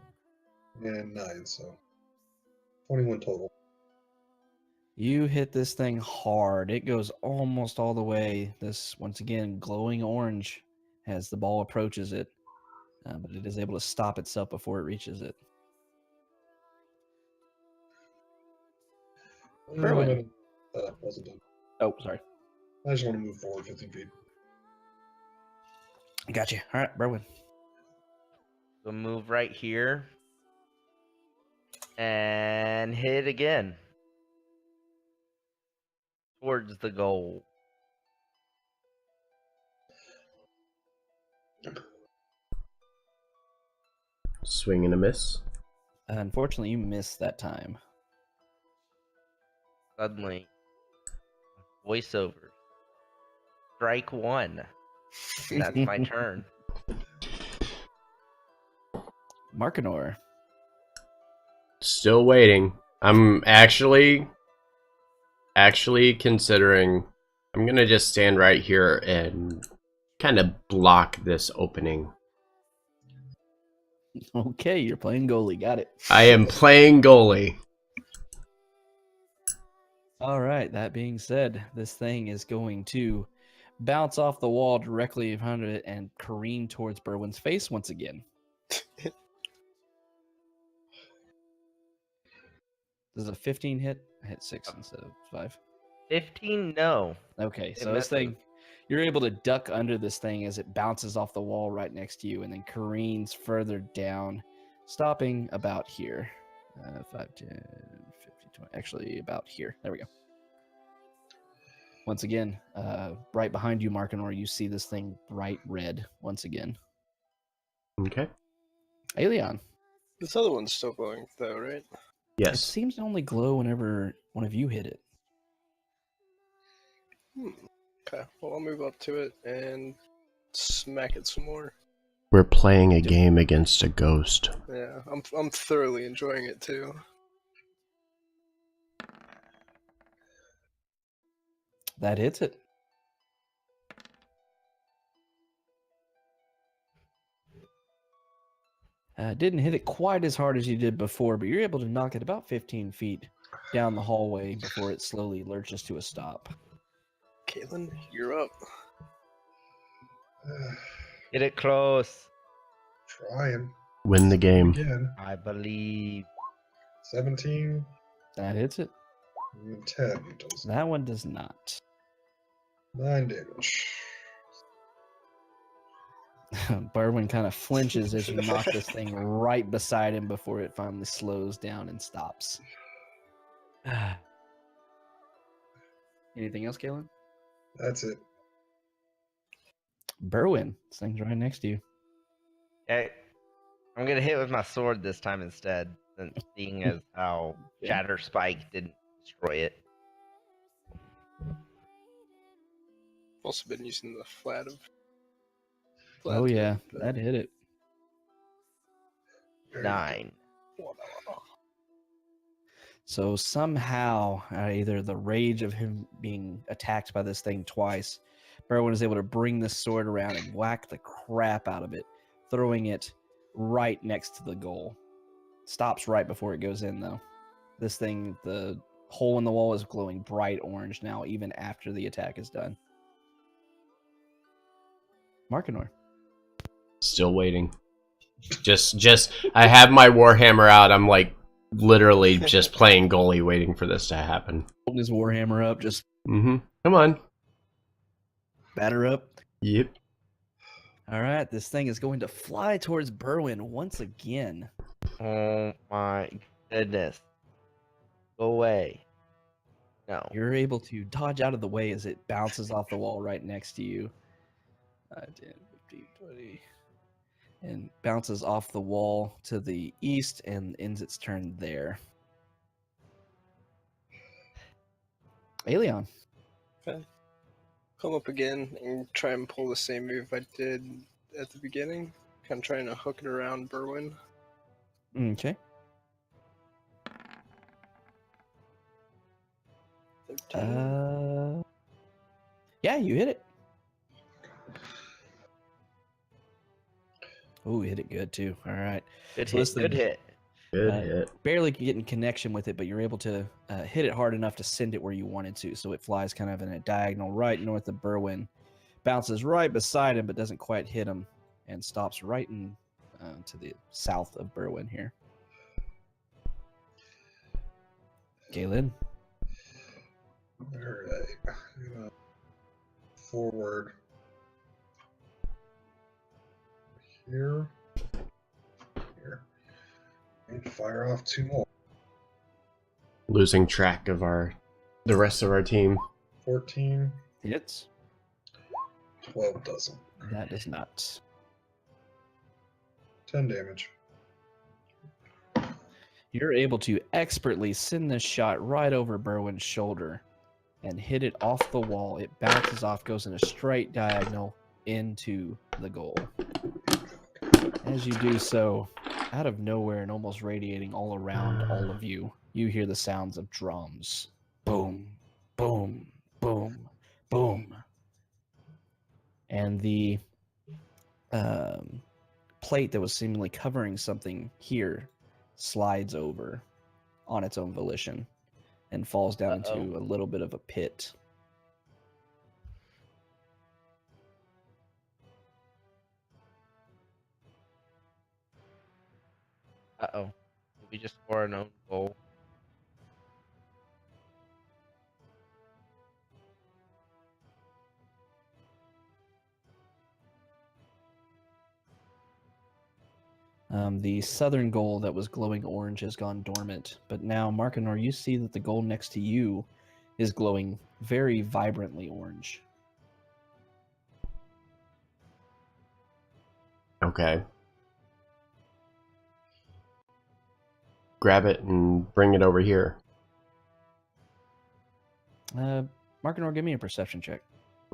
and 9, so 21 total. You hit this thing hard. It goes almost all the way. This, once again, glowing orange as the ball approaches it. But it is able to stop itself before it reaches it. Berwin. Wasn't done. Oh, sorry. I just want to move forward 15 feet. Got you. All right, Berwin. So move right here and hit again towards the goal. Swing and a miss. Unfortunately, you missed that time. Suddenly, voiceover. Strike one. That's my turn. Markinor. Still waiting. I'm actually considering... I'm gonna just stand right here and kind of block this opening. Okay, you're playing goalie. Got it. I am playing goalie. All right. That being said, this thing is going to bounce off the wall directly in front of it and careen towards Berwyn's face once again. Does a 15 hit? I hit 6 instead of 5. 15? No. Okay, It so this misses. thing, you're able to duck under this thing as it bounces off the wall right next to you and then careens further down, stopping about here. 5, 10, 15, 20. Actually, about here. There we go. Once again, right behind you, Markinor, you see this thing bright red once again. Okay. Aelion. This other one's still glowing, though, right? It Yes. seems to only glow whenever one of you hit it. Okay, well, I'll move up to it and smack it some more. We're playing a game against a ghost. Yeah, I'm thoroughly enjoying it, too. That hits it. Didn't hit it quite as hard as you did before, but you're able to knock it about 15 feet down the hallway before it slowly lurches to a stop. Caitlin, you're up. Get it close. Trying. Win the game. Again. I believe. 17 That hits it. and 10 does That one does not. 9 damage. Berwyn kind of flinches as you knock this thing right beside him before it finally slows down and stops. Anything else, Galen? That's it. Berwyn, this thing's right next to you. Okay. I'm gonna hit with my sword this time instead, seeing as how Okay. Shatter Spike didn't destroy it. Also been using the flat of. Oh yeah, but- that hit it. Very 9. So somehow, either the rage of him being attacked by this thing twice, Berwyn is able to bring this sword around and whack the crap out of it, throwing it right next to the goal. Stops right before it goes in, though. This thing, the hole in the wall is glowing bright orange now, even after the attack is done. Markinor. Still waiting. Just I have my Warhammer out. I'm like literally just playing goalie waiting for this to happen. Holding his warhammer up, just Come on. batter up. Yep. All right, this thing is going to fly towards Berwyn once again. Oh my goodness. Go away. No. You're able to dodge out of the way as it bounces off the wall right next to you. 10, 15, 20. And bounces off the wall to the east and ends its turn there. Aelion. Come up again and try and pull the same move I did at the beginning. Kind of trying to hook it around Berwyn. Okay. 13. Yeah, you hit it. Oh, hit it good too. All right. Good So hit. this Good thing- hit. Good Uh, hit. Barely getting connection with it, but you're able to hit it hard enough to send it where you wanted to. So it flies kind of in a diagonal right north of Berwyn, bounces right beside him, but doesn't quite hit him, and stops right in to the south of Berwyn here. Galen. Alright. I'm gonna forward here. Here. And fire off 2 more. Losing track of the rest of our team. 14, Hits. 12 doesn't. That does not. 10 damage. You're able to expertly send this shot right over Berwyn's shoulder and hit it off the wall. It bounces off, goes in a straight diagonal into the goal. As you do so, out of nowhere and almost radiating all around all of you, you hear the sounds of drums. Boom, boom, boom, boom. and the plate that was seemingly covering something here slides over on its own volition and falls down Uh-oh. into a little bit of a pit. Uh-oh. Did we just score an own goal? The southern goal that was glowing orange has gone dormant, but now, Markinor, you see that the goal next to you is glowing very vibrantly orange. Okay. Grab it and bring it over here. Markinor, give me a perception check.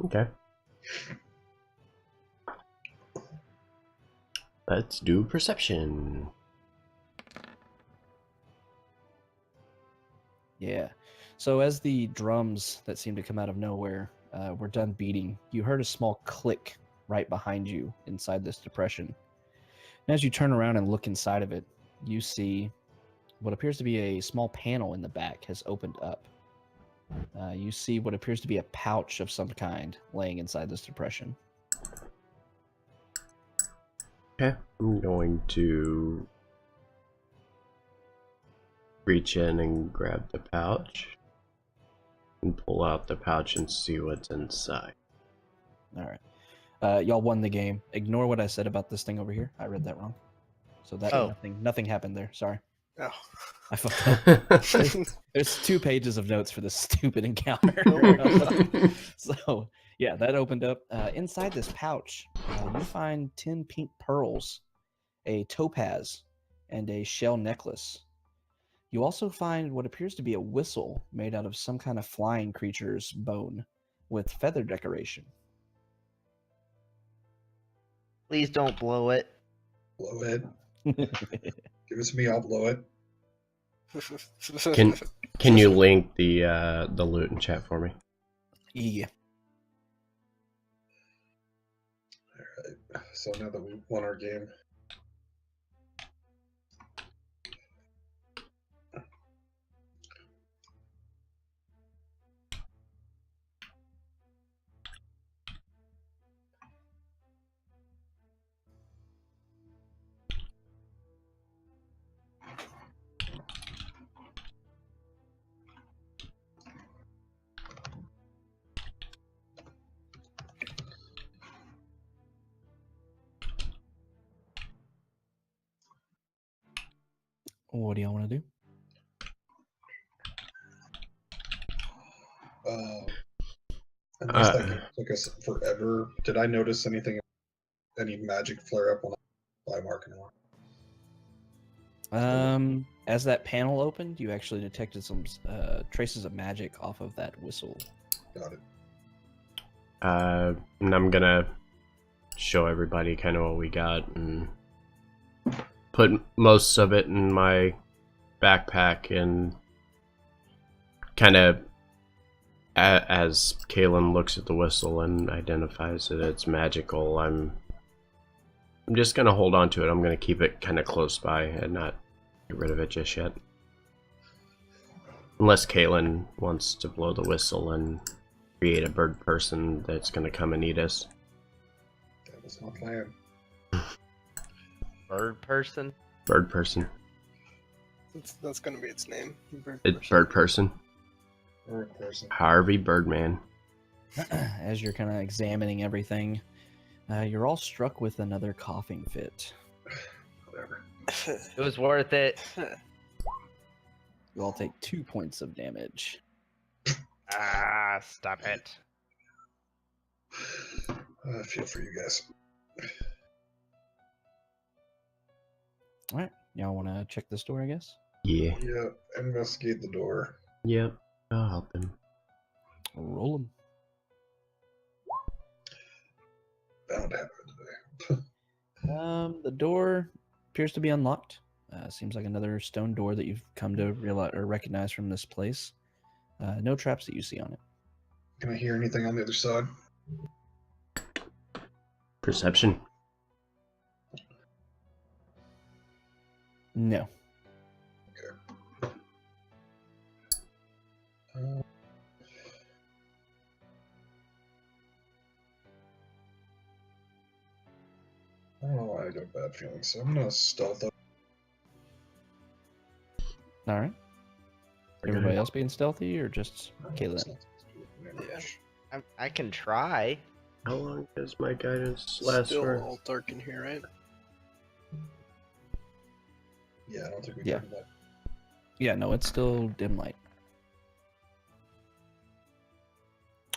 Okay. Let's do perception. Yeah. So as the drums that seemed to come out of nowhere were done beating, you heard a small click right behind you inside this depression. And as you turn around and look inside of it, you see what appears to be a small panel in the back has opened up. You see what appears to be a pouch of some kind laying inside this depression. Okay. I'm going to reach in and grab the pouch and pull out the pouch and see what's inside. All right. Y'all won the game. Ignore what I said about this thing over here. I read that wrong. So that Oh. nothing happened there. Sorry. Oh. I fucked up. There's 2 pages of notes for this stupid encounter. So, yeah, that opened up. Inside this pouch, you find 10 pink pearls, a topaz, and a shell necklace. You also find what appears to be a whistle made out of some kind of flying creature's bone with feather decoration. Please don't blow it. Blow it. Give it to me, I'll blow it. Can you link the loot in chat for me? Yeah. Alright, so now that we won our game. What do y'all want to do? Unless that game took us forever, did I notice any magic flare up when I fly Markinor? As that panel opened, you actually detected some traces of magic off of that whistle. Got it. And I'm gonna show everybody kind of what we got and put most of it in my backpack and kind of as Kalen looks at the whistle and identifies that it's magical, I'm just gonna hold on to it. I'm gonna keep it kind of close by and not get rid of it just yet. Unless Kalen wants to blow the whistle and create a bird person that's gonna come and eat us. That was my plan. Bird person? Bird person. That's gonna be its name. It's bird person. Bird person. Harvey Birdman. As you're kind of examining everything, you're all struck with another coughing fit. Whatever. It was worth it. You all take 2 points of damage. Ah, stop it. I feel for you guys. All right. Y'all want to check this door, I guess? Yeah. Yeah, investigate the door. Yep. I'll help him. Roll them. Bound to happen today. The door appears to be unlocked. Seems like another stone door that you've come to realize or recognize from this place. No traps that you see on it. Can I hear anything on the other side? Perception. No. I don't know why I got a bad feeling, so I'm gonna stealth up. All right. Everybody else being stealthy, or just Kaylin? Yeah. I can try. How long does my guidance last Still for? all dark in here, right? Yeah, I don't think we Yeah. covered that. Yeah, no, it's still dim light.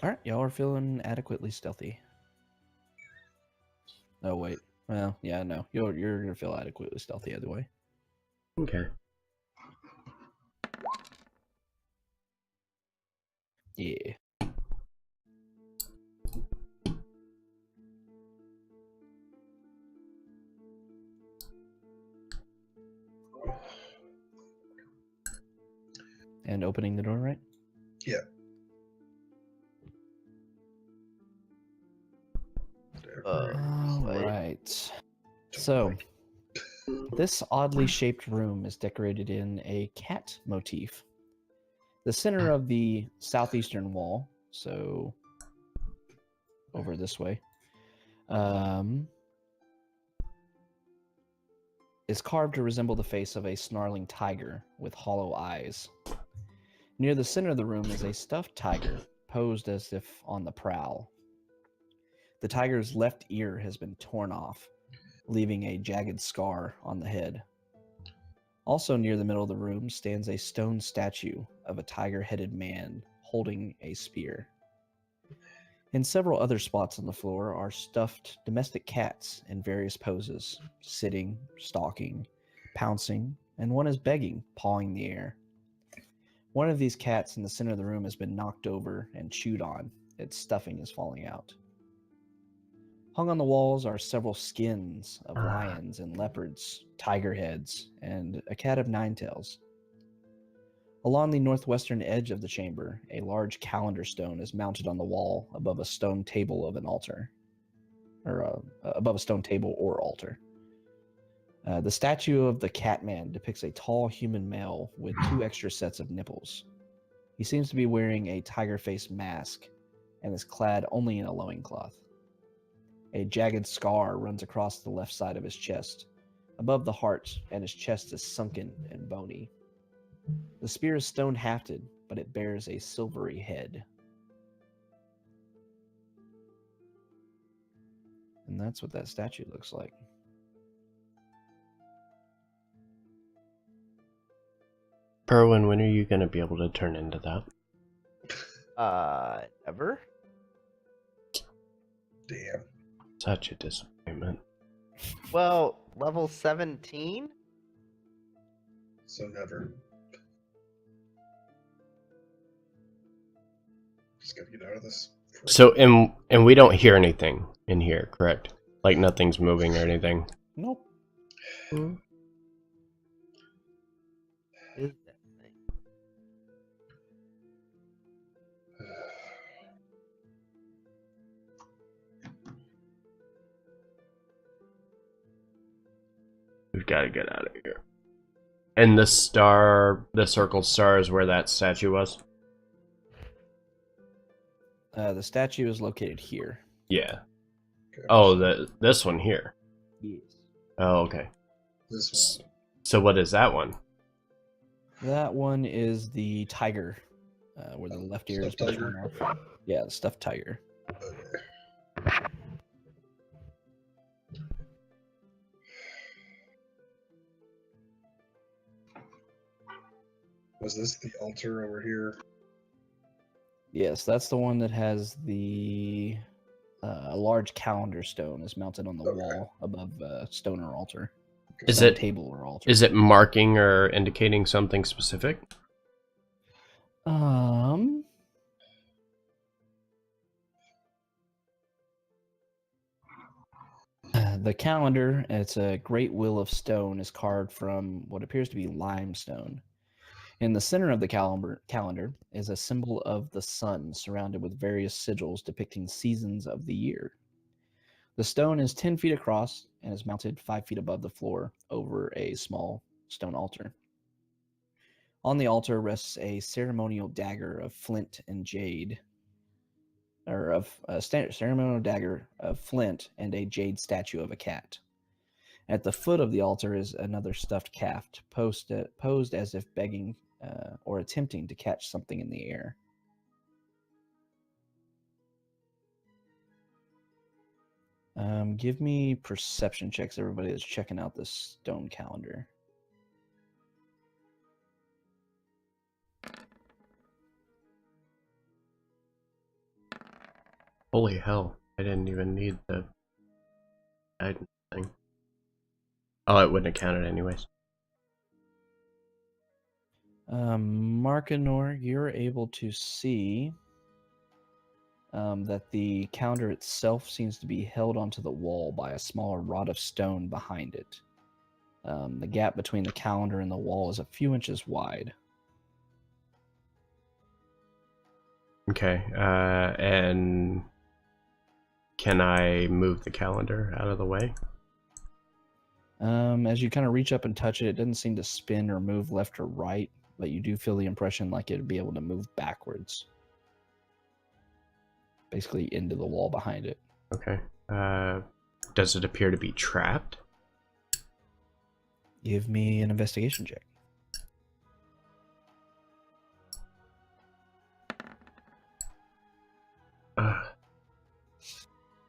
All right, y'all are feeling adequately stealthy. Oh wait, well, yeah, no, you're gonna feel adequately stealthy either way. Okay. Yeah. And opening the door, right? Yeah. All Wait. right. So, this oddly shaped room is decorated in a cat motif. The center of the southeastern wall, so over this way, is carved to resemble the face of a snarling tiger with hollow eyes. Near the center of the room is a stuffed tiger, posed as if on the prowl. The tiger's left ear has been torn off, leaving a jagged scar on the head. Also near the middle of the room stands a stone statue of a tiger-headed man holding a spear. In several other spots on the floor are stuffed domestic cats in various poses, sitting, stalking, pouncing, and one is begging, pawing the air. One of these cats in the center of the room has been knocked over and chewed on. Its stuffing is falling out. Hung on the walls are several skins of lions and leopards, tiger heads, and a cat of nine tails. Along the northwestern edge of the chamber, a large calendar stone is mounted on the wall above a stone table of an altar, or above a stone table or altar. The statue of the Catman depicts a tall human male with 2 extra sets of nipples. He seems to be wearing a tiger face mask and is clad only in a loincloth. A jagged scar runs across the left side of his chest, above the heart, and his chest is sunken and bony. The spear is stone-hafted, but it bears a silvery head. And that's what that statue looks like. Perwin, when are you going to be able to turn into that? Ever? Damn. Such a disappointment. Well, level 17? So never. Just gotta get out of this. So, and we don't hear anything in here, correct? Like nothing's moving or anything. Nope. Is that thing? We've got to get out of here. And the star, the circled star, is where that statue was? The statue is located here. Yeah. Okay. Oh, this one here. Yes. Oh, okay. This one. So what is that one? That one is the tiger, where the left ear is Stuffed torn tiger? off. Yeah, the stuffed tiger. Okay. Was this the altar over here? Yes, that's the one that has the a large calendar stone is mounted on the Okay. wall above stone or altar. Is Stone it table or altar? is it marking or indicating something specific? The calendar, it's a great wheel of stone, is carved from what appears to be limestone. In the center of the calendar is a symbol of the sun surrounded with various sigils depicting seasons of the year. The stone is 10 feet across and is mounted 5 feet above the floor over a small stone altar. On the altar rests a ceremonial dagger of flint and jade, or of a ceremonial dagger of flint and a jade statue of a cat. At the foot of the altar is another stuffed calf, posed as if begging or attempting to catch something in the air. Give me perception checks, everybody that's checking out this stone calendar. Holy hell, I didn't even need the guidance thing. Oh, it wouldn't have counted anyways. Markinor, you're able to see that the calendar itself seems to be held onto the wall by a smaller rod of stone behind it. The gap between the calendar and the wall is a few inches wide. Okay, and can I move the calendar out of the way? As you kind of reach up and touch it, it doesn't seem to spin or move left or right, but you do feel the impression like it'd be able to move backwards. Basically into the wall behind it. Okay. Does it appear to be trapped? Give me an investigation check.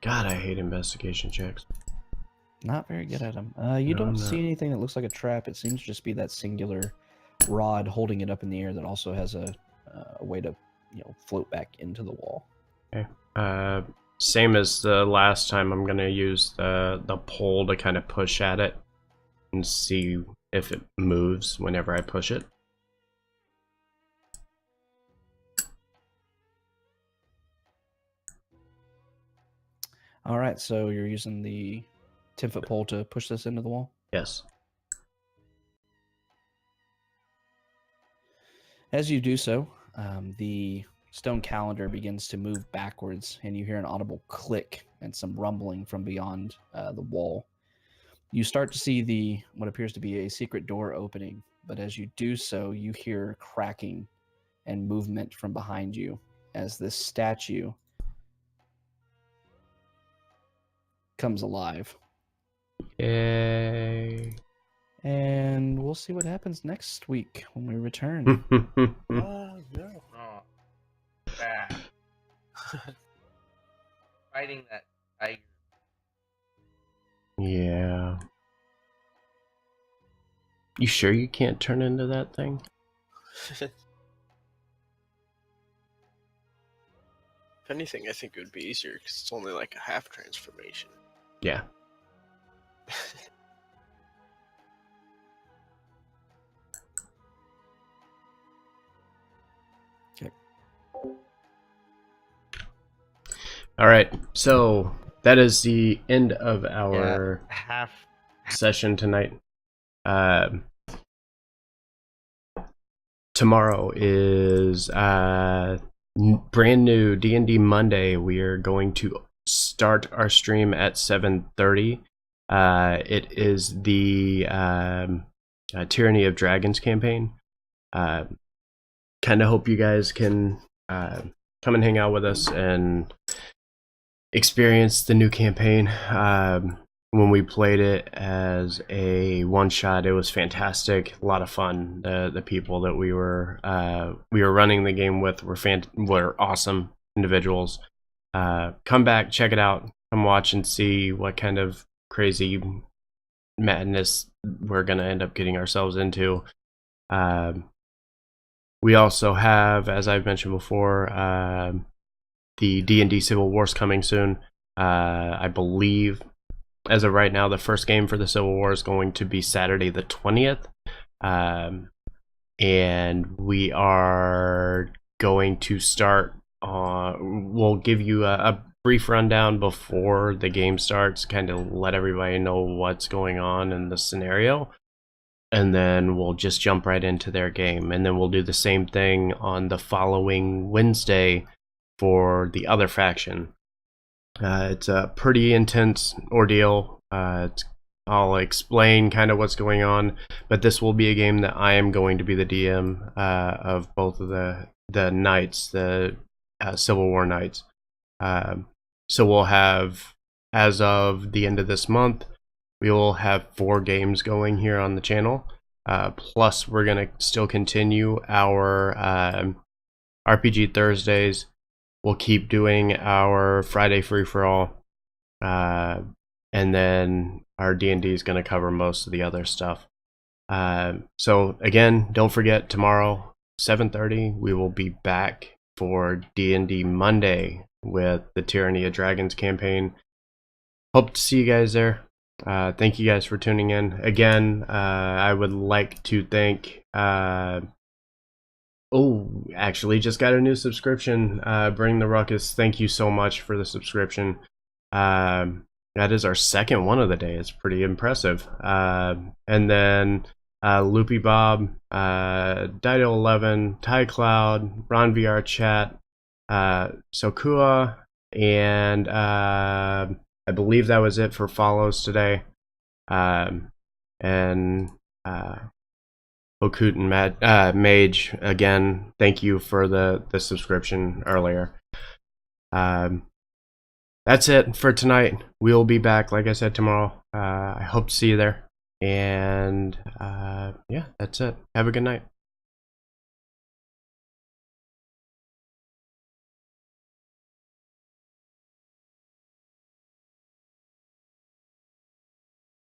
God, I hate investigation checks. Not very good at them. You No, don't I'm see not. anything that looks like a trap. It seems to just be that singular rod holding it up in the air that also has a way to, float back into the wall. Okay. Same as the last time, I'm gonna use the pole to kind of push at it and see if it moves whenever I push it. All right, so you're using the 10-foot pole to push this into the wall? Yes. As you do so, the stone calendar begins to move backwards, and you hear an audible click and some rumbling from beyond the wall. You start to see what appears to be a secret door opening, but as you do so, you hear cracking and movement from behind you as this statue comes alive. Yay. And we'll see what happens next week when we return. No. Oh, bad. Fighting that tiger. Yeah. You sure you can't turn into that thing? If anything, I think it would be easier because it's only like a half transformation. Yeah. Okay. All right. So that is the end of our Half. session tonight. Tomorrow is brand new D&D Monday. We are going to start our stream at 7:30. It is the Tyranny of Dragons campaign. Kind of hope you guys can come and hang out with us and experience the new campaign. When we played it as a one-shot, it was fantastic, a lot of fun. The people that we were running the game with were awesome individuals. Come back, check it out, come watch and see what kind of crazy madness we're gonna end up getting ourselves into. We also have, as I've mentioned before, the D&D Civil War's coming soon. I believe, as of right now, the first game for the Civil War is going to be Saturday the 20th. And we are going to start we'll give you a brief rundown before the game starts, kind of let everybody know what's going on in the scenario. And then we'll just jump right into their game. And then we'll do the same thing on the following Wednesday for the other faction. It's a pretty intense ordeal. I'll explain kind of what's going on, but this will be a game that I am going to be the DM of both of the knights, the Civil War knights. So we'll have, as of the end of this month, we will have 4 games going here on the channel. Plus, we're going to still continue our RPG Thursdays. We'll keep doing our Friday free-for-all. And then our D&D is going to cover most of the other stuff. So, again, don't forget, tomorrow, 7:30, we will be back for D&D Monday with the Tyranny of Dragons campaign. Hope to see you guys there. Thank you guys for tuning in. Again, I would like to thank... actually just got a new subscription. Bring the Ruckus. Thank you so much for the subscription. That is our second one of the day. It's pretty impressive. And then Loopy Bob, Dido11, Ty Cloud, Ron VR Chat, Sokua, and I believe that was it for follows today. And Okut and Mage, again, thank you for the subscription earlier. That's it for tonight. We'll be back, like I said, tomorrow. I hope to see you there. And yeah, that's it. Have a good night.